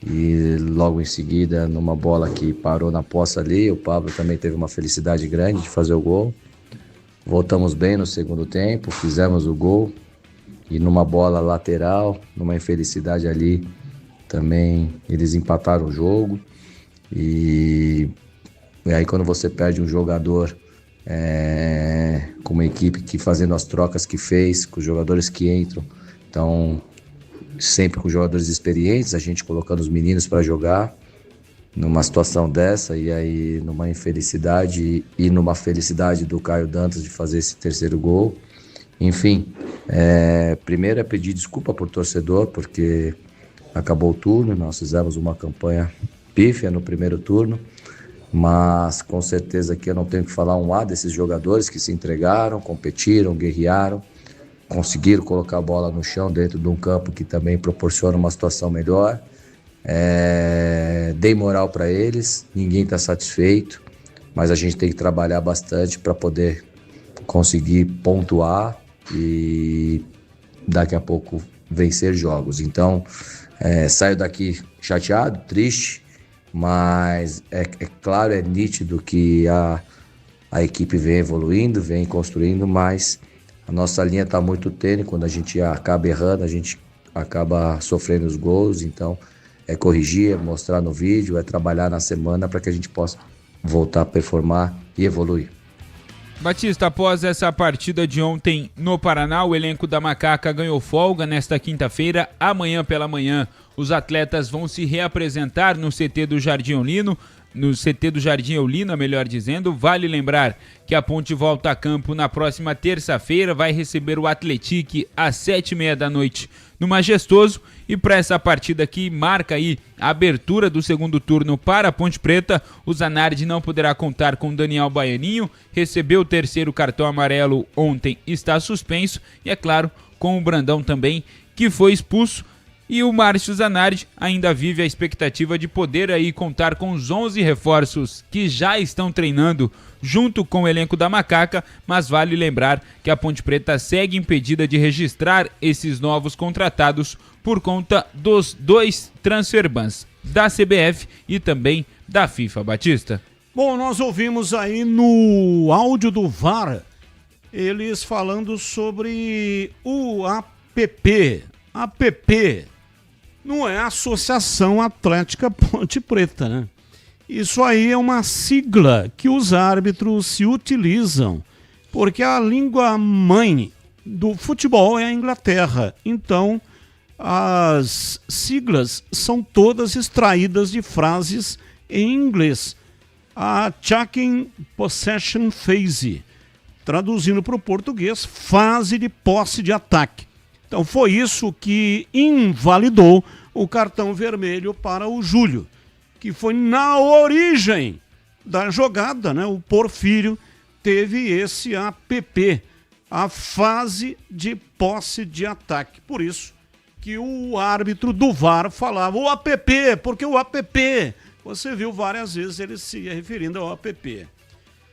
Speaker 12: e logo em seguida, numa bola que parou na poça ali, o Pablo também teve uma felicidade grande de fazer o gol. Voltamos bem no segundo tempo, fizemos o gol e numa bola lateral, numa infelicidade ali, também eles empataram o jogo. E aí quando você perde um jogador com uma equipe que fazendo as trocas que fez, com os jogadores que entram. Então, sempre com jogadores experientes, a gente colocando os meninos para jogar numa situação dessa, e aí numa infelicidade e numa felicidade do Caio Dantas de fazer esse terceiro gol. Enfim, primeiro é pedir desculpa por torcedor, porque acabou o turno, nós fizemos uma campanha pífia no primeiro turno, mas com certeza que eu não tenho que falar um A desses jogadores que se entregaram, competiram, guerrearam, conseguiram colocar a bola no chão dentro de um campo que também proporciona uma situação melhor. Dei moral para eles, ninguém está satisfeito, mas a gente tem que trabalhar bastante para poder conseguir pontuar e daqui a pouco vencer jogos. Então, saio daqui chateado, triste, mas é claro, é nítido que a equipe vem evoluindo, vem construindo, mas a nossa linha está muito tênue. Quando a gente acaba errando, a gente acaba sofrendo os gols. Então, é corrigir, é mostrar no vídeo, é trabalhar na semana para que a gente possa voltar a performar e evoluir.
Speaker 3: Batista, após essa partida de ontem no Paraná, o elenco da Macaca ganhou folga nesta quinta-feira. Amanhã pela manhã, os atletas vão se reapresentar no CT do Jardim Eulina, melhor dizendo. Vale lembrar que a Ponte volta a campo na próxima terça-feira, vai receber o Atlético às 7h30 da noite no Majestoso. E para essa partida que marca aí a abertura do segundo turno para a Ponte Preta, o Zanardi não poderá contar com Daniel Baianinho, recebeu o terceiro cartão amarelo ontem, está suspenso, e é claro, com o Brandão também, que foi expulso. E o Márcio Zanardi ainda vive a expectativa de poder aí contar com os 11 reforços que já estão treinando junto com o elenco da Macaca, mas vale lembrar que a Ponte Preta segue impedida de registrar esses novos contratados por conta dos 2 transfer bans da CBF e também da FIFA. Batista.
Speaker 9: Bom, nós ouvimos aí no áudio do VAR eles falando sobre o APP. APP não é a Associação Atlética Ponte Preta, né? Isso aí é uma sigla que os árbitros se utilizam, porque a língua mãe do futebol é a Inglaterra. Então, as siglas são todas extraídas de frases em inglês. A Attacking Possession Phase, traduzindo para o português, fase de posse de ataque. Então foi isso que invalidou o cartão vermelho para o Júlio, que foi na origem da jogada, né? O Porfírio teve esse APP, a fase de posse de ataque. Por isso que o árbitro do VAR falava o APP, porque o APP, você viu várias vezes ele se referindo ao APP.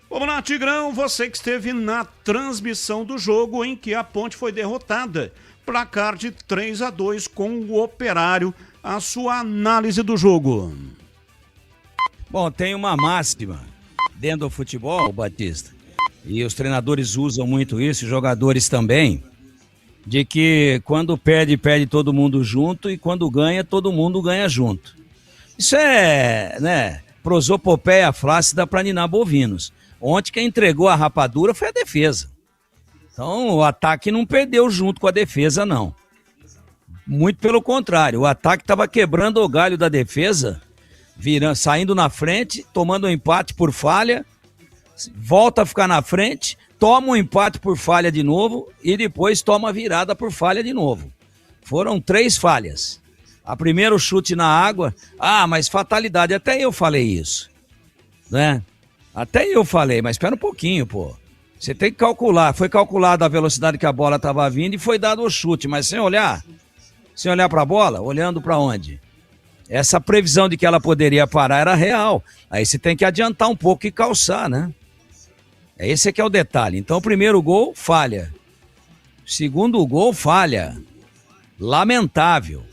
Speaker 9: Vamos lá, Tigrão, você que esteve na transmissão do jogo em que a Ponte foi derrotada. Placar de 3-2 com o Operário. A sua análise do jogo.
Speaker 2: Bom, tem uma máxima dentro do futebol, Batista, e os treinadores usam muito isso, os jogadores também, de que quando perde, perde todo mundo junto, e quando ganha, todo mundo ganha junto. Isso é, né, prosopopeia flácida para ninar bovinos. Ontem quem entregou a rapadura foi a defesa. Então o ataque não perdeu junto com a defesa, não. Muito pelo contrário, o ataque estava quebrando o galho da defesa, saindo na frente, tomando um empate por falha, volta a ficar na frente, toma um empate por falha de novo e depois toma a virada por falha de novo. Foram 3 falhas. A primeiro chute na água, mas fatalidade, até eu falei isso, né? Até eu falei, mas espera um pouquinho, pô. Você tem que calcular, foi calculada a velocidade que a bola estava vindo e foi dado o chute, mas sem olhar para a bola, olhando para onde? Essa previsão de que ela poderia parar era real. Aí você tem que adiantar um pouco e calçar, né? Esse que é o detalhe. Então, o primeiro gol, falha. Segundo gol, falha. Lamentável.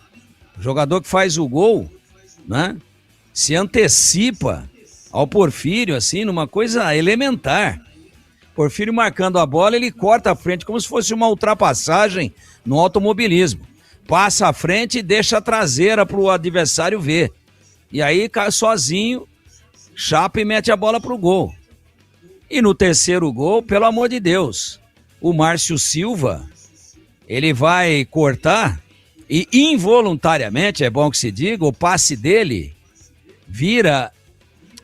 Speaker 2: O jogador que faz o gol, né, se antecipa ao Porfírio, assim, numa coisa elementar. Porfírio marcando a bola, ele corta a frente como se fosse uma ultrapassagem no automobilismo. Passa a frente e deixa a traseira para o adversário ver. E aí cai sozinho, chapa e mete a bola pro gol. E no terceiro gol, pelo amor de Deus, o Márcio Silva, ele vai cortar e involuntariamente, é bom que se diga, o passe dele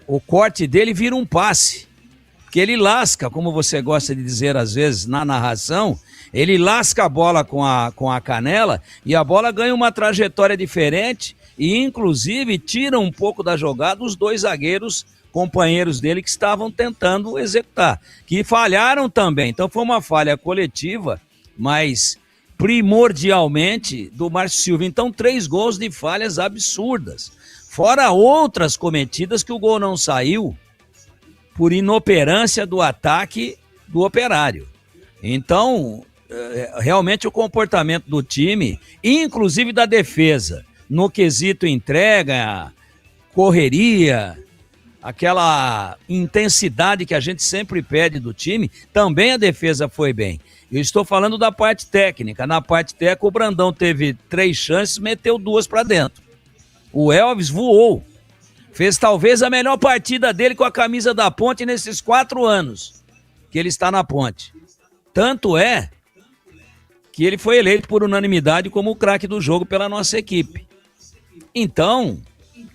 Speaker 2: o corte dele vira um passe. Porque ele lasca, como você gosta de dizer às vezes na narração, ele lasca a bola com a canela e a bola ganha uma trajetória diferente e inclusive tira um pouco da jogada os dois zagueiros companheiros dele que estavam tentando executar, que falharam também. Então foi uma falha coletiva, mas primordialmente do Márcio Silva. Então 3 gols de falhas absurdas, fora outras cometidas que o gol não saiu por inoperância do ataque do Operário. Então, realmente o comportamento do time, inclusive da defesa, no quesito entrega, correria, aquela intensidade que a gente sempre pede do time, também a defesa foi bem. Eu estou falando da parte técnica. Na parte técnica, o Brandão teve 3 chances, meteu 2 para dentro. O Elvis voou. Fez talvez a melhor partida dele com a camisa da Ponte nesses 4 anos que ele está na Ponte. Tanto é que ele foi eleito por unanimidade como o craque do jogo pela nossa equipe. Então,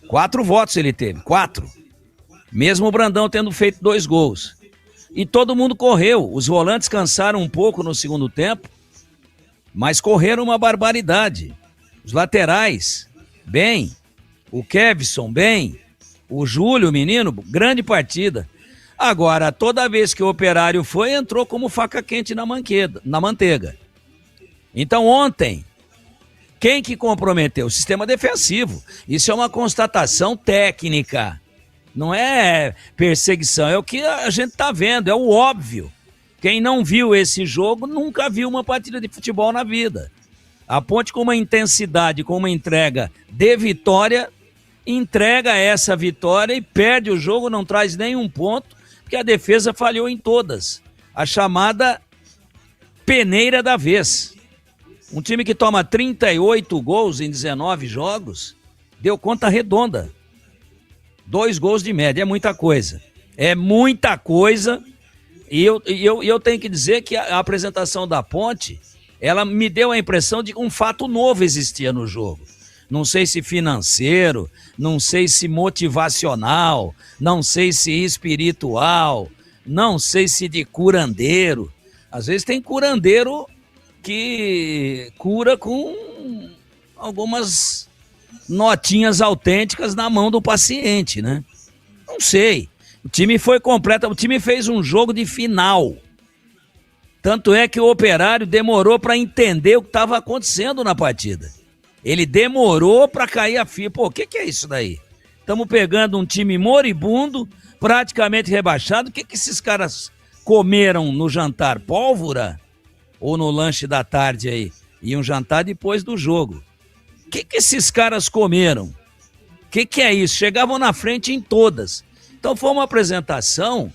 Speaker 2: 4 votos ele teve, 4. Mesmo o Brandão tendo feito 2 gols. E todo mundo correu. Os volantes cansaram um pouco no segundo tempo, mas correram uma barbaridade. Os laterais, bem. O Kevson, bem. O Júlio, menino, grande partida. Agora, toda vez que o Operário foi, entrou como faca quente na manteiga. Então, ontem, quem que comprometeu? O sistema defensivo. Isso é uma constatação técnica. Não é perseguição, é o que a gente está vendo, é o óbvio. Quem não viu esse jogo nunca viu uma partida de futebol na vida. A Ponte, com uma intensidade, com uma entrega de vitória, entrega essa vitória e perde o jogo, não traz nenhum ponto, porque a defesa falhou em todas. A chamada peneira da vez. Um time que toma 38 gols em 19 jogos, deu conta redonda. 2 gols de média, é muita coisa. É muita coisa. E eu tenho que dizer que a apresentação da Ponte, ela me deu a impressão de que um fato novo existia no jogo. Não sei se financeiro, não sei se motivacional, não sei se espiritual, não sei se de curandeiro. Às vezes tem curandeiro que cura com algumas notinhas autênticas na mão do paciente, né? Não sei. O time foi completo, o time fez um jogo de final. Tanto é que o Operário demorou para entender o que estava acontecendo na partida. Ele demorou para cair a ficha. Pô, o que é isso daí? Estamos pegando um time moribundo, praticamente rebaixado. O que esses caras comeram no jantar? Pólvora? Ou no lanche da tarde aí? Iam jantar depois do jogo. O que esses caras comeram? O que é isso? Chegavam na frente em todas. Então foi uma apresentação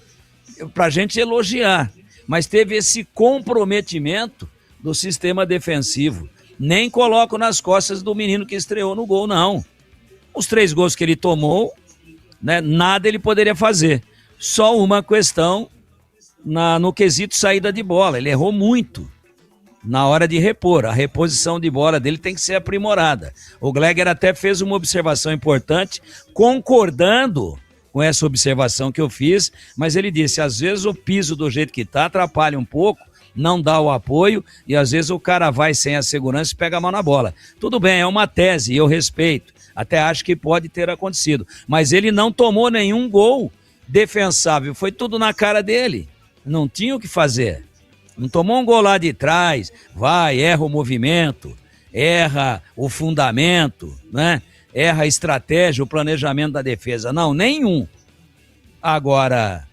Speaker 2: para a gente elogiar. Mas teve esse comprometimento do sistema defensivo. Nem coloco nas costas do menino que estreou no gol, não. Os 3 gols que ele tomou, né, nada ele poderia fazer. Só uma questão no quesito saída de bola. Ele errou muito na hora de repor. A reposição de bola dele tem que ser aprimorada. O Gleger até fez uma observação importante, concordando com essa observação que eu fiz, mas ele disse, às vezes o piso do jeito que está atrapalha um pouco, não dá o apoio e às vezes o cara vai sem a segurança e pega a mão na bola. Tudo bem, é uma tese e eu respeito, até acho que pode ter acontecido, mas ele não tomou nenhum gol defensável, foi tudo na cara dele, não tinha o que fazer, não tomou um gol lá de trás, erra o movimento, erra o fundamento, né? Erra a estratégia, o planejamento da defesa, não, nenhum. Agora,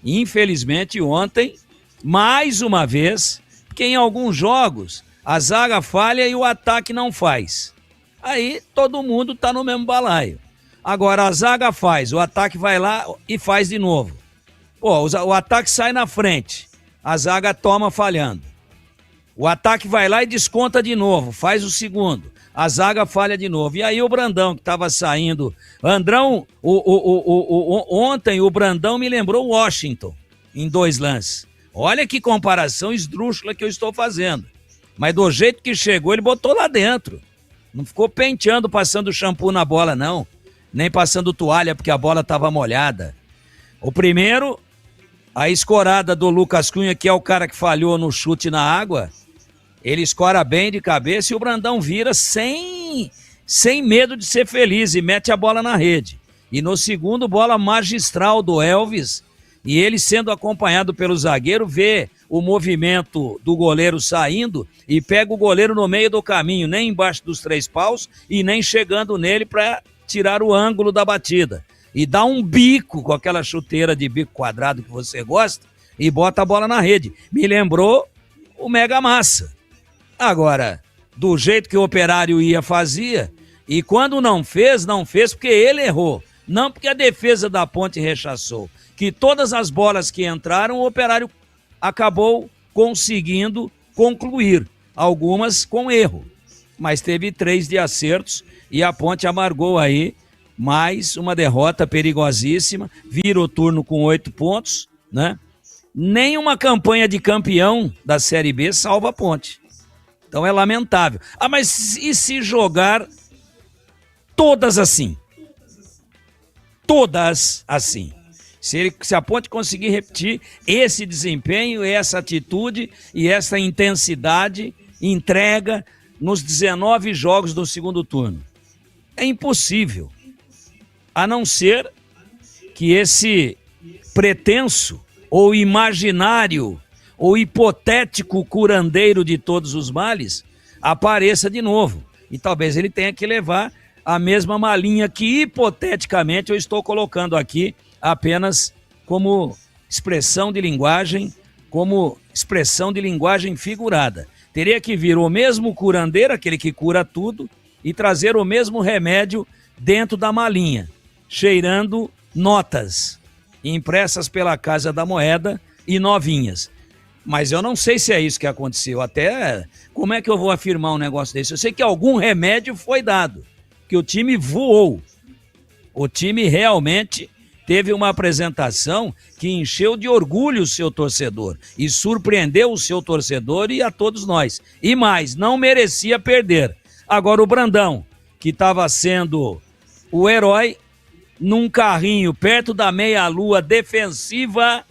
Speaker 2: infelizmente ontem, mais uma vez, porque em alguns jogos a zaga falha e o ataque não faz. Aí todo mundo está no mesmo balaio. Agora a zaga faz, o ataque vai lá e faz de novo. Pô, o ataque sai na frente, a zaga toma falhando. O ataque vai lá e desconta de novo, faz o segundo. A zaga falha de novo. E aí o Brandão que estava saindo. Andrão, ontem o Brandão me lembrou o Washington. em 2 lances. Olha que comparação esdrúxula que eu estou fazendo. Mas do jeito que chegou, ele botou lá dentro. Não ficou penteando, passando shampoo na bola, não. Nem passando toalha, porque a bola estava molhada. O primeiro, a escorada do Lucas Cunha, que é o cara que falhou no chute na água, ele escora bem de cabeça e o Brandão vira sem medo de ser feliz e mete a bola na rede. E no segundo, bola magistral do Elvis, e ele sendo acompanhado pelo zagueiro, vê o movimento do goleiro saindo e pega o goleiro no meio do caminho, nem embaixo dos 3 paus e nem chegando nele para tirar o ângulo da batida. E dá um bico com aquela chuteira de bico quadrado que você gosta e bota a bola na rede. Me lembrou o Mega Massa. Agora, do jeito que o Operário fazia, e quando não fez porque ele errou, não porque a defesa da Ponte rechaçou. Que todas as bolas que entraram, o Operário acabou conseguindo concluir, algumas com erro. Mas teve 3 de acertos e a Ponte amargou aí mais uma derrota perigosíssima, vira o turno com 8 pontos, né? Nenhuma campanha de campeão da Série B salva a Ponte. Então é lamentável. Ah, mas e se jogar todas assim? Todas assim. Se a Ponte conseguir repetir esse desempenho, essa atitude e essa intensidade, entrega nos 19 jogos do segundo turno. É impossível. A não ser que esse pretenso ou imaginário ou hipotético curandeiro de todos os males apareça de novo. E talvez ele tenha que levar a mesma malinha que hipoteticamente eu estou colocando aqui apenas como expressão de linguagem figurada. Teria que vir o mesmo curandeiro, aquele que cura tudo, e trazer o mesmo remédio dentro da malinha, cheirando notas impressas pela Casa da Moeda e novinhas. Mas eu não sei se é isso que aconteceu. Até como é que eu vou afirmar um negócio desse? Eu sei que algum remédio foi dado, que o time voou. O time realmente teve uma apresentação que encheu de orgulho o seu torcedor e surpreendeu o seu torcedor e a todos nós. E mais, não merecia perder. Agora o Brandão, que estava sendo o herói, num carrinho perto da meia-lua defensiva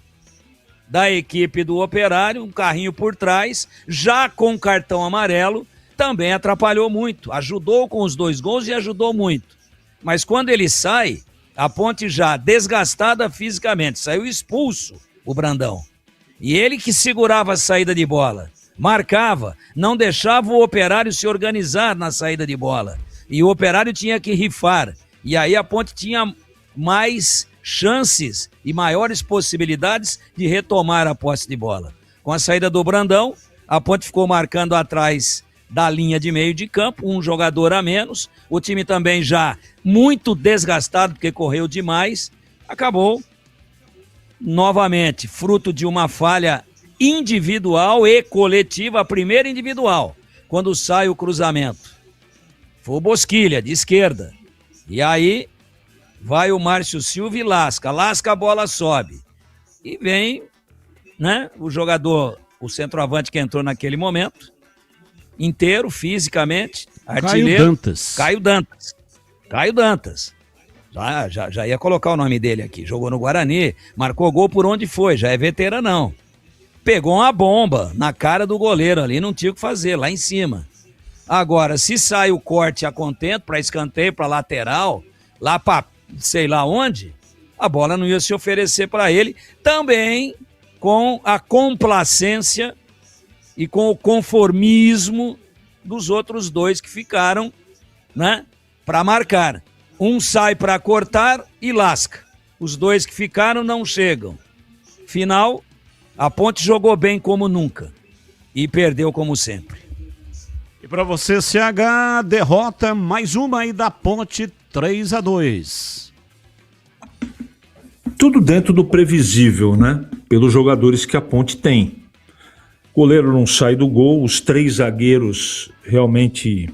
Speaker 2: da equipe do Operário, um carrinho por trás, já com cartão amarelo, também atrapalhou muito. Ajudou com os 2 gols e ajudou muito. Mas quando ele sai, a Ponte já desgastada fisicamente, saiu expulso o Brandão. E ele que segurava a saída de bola, marcava, não deixava o Operário se organizar na saída de bola. E o Operário tinha que rifar. E aí a Ponte tinha mais chances e maiores possibilidades de retomar a posse de bola. Com a saída do Brandão, a Ponte ficou marcando atrás da linha de meio de campo, um jogador a menos, o time também já muito desgastado, porque correu demais, acabou novamente, fruto de uma falha individual e coletiva, a primeira individual, quando sai o cruzamento. Foi o Bosquilha, de esquerda, e aí vai o Márcio Silva e lasca a bola sobe, e vem, né, o jogador, o centroavante que entrou naquele momento, inteiro, fisicamente, artilheiro. Caio Dantas. Já ia colocar o nome dele aqui. Jogou no Guarani, marcou gol por onde foi, já é veteranão. Pegou uma bomba na cara do goleiro ali, não tinha o que fazer, lá em cima. Agora, se sai o corte a contento, para escanteio, para lateral, lá para sei lá onde, a bola não ia se oferecer para ele, também com a complacência e com o conformismo dos outros 2 que ficaram, né, para marcar. Um sai para cortar e lasca. Os 2 que ficaram não chegam. Final, a Ponte jogou bem como nunca e perdeu como sempre.
Speaker 9: E para você, CH, derrota mais uma aí da Ponte, 3-2.
Speaker 18: Tudo dentro do previsível, né? Pelos jogadores que a Ponte tem. O goleiro não sai do gol, os 3 zagueiros realmente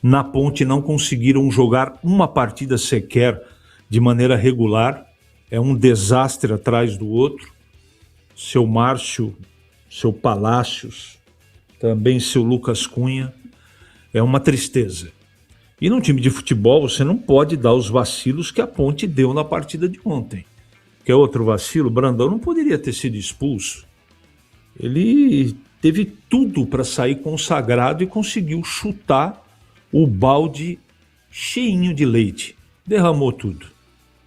Speaker 18: na Ponte não conseguiram jogar uma partida sequer de maneira regular. É um desastre atrás do outro. seu Márcio, seu Palácios, também seu Lucas Cunha, é uma tristeza. E num time de futebol você não pode dar os vacilos que a Ponte deu na partida de ontem. Que é outro vacilo, o Brandão não poderia ter sido expulso. Ele teve tudo para sair consagrado e conseguiu chutar o balde cheinho de leite. Derramou tudo.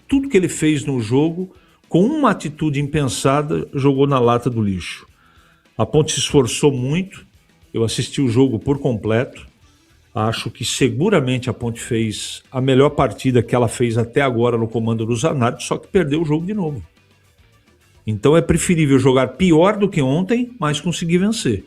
Speaker 18: Tudo que ele fez no jogo, com uma atitude impensada, jogou na lata do lixo. A Ponte se esforçou muito, eu assisti o jogo por completo, acho que seguramente a Ponte fez a melhor partida que ela fez até agora no comando do Zanardi, só que perdeu o jogo de novo. Então é preferível jogar pior do que ontem, mas conseguir vencer.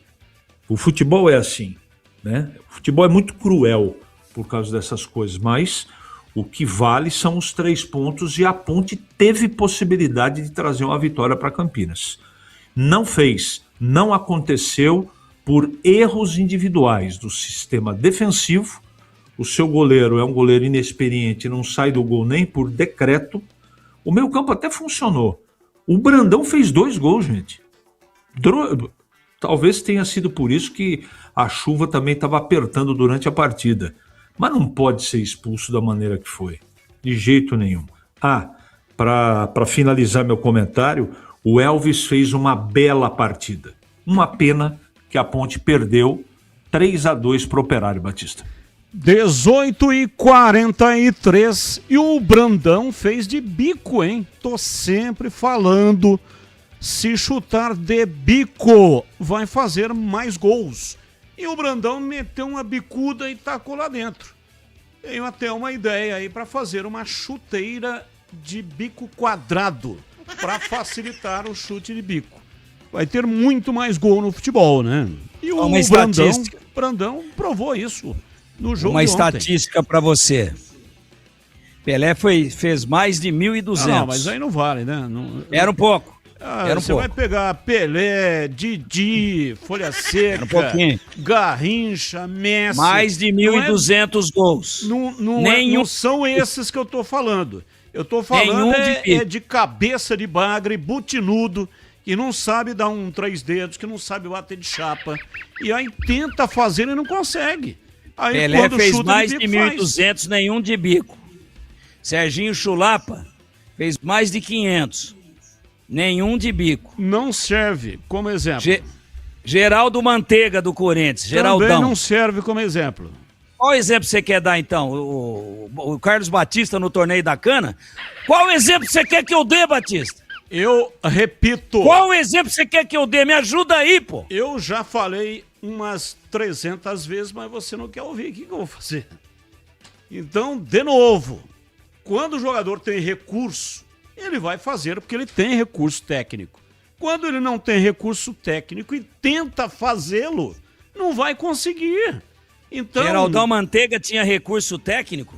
Speaker 18: O futebol é assim, né? O futebol é muito cruel por causa dessas coisas, mas o que vale são os 3 pontos e a Ponte teve possibilidade de trazer uma vitória para Campinas. Não fez, não aconteceu por erros individuais do sistema defensivo. O seu goleiro é um goleiro inexperiente, não sai do gol nem por decreto. O meio campo até funcionou. O Brandão fez 2 gols, gente. Talvez tenha sido por isso que a chuva também estava apertando durante a partida. Mas não pode ser expulso da maneira que foi. De jeito nenhum. Para finalizar meu comentário, o Elvis fez uma bela partida. Uma pena que a Ponte perdeu 3-2 para o Operário, Batista.
Speaker 9: 18h43 e o Brandão fez de bico, hein? Tô sempre falando, se chutar de bico, vai fazer mais gols. E o Brandão meteu uma bicuda e tacou lá dentro. Tenho até uma ideia aí para fazer uma chuteira de bico quadrado, para facilitar o chute de bico. Vai ter muito mais gol no futebol, né? E o Brandão provou isso no jogo
Speaker 2: uma
Speaker 9: de ontem.
Speaker 2: Estatística para você. Pelé fez mais de 1.200.
Speaker 9: Não, mas aí não vale, né? Não...
Speaker 2: Era um pouco.
Speaker 9: Você vai pegar Pelé, Didi, Folha Seca, Garrincha, Messi.
Speaker 2: Mais de 1.200 gols.
Speaker 9: Não são esses que eu tô falando. Eu tô falando de cabeça de bagre, butinudo, que não sabe dar 3 dedos, que não sabe bater de chapa. E aí tenta fazer e não consegue. Aí,
Speaker 2: Pelé fez mais de 1.200, nenhum de bico. Serginho Chulapa fez mais de 500. Nenhum de bico.
Speaker 9: Não serve como exemplo.
Speaker 2: Geraldo Manteiga do Corinthians. Geraldão.
Speaker 9: Também não serve como exemplo.
Speaker 2: Qual exemplo você quer dar, então? O Carlos Batista no Torneio da Cana? Qual exemplo você quer que eu dê, Batista?
Speaker 9: Eu repito.
Speaker 2: Qual exemplo você quer que eu dê? Me ajuda aí, pô.
Speaker 9: Eu já falei umas 300 vezes, mas você não quer ouvir. O que eu vou fazer? Então, de novo, quando o jogador tem recurso, ele vai fazer porque ele tem recurso técnico. Quando ele não tem recurso técnico e tenta fazê-lo, não vai conseguir. Então,
Speaker 2: Geraldão Manteiga tinha recurso técnico?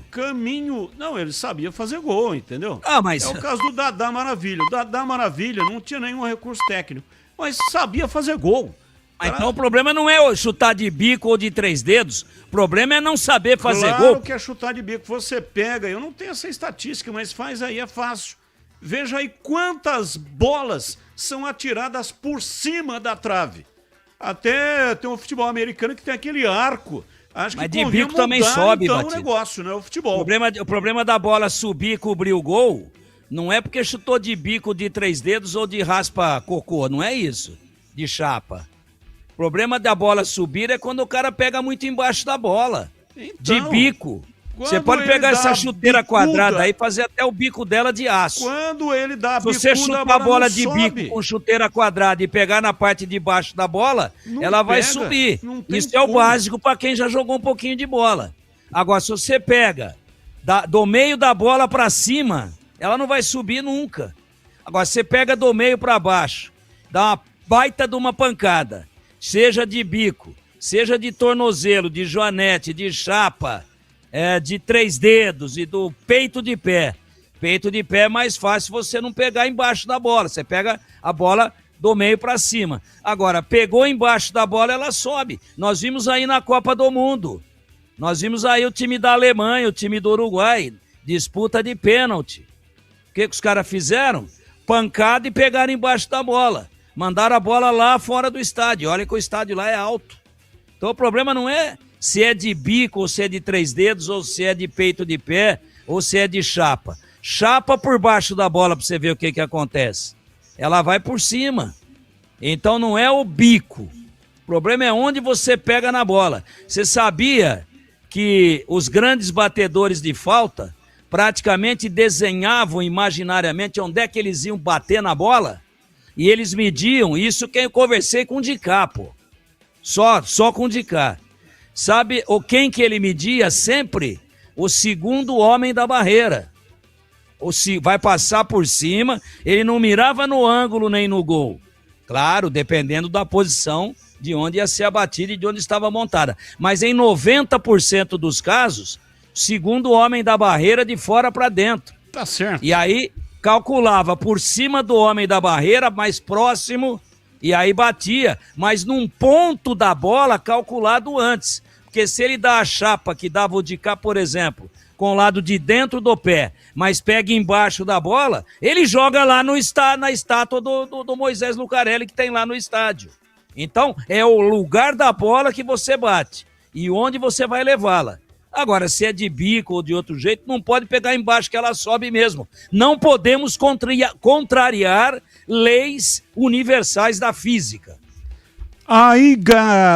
Speaker 9: Não, ele sabia fazer gol, entendeu?
Speaker 2: Mas...
Speaker 9: É o caso do Dadá Maravilha. O Dadá Maravilha não tinha nenhum recurso técnico, mas sabia fazer gol.
Speaker 2: Então o problema não é chutar de bico ou de 3 dedos, o problema é não saber fazer gol.
Speaker 9: Claro que é chutar de bico. Você pega, eu não tenho essa estatística, mas faz aí, é fácil. Veja aí quantas bolas são atiradas por cima da trave. Até tem um futebol americano que tem aquele arco. Acho
Speaker 2: mas
Speaker 9: que
Speaker 2: de bico também sobe,
Speaker 9: então,
Speaker 2: Batista.
Speaker 9: O negócio, né? O futebol.
Speaker 2: O problema da bola subir e cobrir o gol não é porque chutou de bico de 3 dedos ou de raspa cocô, não é isso, de chapa. O problema da bola subir é quando o cara pega muito embaixo da bola, então, de bico. Você pode pegar essa chuteira quadrada aí e fazer até o bico dela de aço.
Speaker 9: Quando ele dá a bicuda,
Speaker 2: se você chutar a bola de bico com chuteira quadrada e pegar na parte de baixo da bola, ela vai subir. Isso é o básico para quem já jogou um pouquinho de bola. Agora, se você pega do meio da bola para cima, ela não vai subir nunca. Agora, se você pega do meio para baixo, dá uma baita de uma pancada, seja de bico, seja de tornozelo, de joanete, de chapa, de 3 dedos e do peito de pé. Peito de pé é mais fácil você não pegar embaixo da bola. Você pega a bola do meio para cima. Agora, pegou embaixo da bola, ela sobe. Nós vimos aí na Copa do Mundo. Nós vimos aí o time da Alemanha, o time do Uruguai, disputa de pênalti. O que os caras fizeram? Pancada e pegaram embaixo da bola. Mandaram a bola lá fora do estádio. Olha que o estádio lá é alto. Então o problema não é se é de bico, ou se é de 3 dedos, ou se é de peito de pé, ou se é de chapa. Chapa por baixo da bola para você ver o que acontece. Ela vai por cima. Então não é o bico. O problema é onde você pega na bola. Você sabia que os grandes batedores de falta praticamente desenhavam imaginariamente onde é que eles iam bater na bola? E eles mediam, isso que eu conversei com o Dicá, pô. Só com o Dicá. Sabe quem que ele media sempre? O segundo homem da barreira. Vai passar por cima, ele não mirava no ângulo nem no gol. Claro, dependendo da posição de onde ia ser a batida e de onde estava montada. Mas em 90% dos casos, segundo homem da barreira de fora para dentro.
Speaker 9: Tá certo.
Speaker 2: E aí calculava por cima do homem da barreira, mais próximo, e aí batia, mas num ponto da bola calculado antes. Porque se ele dá a chapa que dava o de cá, por exemplo, com o lado de dentro do pé, mas pega embaixo da bola, ele joga lá na estátua do Moisés Lucarelli que tem lá no estádio. Então, é o lugar da bola que você bate e onde você vai levá-la. Agora, se é de bico ou de outro jeito, não pode pegar embaixo que ela sobe mesmo. Não podemos contrariar leis universais da física.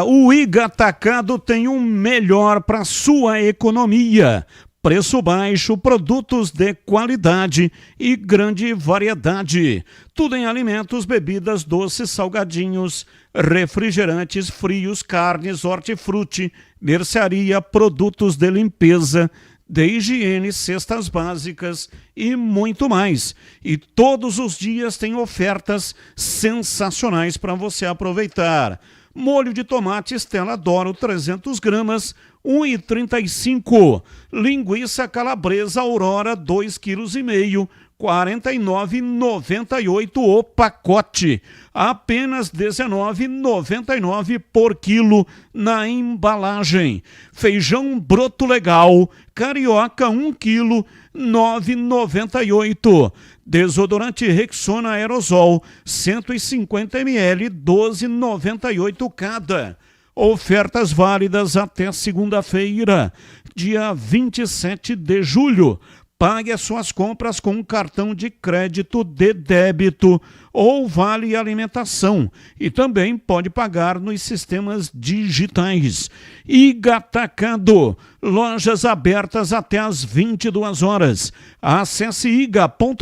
Speaker 9: O IGA Atacado tem um melhor para sua economia. Preço baixo, produtos de qualidade e grande variedade. Tudo em alimentos, bebidas, doces, salgadinhos, refrigerantes, frios, carnes, hortifruti, mercearia, produtos de limpeza, de higiene, cestas básicas e muito mais. E todos os dias tem ofertas sensacionais para você aproveitar. Molho de tomate Stella D'Oro 300 gramas, R$ 1,35. Linguiça calabresa Aurora 2,5 kg, R$ 49,98 o pacote. Apenas R$ 19,99 por quilo na embalagem. Feijão broto legal, carioca 1 kg, R$ 9,98. Desodorante Rexona Aerosol 150 ml, R$ 12,98 cada. Ofertas válidas até segunda-feira, dia 27 de julho. Pague as suas compras com um cartão de crédito de débito ou vale alimentação e também pode pagar nos sistemas digitais. IGA Atacado, lojas abertas até às 22 horas. Acesse iga.com.br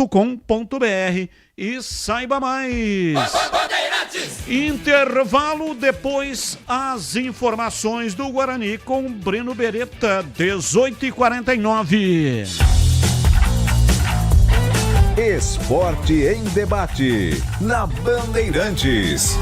Speaker 9: e saiba mais. Intervalo, depois as informações do Guarani com Breno Beretta, 18h49.
Speaker 4: Esporte em debate, na Bandeirantes.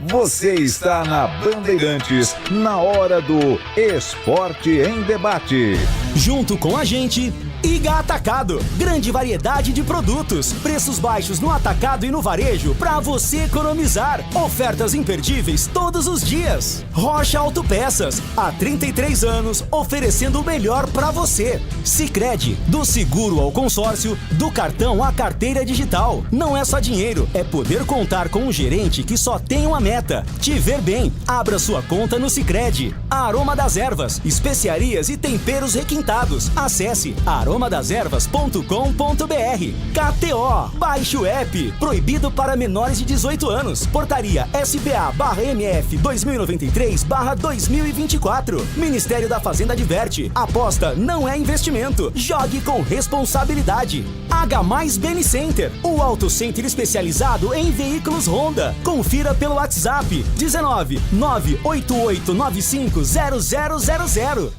Speaker 4: Você está na Bandeirantes, na hora do Esporte em Debate.
Speaker 7: Junto com a gente, IGA Atacado. Grande variedade de produtos. Preços baixos no atacado e no varejo para você economizar. Ofertas imperdíveis todos os dias. Rocha Autopeças. Há 33 anos oferecendo o melhor para você. Sicredi. Do seguro ao consórcio, do cartão à carteira digital. Não é só dinheiro, é poder contar com um gerente que só tem uma meta: te ver bem. Abra sua conta no Sicredi. Aroma das Ervas. Especiarias e temperos requintados. Acesse aromadaservas.com.br. KTO. Baixe o app. Proibido para menores de 18 anos. Portaria SPA/MF 2093/2024. Ministério da Fazenda adverte: aposta não é investimento. Jogue com responsabilidade. H+ Beni Center. O auto center especializado em veículos Honda. Confira pelo WhatsApp 19 988950000.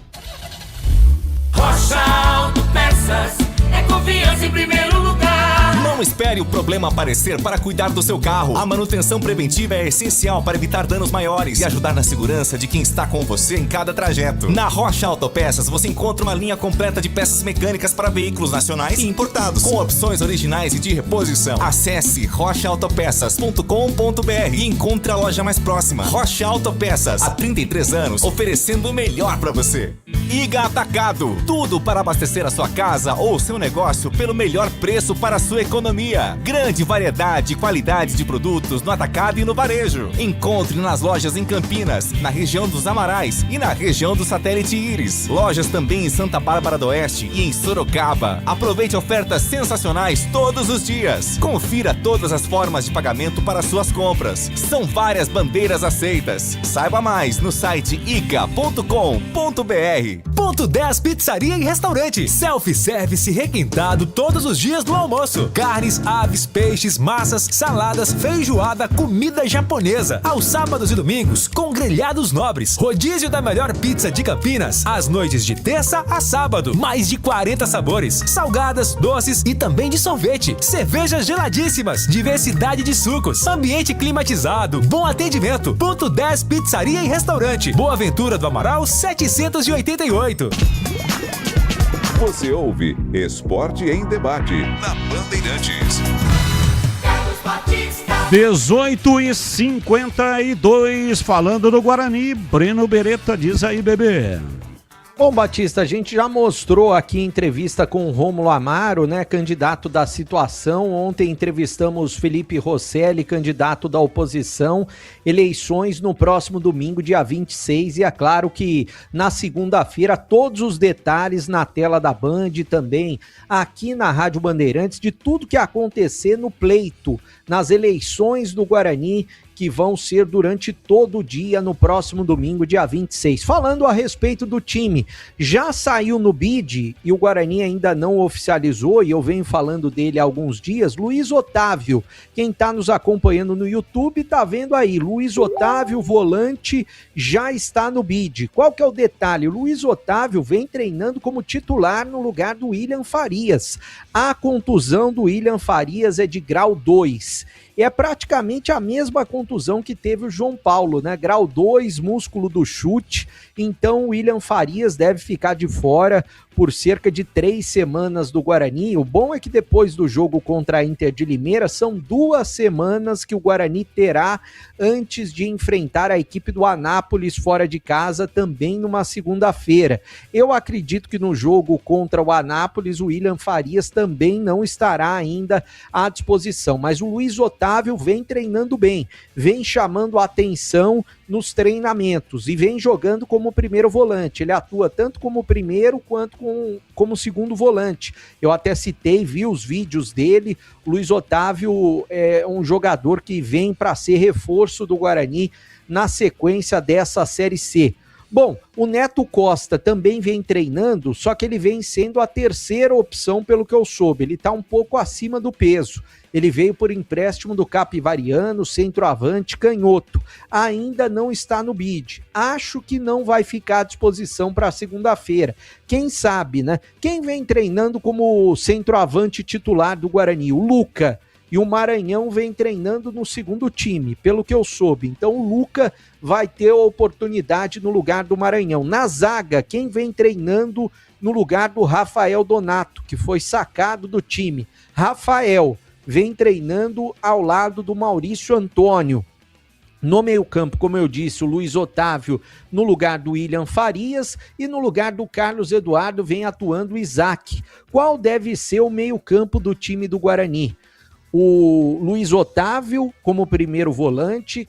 Speaker 8: Rocha Autopeças é confiança em primeiro lugar.
Speaker 13: Não espere o problema aparecer para cuidar do seu carro. A manutenção preventiva é essencial para evitar danos maiores e ajudar na segurança de quem está com você em cada trajeto. Na Rocha Autopeças você encontra uma linha completa de peças mecânicas para veículos nacionais e importados, com opções originais e de reposição. Acesse rochaautopeças.com.br e encontre a loja mais próxima. Rocha Autopeças, há 33 anos, oferecendo o melhor para você. Iga Atacado. Tudo para abastecer a sua casa ou seu negócio pelo melhor preço para a sua economia. Grande variedade e qualidade de produtos no atacado e no varejo. Encontre nas lojas em Campinas, na região dos Amarais e na região do Satélite Íris. Lojas também em Santa Bárbara do Oeste e em Sorocaba. Aproveite ofertas sensacionais todos os dias. Confira todas as formas de pagamento para suas compras. São várias bandeiras aceitas. Saiba mais no site iga.com.br.
Speaker 7: Ponto 10 Pizzaria e Restaurante. Self-service requintado todos os dias do almoço. Carnes, aves, peixes, massas, saladas, feijoada, comida japonesa. Aos sábados e domingos, com grelhados nobres. Rodízio da melhor pizza de Campinas. Às noites de terça a sábado. Mais de 40 sabores. Salgadas, doces e também de sorvete. Cervejas geladíssimas. Diversidade de sucos. Ambiente climatizado. Bom atendimento. Ponto 10 Pizzaria e Restaurante. Boa Ventura do Amaral 788.
Speaker 4: Você ouve Esporte em Debate na Bandeirantes.
Speaker 9: 18h52, falando do Guarani, Breno Beretta, diz aí, bebê.
Speaker 14: Bom, Batista, a gente já mostrou aqui em entrevista com o Rômulo Amaro, né, candidato da situação. Ontem entrevistamos Felipe Rosselli, candidato da oposição. Eleições no próximo domingo, dia 26. E é claro que na segunda-feira, todos os detalhes na tela da Band e também aqui na Rádio Bandeirantes de tudo que acontecer no pleito, nas eleições do Guarani, que vão ser durante todo o dia no próximo domingo, dia 26. Falando a respeito do time, já saiu no bid e o Guarani ainda não oficializou, e eu venho falando dele há alguns dias, Luiz Otávio. Quem está nos acompanhando no YouTube está vendo aí, Luiz Otávio, volante, já está no bid. Qual que é o detalhe? Luiz Otávio vem treinando como titular no lugar do William Farias. A contusão do William Farias é de grau 2. É praticamente a mesma contusão que teve o João Paulo, né? Grau 2, músculo do chute. Então o William Farias deve ficar de fora por cerca de 3 semanas do Guarani. O bom é que depois do jogo contra a Inter de Limeira, são 2 semanas que o Guarani terá antes de enfrentar a equipe do Anápolis fora de casa, também numa segunda-feira. Eu acredito que no jogo contra o Anápolis, o William Farias também não estará ainda à disposição. Mas o Luiz Otávio vem treinando bem, vem chamando a atenção nos treinamentos e vem jogando como primeiro volante. Ele atua tanto como primeiro quanto como segundo volante. Eu até citei, vi os vídeos dele. O Luiz Otávio é um jogador que vem para ser reforço do Guarani na sequência dessa Série C. Bom, o Neto Costa também vem treinando, só que ele vem sendo a terceira opção pelo que eu soube. Ele está um pouco acima do peso. Ele veio por empréstimo do Capivariano, centroavante, canhoto. Ainda não está no bid. Acho que não vai ficar à disposição para segunda-feira. Quem sabe, né? Quem vem treinando como centroavante titular do Guarani? O Luca. E o Maranhão vem treinando no segundo time, pelo que eu soube. Então o Luca vai ter a oportunidade no lugar do Maranhão. Na zaga, quem vem treinando no lugar do Rafael Donato, que foi sacado do time? Rafael vem treinando ao lado do Maurício Antônio. No meio-campo, como eu disse, o Luiz Otávio no lugar do William Farias e no lugar do Carlos Eduardo vem atuando o Isaac. Qual deve ser o meio-campo do time do Guarani? O Luiz Otávio como primeiro volante,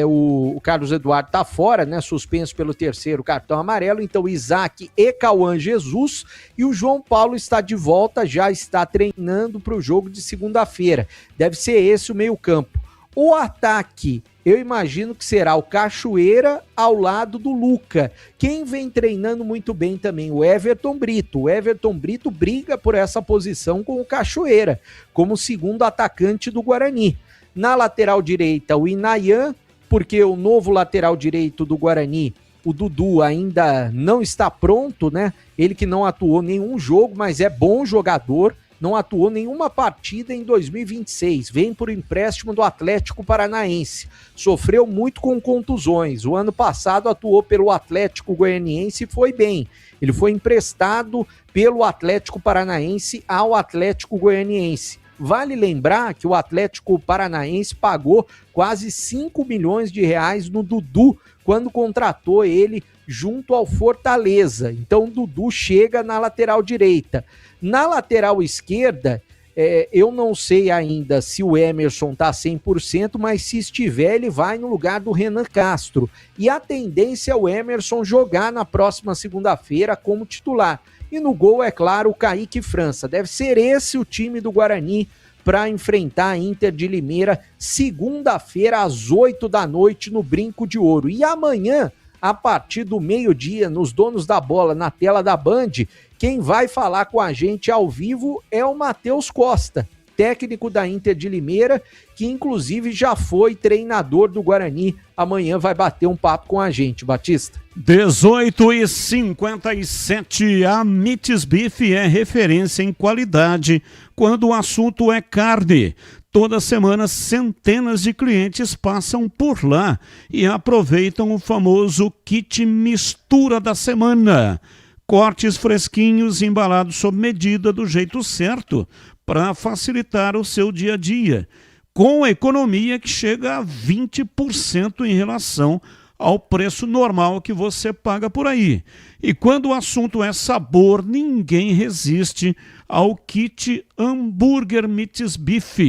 Speaker 14: o Carlos Eduardo está fora, né, suspenso pelo 3º cartão amarelo, então Isaac e Cauã Jesus, e o João Paulo está de volta, já está treinando para o jogo de segunda-feira. Deve ser esse o meio-campo. O ataque, eu imagino que será o Cachoeira ao lado do Luca. Quem vem treinando muito bem também? O Everton Brito. O Everton Brito briga por essa posição com o Cachoeira, como segundo atacante do Guarani. Na lateral direita, o Inayan, porque o novo lateral direito do Guarani, o Dudu, ainda não está pronto, né? Ele que não atuou nenhum jogo, mas é bom jogador. Não atuou nenhuma partida em 2026, vem por empréstimo do Atlético Paranaense, sofreu muito com contusões, o ano passado atuou pelo Atlético Goianiense e foi bem, ele foi emprestado pelo Atlético Paranaense ao Atlético Goianiense, Vale lembrar que o Atlético Paranaense pagou quase 5 milhões de reais no Dudu quando contratou ele junto ao Fortaleza. Então o Dudu chega na lateral direita. Na lateral esquerda, eu não sei ainda se o Emerson tá 100%, mas se estiver, ele vai no lugar do Renan Castro. E a tendência é o Emerson jogar na próxima segunda-feira como titular. E no gol, é claro, o Kaique França. Deve ser esse o time do Guarani para enfrentar a Inter de Limeira, segunda-feira, às 8 da noite, no Brinco de Ouro. E amanhã, a partir do meio-dia, nos Donos da Bola, na tela da Band, quem vai falar com a gente ao vivo é o Matheus Costa, técnico da Inter de Limeira, que inclusive já foi treinador do Guarani. Amanhã vai bater um papo com a gente, Batista.
Speaker 9: 18h57, a Mites Beef é referência em qualidade quando o assunto é carne. Toda semana, centenas de clientes passam por lá e aproveitam o famoso kit mistura da semana. Cortes fresquinhos embalados sob medida do jeito certo para facilitar o seu dia a dia, com economia que chega a 20% em relação ao preço normal que você paga por aí. E quando o assunto é sabor, ninguém resiste ao kit Hambúrguer Mites Beef.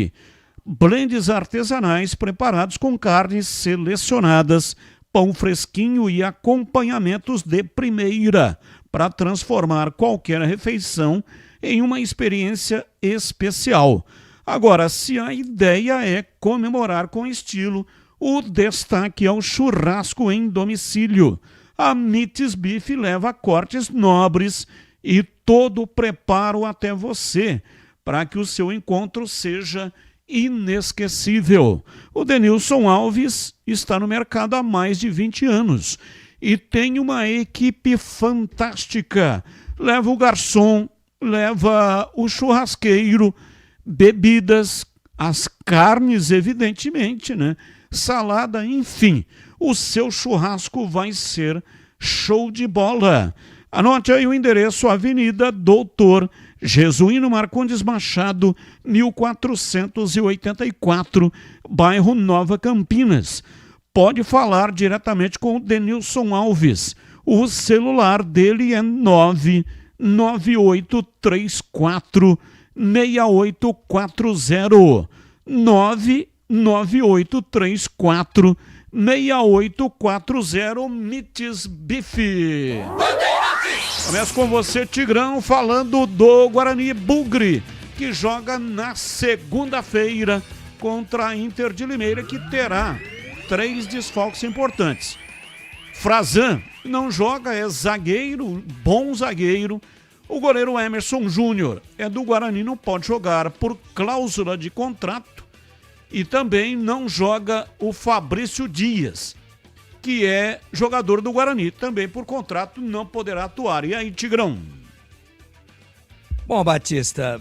Speaker 9: Blends artesanais preparados com carnes selecionadas, pão fresquinho e acompanhamentos de primeira, para transformar qualquer refeição em uma experiência especial. Agora, se a ideia é comemorar com estilo, o destaque é o churrasco em domicílio. A Mites Beef leva cortes nobres e todo o preparo até você, para que o seu encontro seja inesquecível. O Denilson Alves está no mercado há mais de 20 anos e tem uma equipe fantástica. Leva o garçom, leva o churrasqueiro, bebidas, as carnes, evidentemente, né? Salada, enfim. O seu churrasco vai ser show de bola. Anote aí o endereço: Avenida Doutor Jesuíno Marcondes Machado, 1484, bairro Nova Campinas. Pode falar diretamente com o Denilson Alves. O celular dele é 99834-6840. 99834-6840, Mites Beef. Começo com você, Tigrão, falando do Guarani Bugre, que joga na segunda-feira contra a Inter de Limeira, que terá 3 desfalques importantes. Frazan não joga, é zagueiro, bom zagueiro. O goleiro Emerson Júnior é do Guarani, não pode jogar por cláusula de contrato. E também não joga o Fabrício Dias, que é jogador do Guarani, também por contrato não poderá atuar. E aí, Tigrão?
Speaker 2: Bom, Batista,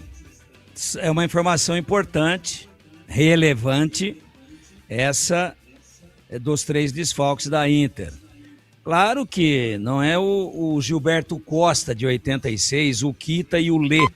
Speaker 2: é uma informação importante, relevante, essa dos 3 desfalques da Inter. Claro que não é o Gilberto Costa, de 86, o Kita e o Lê,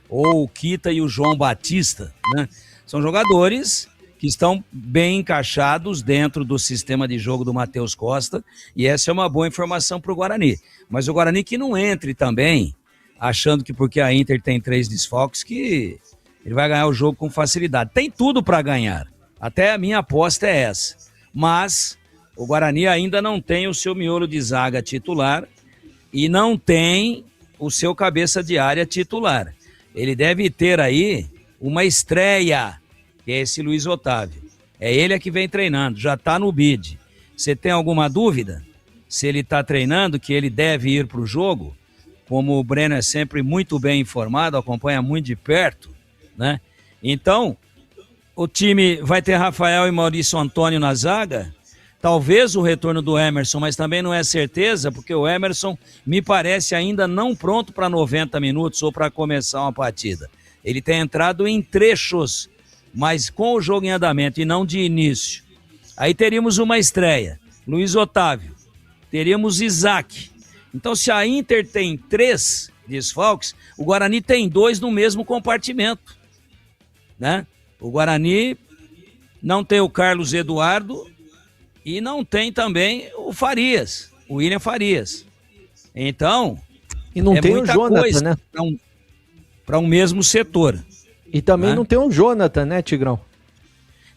Speaker 2: ou o Kita e o João Batista, né? São jogadores que estão bem encaixados dentro do sistema de jogo do Matheus Costa, e essa é uma boa informação para o Guarani. Mas o Guarani que não entre também, achando que porque a Inter tem 3 desfalques, que ele vai ganhar o jogo com facilidade. Tem tudo para ganhar, até a minha aposta é essa. Mas o Guarani ainda não tem o seu miolo de zaga titular e não tem o seu cabeça de área titular. Ele deve ter aí uma estreia, que é esse Luiz Otávio. É ele que vem treinando, já está no bid. Você tem alguma dúvida? Se ele está treinando, que ele deve ir para o jogo? Como o Breno é sempre muito bem informado, acompanha muito de perto, né? Então, o time vai ter Rafael e Maurício Antônio na zaga. Talvez o retorno do Emerson, mas também não é certeza, porque o Emerson me parece ainda não pronto para 90 minutos ou para começar uma partida. Ele tem entrado em trechos, mas com o jogo em andamento e não de início. Aí teríamos uma estreia, Luiz Otávio, teríamos Isaac. Então, se a Inter tem 3 desfalques, o Guarani tem 2 no mesmo compartimento. né? O Guarani não tem o Carlos Eduardo e não tem também o Farias, o William Farias. Então,
Speaker 14: e não tem o Jonathan, né?
Speaker 2: Para um mesmo setor.
Speaker 14: E também não tem o Jonathan, né, Tigrão?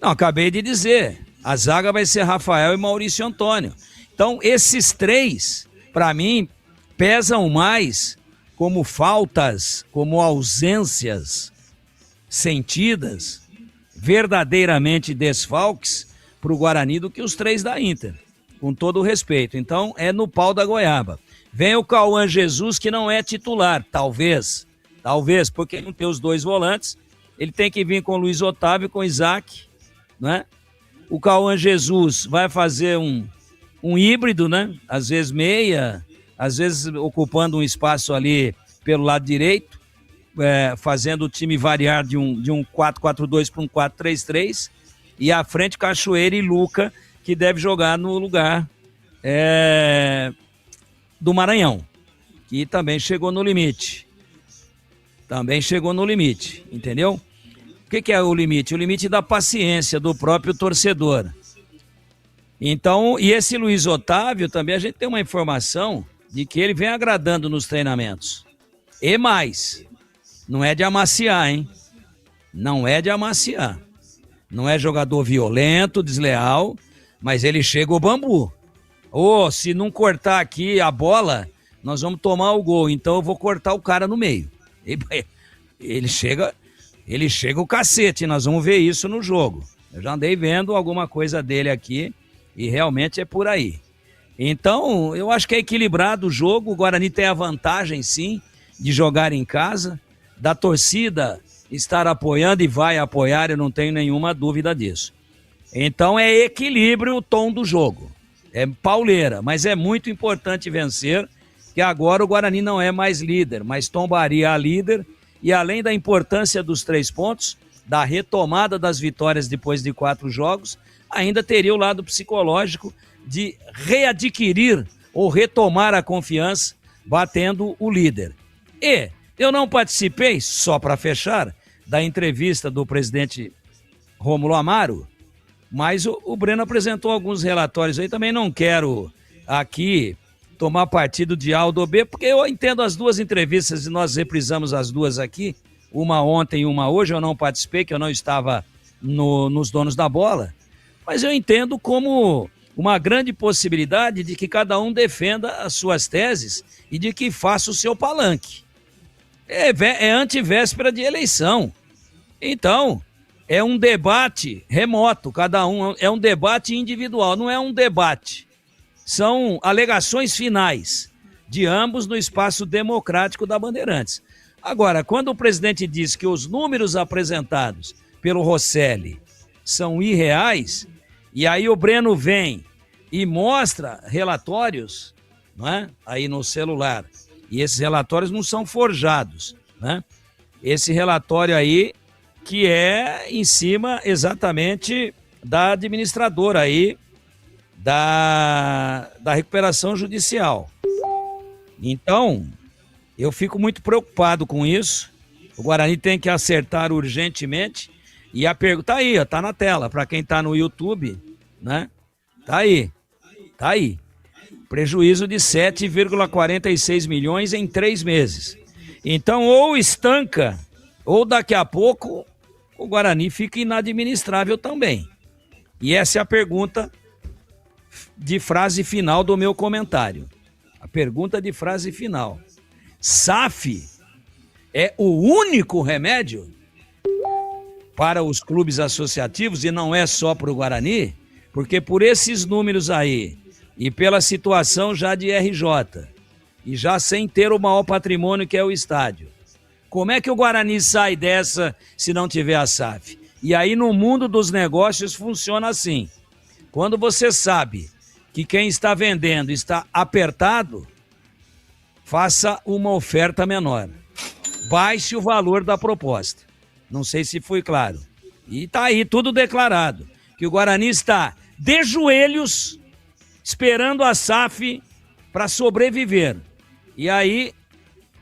Speaker 2: Não, acabei de dizer. A zaga vai ser Rafael e Maurício Antônio. Então, esses três, para mim, pesam mais como faltas, como ausências sentidas, verdadeiramente desfalques para o Guarani do que os três da Inter, com todo o respeito. Então, é no pau da goiaba. Vem o Cauã Jesus, que não é titular, talvez, porque não tem os dois volantes, ele tem que vir com o Luiz Otávio e com o Isaac, né? O Cauã Jesus vai fazer um híbrido, né? Às vezes meia, às vezes ocupando um espaço ali pelo lado direito, fazendo o time variar de um 4-4-2 para um 4-3-3, e à frente Cachoeira e Luca, que deve jogar no lugar do Maranhão, que também chegou no limite. Entendeu? O que é o limite? O limite da paciência do próprio torcedor. Então, e esse Luiz Otávio também, a gente tem uma informação de que ele vem agradando nos treinamentos. E mais, não é de amaciar, hein? Não é de amaciar. Não é jogador violento, desleal, mas ele chega o bambu. Se não cortar aqui a bola, nós vamos tomar o gol, então eu vou cortar o cara no meio. Ele chega o cacete, nós vamos ver isso no jogo. Eu já andei vendo alguma coisa dele aqui e realmente é por aí. Então, eu acho que é equilibrado o jogo, o Guarani tem a vantagem, sim, de jogar em casa, da torcida estar apoiando e vai apoiar, eu não tenho nenhuma dúvida disso. Então, é equilíbrio o tom do jogo. É pauleira, mas é muito importante vencer, que agora o Guarani não é mais líder, mas tombaria a líder, e além da importância dos 3 pontos, da retomada das vitórias depois de 4 jogos, ainda teria o lado psicológico de readquirir ou retomar a confiança batendo o líder. E eu não participei, só para fechar, da entrevista do presidente Rômulo Amaro, mas o Breno apresentou alguns relatórios aí, também não quero aqui tomar partido de A ou do B, porque eu entendo as duas entrevistas e nós reprisamos as duas aqui, uma ontem e uma hoje, eu não participei, que eu não estava nos donos da bola, mas eu entendo como uma grande possibilidade de que cada um defenda as suas teses e de que faça o seu palanque. É antivéspera de eleição. Então, é um debate remoto, cada um, é um debate individual, não é um debate. São alegações finais de ambos no espaço democrático da Bandeirantes. Agora, quando o presidente diz que os números apresentados pelo Rosselli são irreais, e aí o Breno vem e mostra relatórios, não é? Aí no celular, e esses relatórios não são forjados, né? Esse relatório aí que é em cima exatamente da administradora aí, da recuperação judicial. Então, eu fico muito preocupado com isso. O Guarani tem que acertar urgentemente. E a pergunta tá aí, ó, tá na tela, para quem tá no YouTube, né? Tá aí. Prejuízo de 7,46 milhões em 3 meses. Então, ou estanca, ou daqui a pouco o Guarani fica inadministrável também. E essa é a pergunta de frase final do meu comentário. A pergunta de frase final. SAF é o único remédio para os clubes associativos e não é só para o Guarani? Porque por esses números aí e pela situação já de RJ e já sem ter o maior patrimônio que é o estádio, como é que o Guarani sai dessa se não tiver a SAF? E aí no mundo dos negócios funciona assim. Quando você sabe que quem está vendendo está apertado, faça uma oferta menor. Baixe o valor da proposta. Não sei se foi claro. E está aí tudo declarado. Que o Guarani está de joelhos esperando a SAF para sobreviver. E aí,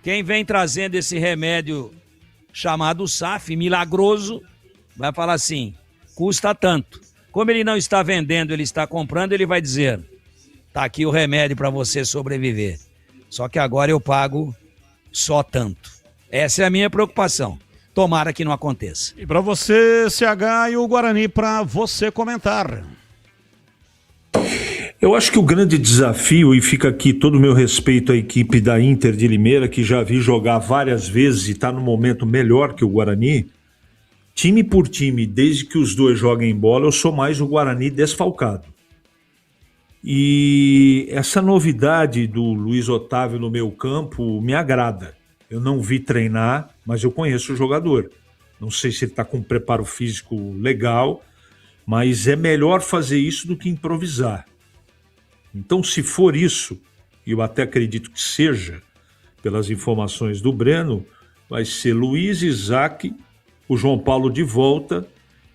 Speaker 2: quem vem trazendo esse remédio chamado SAF, milagroso, vai falar assim, custa tanto. Como ele não está vendendo, ele está comprando, ele vai dizer, tá aqui o remédio para você sobreviver. Só que agora eu pago só tanto. Essa é a minha preocupação. Tomara que não aconteça.
Speaker 9: E para você, CH e o Guarani, para você comentar.
Speaker 18: Eu acho que o grande desafio, e fica aqui todo o meu respeito à equipe da Inter de Limeira, que já vi jogar várias vezes e está no momento melhor que o Guarani, time por time, desde que os dois joguem bola, eu sou mais o Guarani desfalcado. E essa novidade do Luiz Otávio no meio campo me agrada. Eu não vi treinar, mas eu conheço o jogador. Não sei se ele está com um preparo físico legal, mas é melhor fazer isso do que improvisar. Então, se for isso, e eu até acredito que seja, pelas informações do Breno, vai ser Luiz, Isaac, o João Paulo de volta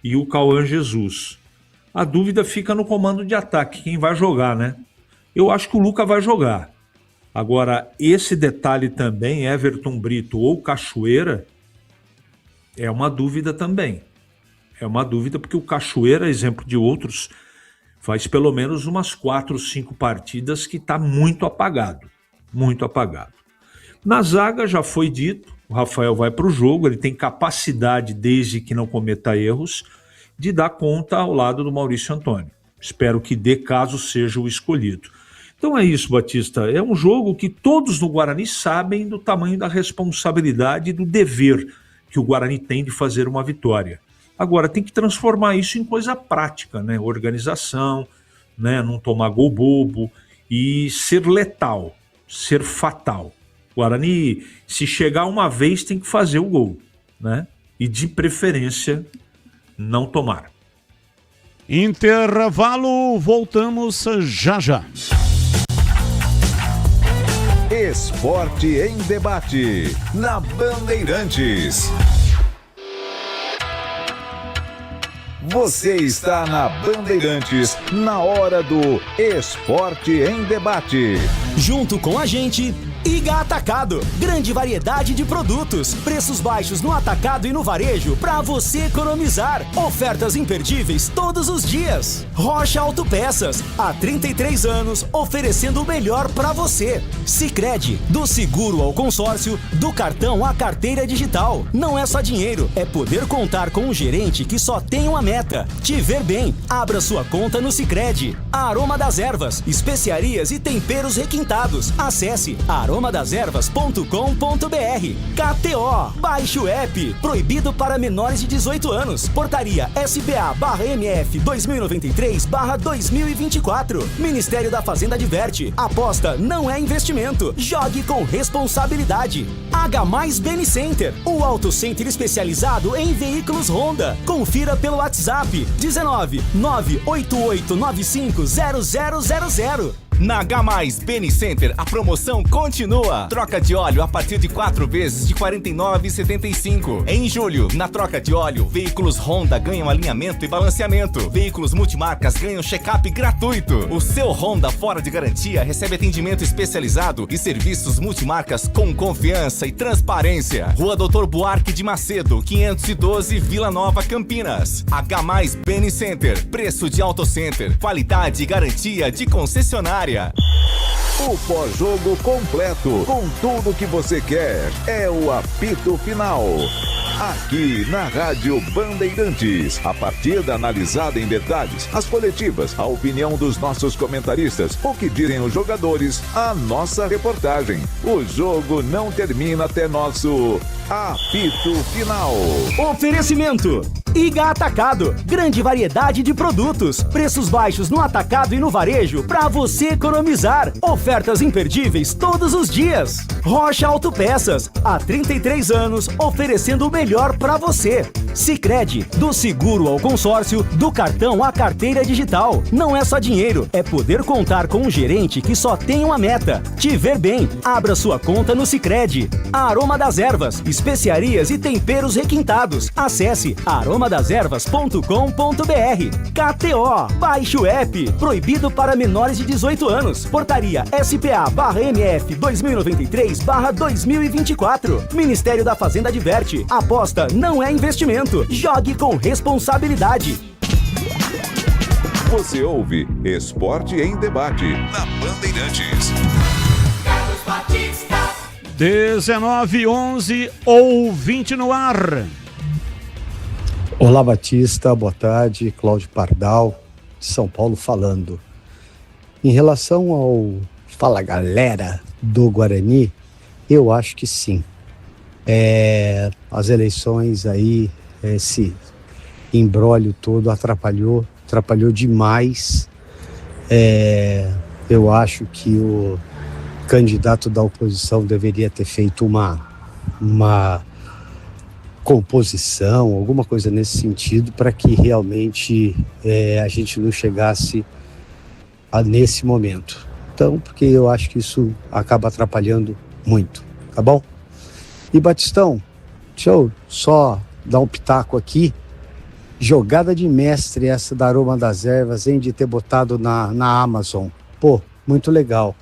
Speaker 18: e o Cauã Jesus. A dúvida fica no comando de ataque, quem vai jogar, né? Eu acho que o Luca vai jogar. Agora, esse detalhe também, Everton Brito ou Cachoeira, é uma dúvida também. É uma dúvida porque o Cachoeira, exemplo de outros, faz pelo menos umas 4 ou 5 partidas que está muito apagado. Muito apagado. Na zaga já foi dito, o Rafael vai para o jogo, ele tem capacidade, desde que não cometa erros, de dar conta ao lado do Maurício Antônio. Espero que dê caso seja o escolhido. Então é isso, Batista. É um jogo que todos no Guarani sabem do tamanho da responsabilidade e do dever que o Guarani tem de fazer uma vitória. Agora, tem que transformar isso em coisa prática, né? Organização, né? Não tomar gol bobo e ser letal, ser fatal. O Guarani, se chegar uma vez, tem que fazer o gol, né? E de preferência, não tomar.
Speaker 9: Intervalo, voltamos já já.
Speaker 4: Esporte em debate, na Bandeirantes. Você está na Bandeirantes, na hora do Esporte em Debate.
Speaker 7: Junto com a gente, Iga Atacado. Grande variedade de produtos, preços baixos no atacado e no varejo para você economizar. Ofertas imperdíveis todos os dias. Rocha Autopeças, há 33 anos, oferecendo o melhor para você. Sicredi, do seguro ao consórcio, do cartão à carteira digital. Não é só dinheiro, é poder contar com um gerente que só tem uma meta: te ver bem. Abra sua conta no Sicredi. Aroma das Ervas, especiarias e temperos requintados. Acesse aromadaservas.com.br. KTO, baixe o app. Proibido para menores de 18 anos. Portaria SPA/MF 2093/2024. Ministério da Fazenda adverte: aposta não é investimento. Jogue com responsabilidade. H+ Beni Center, o auto center especializado em veículos Honda. Confira pelo WhatsApp 19 98895 0000.
Speaker 13: Na H+ Beni Center, a promoção continua. Troca de óleo a partir de 4 vezes de R$ 49,75. Em julho, na troca de óleo, veículos Honda ganham alinhamento e balanceamento. Veículos multimarcas ganham check-up gratuito. O seu Honda fora de garantia recebe atendimento especializado e serviços multimarcas com confiança e transparência. Rua Doutor Buarque de Macedo, 512, Vila Nova, Campinas. H+ Beni Center, preço de auto center, qualidade e garantia de concessionária.
Speaker 4: O pós-jogo completo, com tudo que você quer, é o apito final. Aqui na Rádio Bandeirantes, a partida analisada em detalhes, as coletivas, a opinião dos nossos comentaristas, o que dizem os jogadores, a nossa reportagem. O jogo não termina até nosso apito final.
Speaker 7: Oferecimento: Iga Atacado, grande variedade de produtos, preços baixos no atacado e no varejo para você economizar. Ofertas imperdíveis todos os dias. Rocha Autopeças, há 33 anos, oferecendo o melhor para você. Sicredi, do seguro ao consórcio, do cartão à carteira digital. Não é só dinheiro, é poder contar com um gerente que só tem uma meta: te ver bem. Abra sua conta no Sicredi. Aroma das Ervas, especiarias e temperos requintados. Acesse aroma aromadeservas.com.br. KTO, baixe o app, proibido para menores de 18 anos. Portaria SPA/MF 2093/2024. Ministério da Fazenda adverte, aposta não é investimento. Jogue com responsabilidade.
Speaker 4: Você ouve Esporte em Debate na Bandeirantes.
Speaker 9: 19h11, ouvinte no ar.
Speaker 15: Olá, Batista, boa tarde. Cláudio Pardal, de São Paulo, falando. Em relação ao Fala Galera do Guarani, eu acho que sim. As eleições aí, esse imbróglio todo atrapalhou demais. Eu acho que o candidato da oposição deveria ter feito uma composição, alguma coisa nesse sentido, para que realmente a gente não chegasse nesse momento. Então, porque eu acho que isso acaba atrapalhando muito, tá bom? E Batistão, deixa eu só dar um pitaco aqui. Jogada de mestre essa da Aroma das Ervas, hein, de ter botado na Amazon. Pô, muito legal.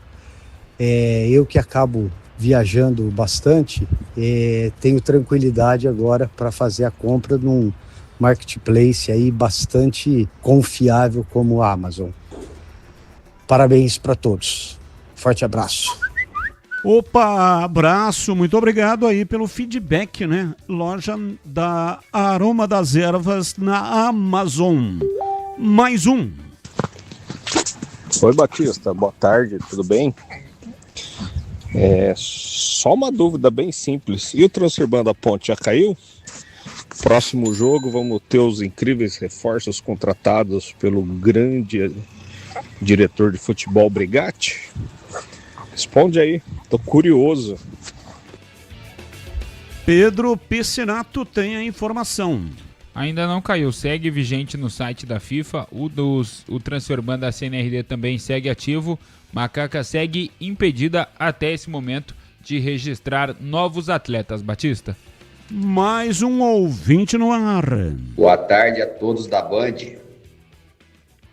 Speaker 15: Eu que acabo viajando bastante, tenho tranquilidade agora para fazer a compra num marketplace aí bastante confiável como o Amazon. Parabéns para todos. Forte abraço.
Speaker 9: Opa, abraço, muito obrigado aí pelo feedback, né? Loja da Aroma das Ervas na Amazon. Mais um.
Speaker 16: Oi, Batista, boa tarde, tudo bem? Só uma dúvida bem simples. E o Transfer da Ponte já caiu? Próximo jogo vamos ter os incríveis reforços contratados pelo grande diretor de futebol Brigatti? Responde aí, tô curioso.
Speaker 9: Pedro Piscinato tem a informação.
Speaker 3: Ainda não caiu, segue vigente no site da FIFA. O Transfer Ban da CNRD também segue ativo. Macaca segue impedida até esse momento de registrar novos atletas. Batista.
Speaker 9: Mais um ouvinte no ar.
Speaker 17: Boa tarde a todos da Band.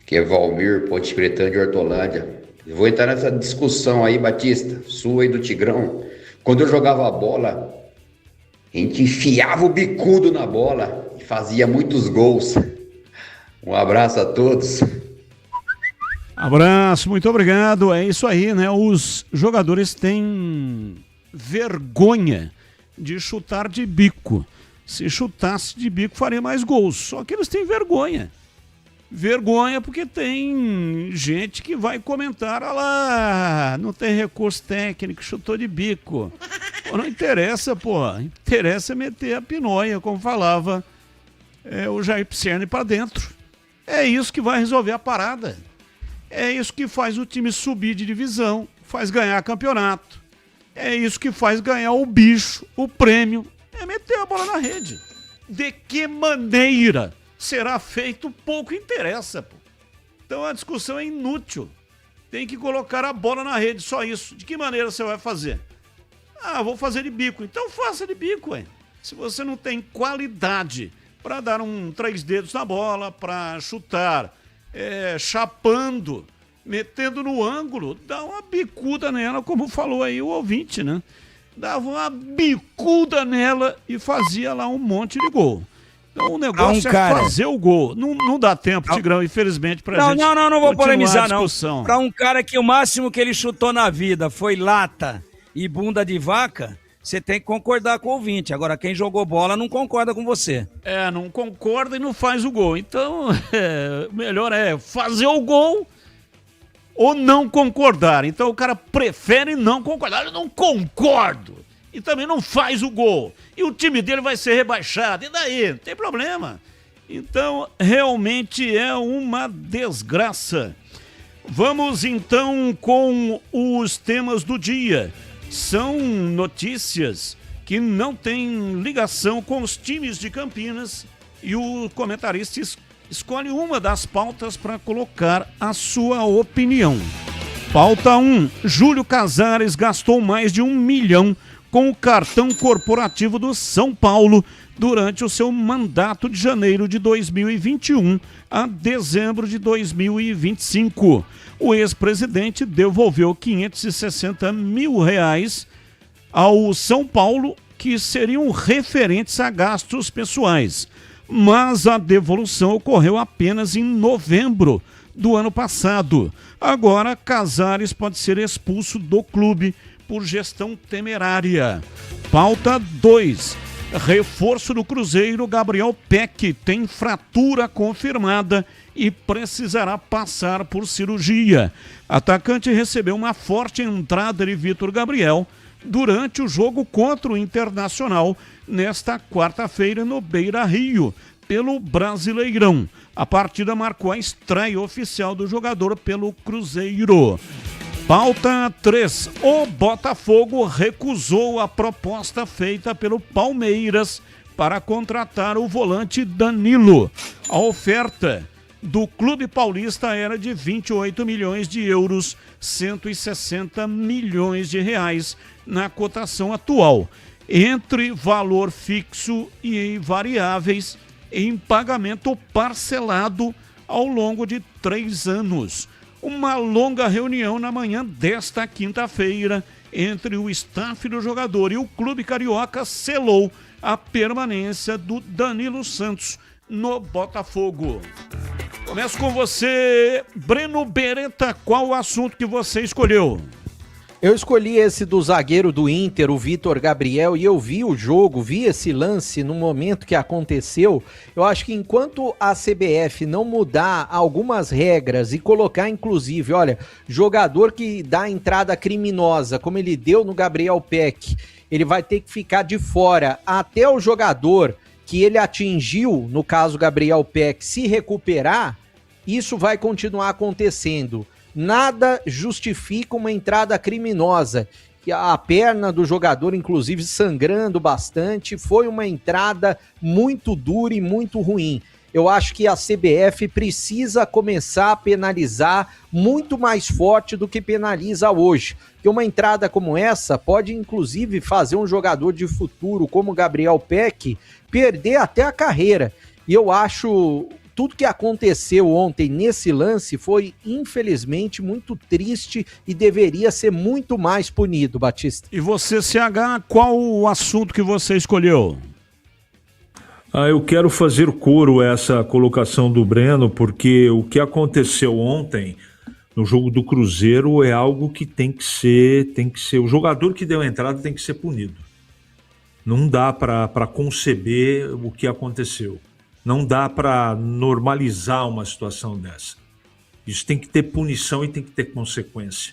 Speaker 17: Que é Valmir, Ponte Pretana de Hortolândia. Eu vou entrar nessa discussão aí, Batista, sua e do Tigrão. Quando eu jogava a bola, a gente enfiava o bicudo na bola e fazia muitos gols. Um abraço a todos.
Speaker 9: Abraço, muito obrigado. É isso aí, né? Os jogadores têm vergonha de chutar de bico. Se chutasse de bico, faria mais gols. Só que eles têm vergonha. Vergonha porque tem gente que vai comentar, olha lá, não tem recurso técnico, chutou de bico. Pô, não interessa, pô. Interessa meter a pinóia, como falava o Jair Pisserni pra dentro. É isso que vai resolver a parada. É isso que faz o time subir de divisão, faz ganhar campeonato. É isso que faz ganhar o bicho, o prêmio. É meter a bola na rede. De que maneira será feito, pouco interessa, pô. Então a discussão é inútil. Tem que colocar a bola na rede, só isso. De que maneira você vai fazer? Vou fazer de bico. Então faça de bico, ué. Se você não tem qualidade para dar 3 dedos na bola, para chutar, chapando, metendo no ângulo, dá uma bicuda nela, como falou aí o ouvinte, né? Dava uma bicuda nela e fazia lá um monte de gol. Então o negócio é fazer o gol. Não dá tempo, Tigrão, infelizmente, pra gente.
Speaker 2: Não vou polemizar, não.
Speaker 9: Discussão.
Speaker 2: Pra um cara que o máximo que ele chutou na vida foi lata e bunda de vaca, você tem que concordar com o ouvinte. Agora, quem jogou bola não concorda com você.
Speaker 9: Não concorda e não faz o gol. Então, melhor é fazer o gol ou não concordar. Então, o cara prefere não concordar. Eu não concordo. E também não faz o gol. E o time dele vai ser rebaixado. E daí? Não tem problema. Então, realmente é uma desgraça. Vamos, então, com os temas do dia. São notícias que não têm ligação com os times de Campinas. E o comentarista escolhe uma das pautas para colocar a sua opinião. Pauta 1. Júlio Casares gastou mais de 1 milhão com o cartão corporativo do São Paulo durante o seu mandato de janeiro de 2021 a dezembro de 2025. O ex-presidente devolveu R$560 mil ao São Paulo, que seriam referentes a gastos pessoais. Mas a devolução ocorreu apenas em novembro do ano passado. Agora, Casares pode ser expulso do clube por gestão temerária. Pauta 2. Reforço do Cruzeiro, Gabriel Peck tem fratura confirmada e precisará passar por cirurgia. Atacante recebeu uma forte entrada de Vitor Gabriel durante o jogo contra o Internacional nesta quarta-feira no Beira-Rio, pelo Brasileirão. A partida marcou a estreia oficial do jogador pelo Cruzeiro. Pauta 3. O Botafogo recusou a proposta feita pelo Palmeiras para contratar o volante Danilo. A oferta do clube paulista era de 28 milhões de euros, 160 milhões de reais na cotação atual, entre valor fixo e variáveis em pagamento parcelado ao longo de 3 anos. Uma longa reunião na manhã desta quinta-feira entre o staff do jogador e o clube carioca selou a permanência do Danilo Santos no Botafogo. Começo com você, Breno Beretta. Qual o assunto que você escolheu?
Speaker 14: Eu escolhi esse do zagueiro do Inter, o Vitor Gabriel, e eu vi o jogo, vi esse lance no momento que aconteceu. Eu acho que enquanto a CBF não mudar algumas regras e colocar, inclusive, olha, jogador que dá entrada criminosa, como ele deu no Gabriel Peck, ele vai ter que ficar de fora até o jogador que ele atingiu, no caso Gabriel Peck, se recuperar, isso vai continuar acontecendo. Nada justifica uma entrada criminosa, que a perna do jogador, inclusive sangrando bastante, foi uma entrada muito dura e muito ruim. Eu acho que a CBF precisa começar a penalizar muito mais forte do que penaliza hoje. Porque uma entrada como essa pode, inclusive, fazer um jogador de futuro como Gabriel Peck perder até a carreira. E eu acho... Tudo que aconteceu ontem nesse lance foi, infelizmente, muito triste e deveria ser muito mais punido, Batista.
Speaker 9: E você, CH, qual o assunto que você escolheu?
Speaker 18: Eu quero fazer coro a essa colocação do Breno, porque o que aconteceu ontem no jogo do Cruzeiro é algo que tem que ser, o jogador que deu a entrada tem que ser punido. Não dá para conceber o que aconteceu. Não dá para normalizar uma situação dessa. Isso tem que ter punição e tem que ter consequência.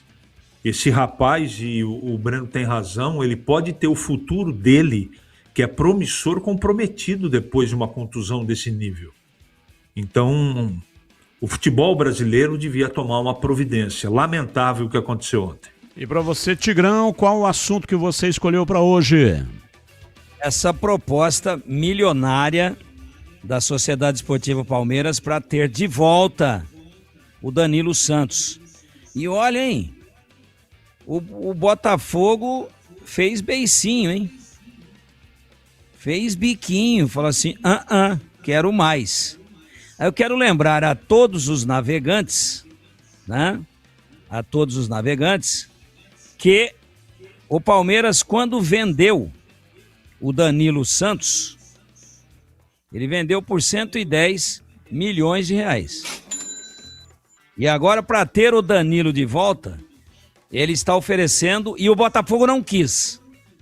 Speaker 18: Esse rapaz, e o Breno tem razão, ele pode ter o futuro dele, que é promissor, comprometido depois de uma contusão desse nível. Então, o futebol brasileiro devia tomar uma providência. Lamentável o que aconteceu ontem.
Speaker 9: E para você, Tigrão, qual o assunto que você escolheu para hoje?
Speaker 2: Essa proposta milionária da Sociedade Esportiva Palmeiras para ter de volta o Danilo Santos. E olha, hein, o Botafogo fez beicinho, hein? Fez biquinho, falou assim, quero mais. Aí eu quero lembrar a todos os navegantes, né? A todos os navegantes, que o Palmeiras, quando vendeu o Danilo Santos, ele vendeu por 110 milhões de reais. E agora, para ter o Danilo de volta, ele está oferecendo, e o Botafogo não quis,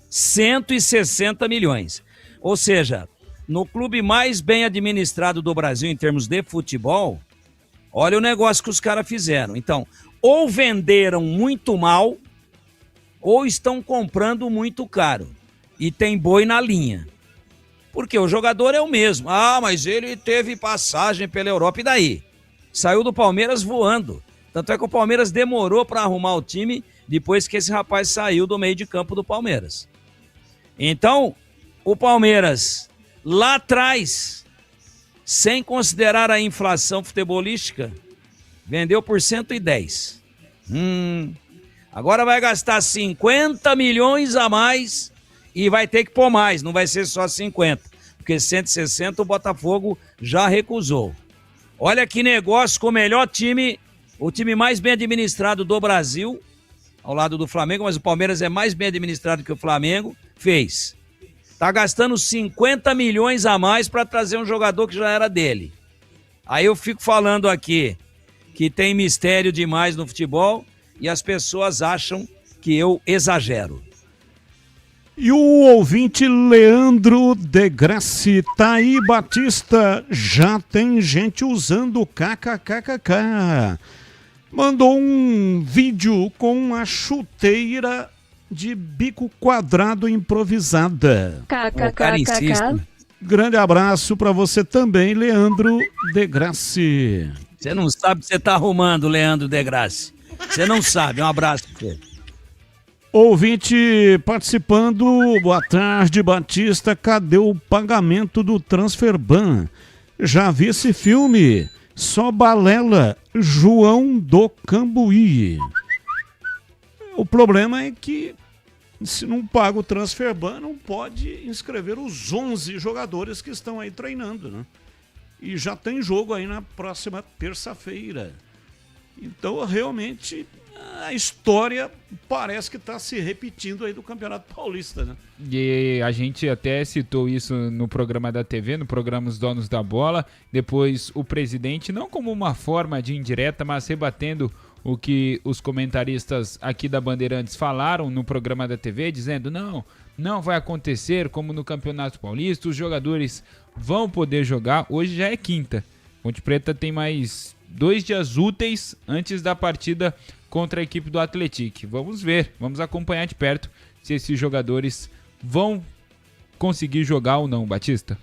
Speaker 2: 160 milhões. Ou seja, no clube mais bem administrado do Brasil em termos de futebol, olha o negócio que os caras fizeram. Então, ou venderam muito mal, ou estão comprando muito caro. E tem boi na linha. Porque o jogador é o mesmo. Mas ele teve passagem pela Europa, e daí? Saiu do Palmeiras voando. Tanto é que o Palmeiras demorou para arrumar o time depois que esse rapaz saiu do meio de campo do Palmeiras. Então, o Palmeiras, lá atrás, sem considerar a inflação futebolística, vendeu por 110. Agora vai gastar 50 milhões a mais E vai ter que pôr mais, não vai ser só 50, porque 160 o Botafogo já recusou. Olha que negócio com o melhor time, o time mais bem administrado do Brasil, ao lado do Flamengo, mas o Palmeiras é mais bem administrado que o Flamengo, fez. Tá gastando 50 milhões a mais para trazer um jogador que já era dele. Aí eu fico falando aqui que tem mistério demais no futebol e as pessoas acham que eu exagero.
Speaker 9: E o ouvinte Leandro de Grassi, tá aí, Batista, já tem gente usando kkkk. Mandou um vídeo com uma chuteira de bico quadrado improvisada.
Speaker 2: KKKK.
Speaker 9: Grande abraço para você também, Leandro de Grassi.
Speaker 2: Você não sabe o que você tá arrumando, Leandro de Grassi. Você não sabe, um abraço pra você.
Speaker 9: Ouvinte participando, boa tarde, Batista, cadê o pagamento do Transferban? Já vi esse filme, só balela, João do Cambuí. O problema é que se não paga o Transferban, não pode inscrever os 11 jogadores que estão aí treinando, né? E já tem jogo aí na próxima terça-feira. Então, realmente, a história parece que está se repetindo aí do Campeonato Paulista, né?
Speaker 3: E a gente até citou isso no programa da TV, no programa Os Donos da Bola. Depois o presidente, não como uma forma de indireta, mas rebatendo o que os comentaristas aqui da Bandeirantes falaram no programa da TV, dizendo não vai acontecer como no Campeonato Paulista, os jogadores vão poder jogar. Hoje já é quinta. Ponte Preta tem mais 2 dias úteis antes da partida contra a equipe do Atlético. Vamos ver, vamos acompanhar de perto se esses jogadores vão conseguir jogar ou não, Batista.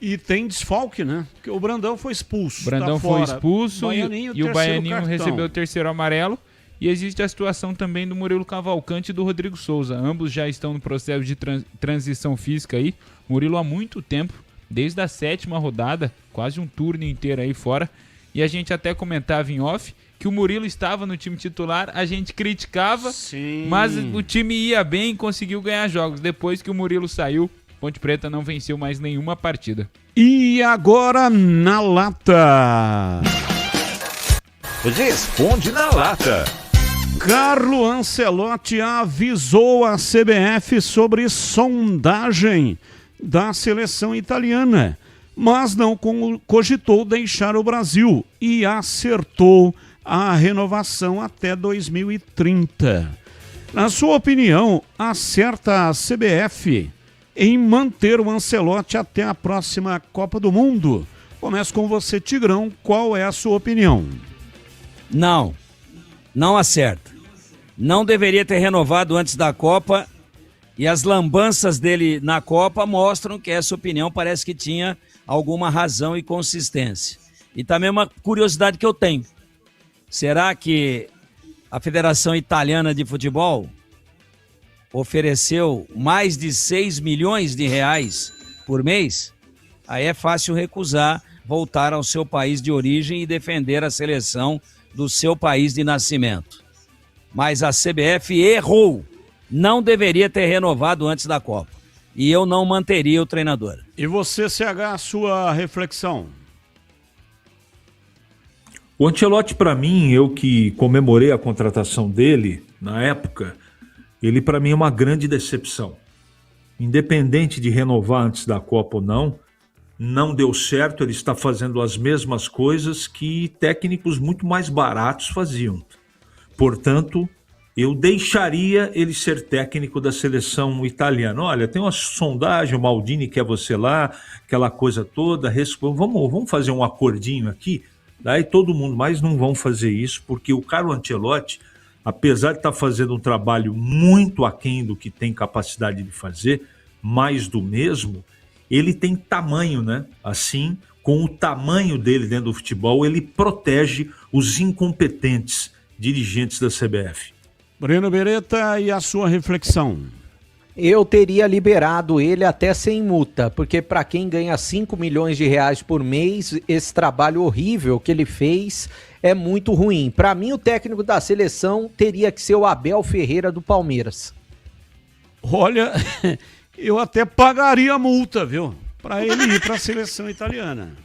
Speaker 9: E tem desfalque, né? Porque o Brandão foi expulso.
Speaker 3: O Brandão foi expulso e o Baianinho recebeu o terceiro amarelo. E existe a situação também do Murilo Cavalcante e do Rodrigo Souza. Ambos já estão no processo de transição física aí. Murilo há muito tempo, desde a 7ª rodada, quase um turno inteiro aí fora. E a gente até comentava em off que o Murilo estava no time titular, a gente criticava, mas o time ia bem e conseguiu ganhar jogos. Depois que o Murilo saiu, Ponte Preta não venceu mais nenhuma partida.
Speaker 9: E agora na lata.
Speaker 22: Responde na lata.
Speaker 9: Carlo Ancelotti avisou a CBF sobre sondagem da seleção italiana, mas não cogitou deixar o Brasil e acertou a renovação até 2030. Na sua opinião, acerta a CBF em manter o Ancelotti até a próxima Copa do Mundo? Começo com você, Tigrão. Qual é a sua opinião?
Speaker 2: Não acerta. Não deveria ter renovado antes da Copa e as lambanças dele na Copa mostram que essa opinião parece que tinha alguma razão e consistência. E também uma curiosidade que eu tenho. Será que a Federação Italiana de Futebol ofereceu mais de 6 milhões de reais por mês? Aí é fácil recusar voltar ao seu país de origem e defender a seleção do seu país de nascimento. Mas a CBF errou. Não deveria ter renovado antes da Copa. E eu não manteria o treinador.
Speaker 9: E você, CH, a sua reflexão?
Speaker 18: O Ancelotti, para mim, eu que comemorei a contratação dele na época, ele para mim é uma grande decepção. Independente de renovar antes da Copa ou não deu certo, ele está fazendo as mesmas coisas que técnicos muito mais baratos faziam. Portanto, eu deixaria ele ser técnico da seleção italiana. Olha, tem uma sondagem, o Maldini quer você lá, aquela coisa toda, vamos fazer um acordinho aqui, daí todo mundo, mas não vão fazer isso, porque o Carlo Ancelotti, apesar de estar fazendo um trabalho muito aquém do que tem capacidade de fazer, mais do mesmo, ele tem tamanho, né? Assim, com o tamanho dele dentro do futebol, ele protege os incompetentes dirigentes da CBF.
Speaker 9: Breno Beretta, e a sua reflexão?
Speaker 14: Eu teria liberado ele até sem multa, porque para quem ganha 5 milhões de reais por mês, esse trabalho horrível que ele fez é muito ruim. Para mim, o técnico da seleção teria que ser o Abel Ferreira do Palmeiras.
Speaker 9: Olha, eu até pagaria a multa, viu? Para ele ir para a seleção italiana.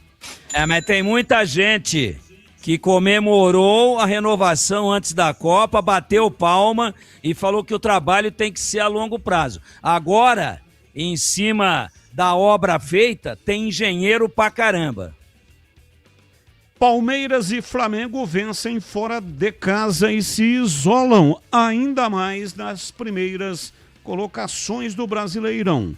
Speaker 2: Mas tem muita gente que comemorou a renovação antes da Copa, bateu palma e falou que o trabalho tem que ser a longo prazo. Agora, em cima da obra feita, tem engenheiro pra caramba.
Speaker 9: Palmeiras e Flamengo vencem fora de casa e se isolam ainda mais nas primeiras colocações do Brasileirão.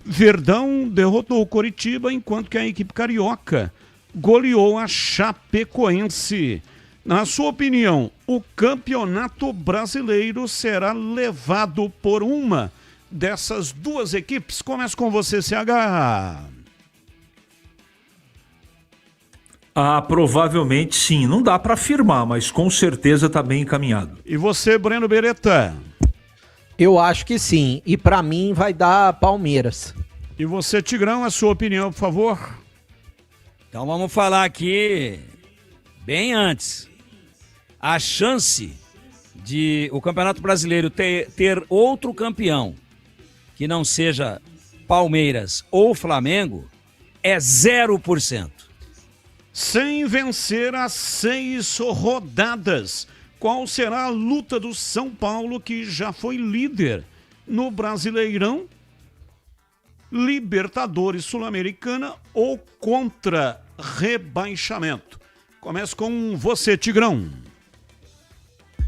Speaker 9: Verdão derrotou o Coritiba, enquanto que a equipe carioca goleou a Chapecoense. Na sua opinião, o Campeonato Brasileiro será levado por uma dessas duas equipes? Começa com você, CH.
Speaker 18: Provavelmente sim. Não dá para afirmar, mas com certeza está bem encaminhado.
Speaker 9: E você, Breno Beretta?
Speaker 14: Eu acho que sim. E para mim vai dar Palmeiras.
Speaker 9: E você, Tigrão, a sua opinião, por favor?
Speaker 2: Então vamos falar aqui bem antes. A chance de o Campeonato Brasileiro ter outro campeão que não seja Palmeiras ou Flamengo é 0%.
Speaker 9: Sem vencer as 6 rodadas, qual será a luta do São Paulo, que já foi líder no Brasileirão, Libertadores Sul-Americana ou contra rebaixamento? Começa com você, Tigrão.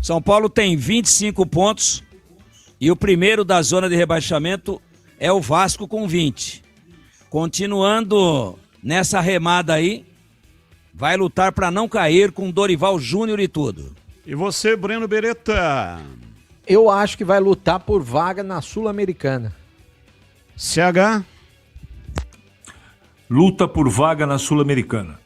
Speaker 2: São Paulo tem 25 pontos e o primeiro da zona de rebaixamento é o Vasco com 20. Continuando nessa remada aí, vai lutar para não cair com Dorival Júnior e tudo.
Speaker 9: E você, Breno Beretta?
Speaker 14: Eu acho que vai lutar por vaga na Sul-Americana.
Speaker 9: CH?
Speaker 18: Luta por vaga na Sul-Americana.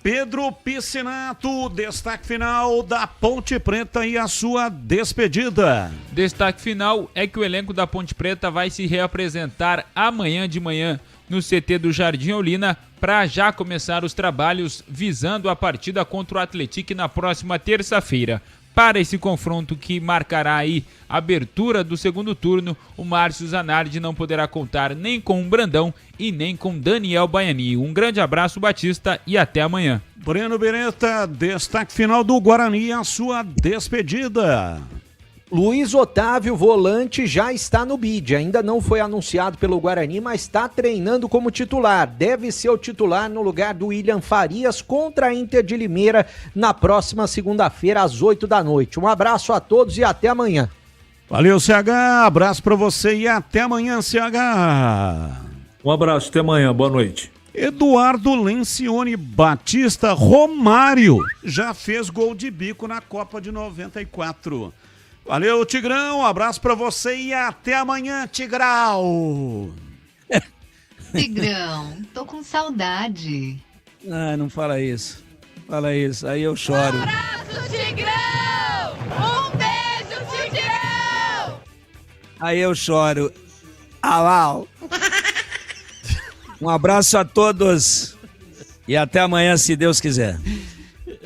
Speaker 9: Pedro Piscinato, destaque final da Ponte Preta e a sua despedida.
Speaker 3: Destaque final é que o elenco da Ponte Preta vai se reapresentar amanhã de manhã no CT do Jardim Olina para já começar os trabalhos visando a partida contra o Atlético na próxima terça-feira. Para esse confronto que marcará aí a abertura do segundo turno, o Márcio Zanardi não poderá contar nem com o Brandão e nem com Daniel Baiani. Um grande abraço, Batista, e até amanhã.
Speaker 9: Breno Beretta, destaque final do Guarani, a sua despedida.
Speaker 14: Luiz Otávio, volante, já está no bid. Ainda não foi anunciado pelo Guarani, mas está treinando como titular. Deve ser o titular no lugar do William Farias contra a Inter de Limeira na próxima segunda-feira às 20h. Um abraço a todos e até amanhã.
Speaker 9: Valeu, CH. Abraço para você e até amanhã, CH.
Speaker 18: Um abraço, até amanhã. Boa noite.
Speaker 9: Eduardo Lencioni, Batista, Romário já fez gol de bico na Copa de 94. Valeu, Tigrão, um abraço pra você e até amanhã, Tigrão.
Speaker 5: Tigrão, tô com saudade.
Speaker 2: Não fala isso. Fala isso, aí eu choro.
Speaker 8: Um abraço, Tigrão! Um beijo, Tigrão!
Speaker 2: Aí eu choro. Alau. Um abraço a todos e até amanhã, se Deus quiser.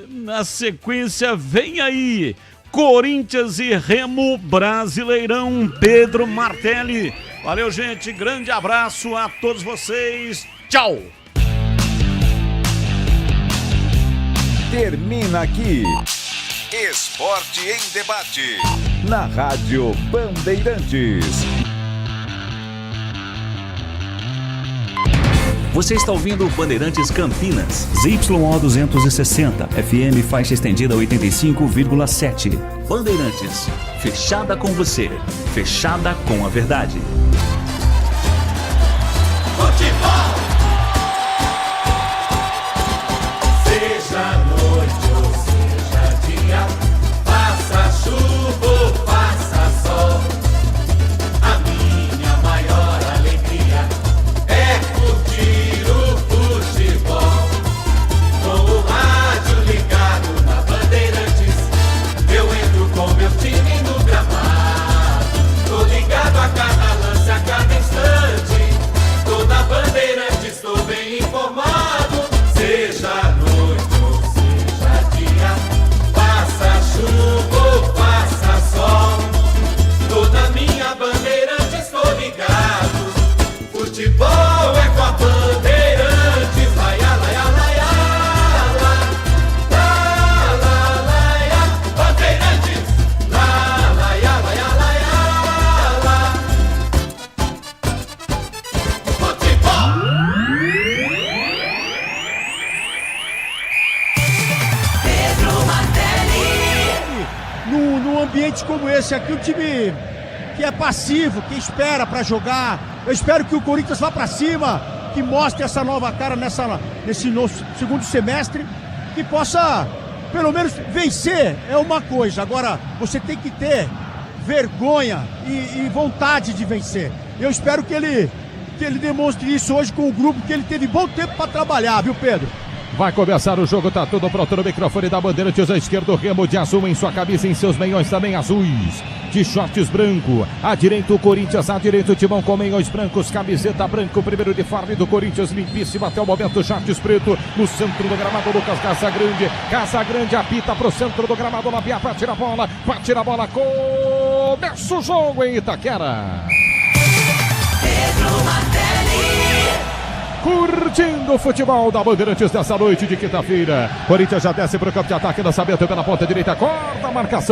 Speaker 9: Na sequência, vem aí Corinthians e Remo, Brasileirão, Pedro Martelli. Valeu, gente. Grande abraço a todos vocês. Tchau.
Speaker 4: Termina aqui Esporte em Debate na Rádio Bandeirantes.
Speaker 19: Você está ouvindo Bandeirantes Campinas. ZYO 260, FM faixa estendida 85,7. Bandeirantes, fechada com você, fechada com a verdade.
Speaker 8: Futebol! Seja noite ou seja dia, faça chuva ou faça sol, a minha maior alegria é curtir o futebol. Com o rádio ligado na Bandeirantes, eu entro com meu time no gramado. Tô ligado a cada lance, a cada instante, tô na Bandeirantes.
Speaker 20: ambiente como esse aqui, um time que é passivo, que espera para jogar. Eu espero que o Corinthians vá para cima, que mostre essa nova cara nesse segundo semestre, que possa pelo menos vencer é uma coisa. Agora, você tem que ter vergonha e vontade de vencer. Eu espero que ele demonstre isso hoje com o grupo, que ele teve bom tempo para trabalhar, viu, Pedro?
Speaker 21: Vai começar o jogo, tá tudo pronto no microfone da Bandeirantes. À esquerda, o Remo de azul em sua camisa, em seus meiões também azuis, de shorts branco. À direita, o Corinthians, à direita, o Timão com meiões brancos, camiseta branca, o primeiro uniforme do Corinthians, limpíssimo até o momento, shorts preto. No centro do gramado, Lucas Casagrande apita pro centro do gramado, na Pia, bate na bola, começa o jogo em Itaquera.
Speaker 8: Pedro Martelli.
Speaker 21: Curtindo o futebol da Bandeirantes dessa noite de quinta-feira. Corinthians já desce para o campo de ataque, lançamento pela ponta direita, corta a marcação.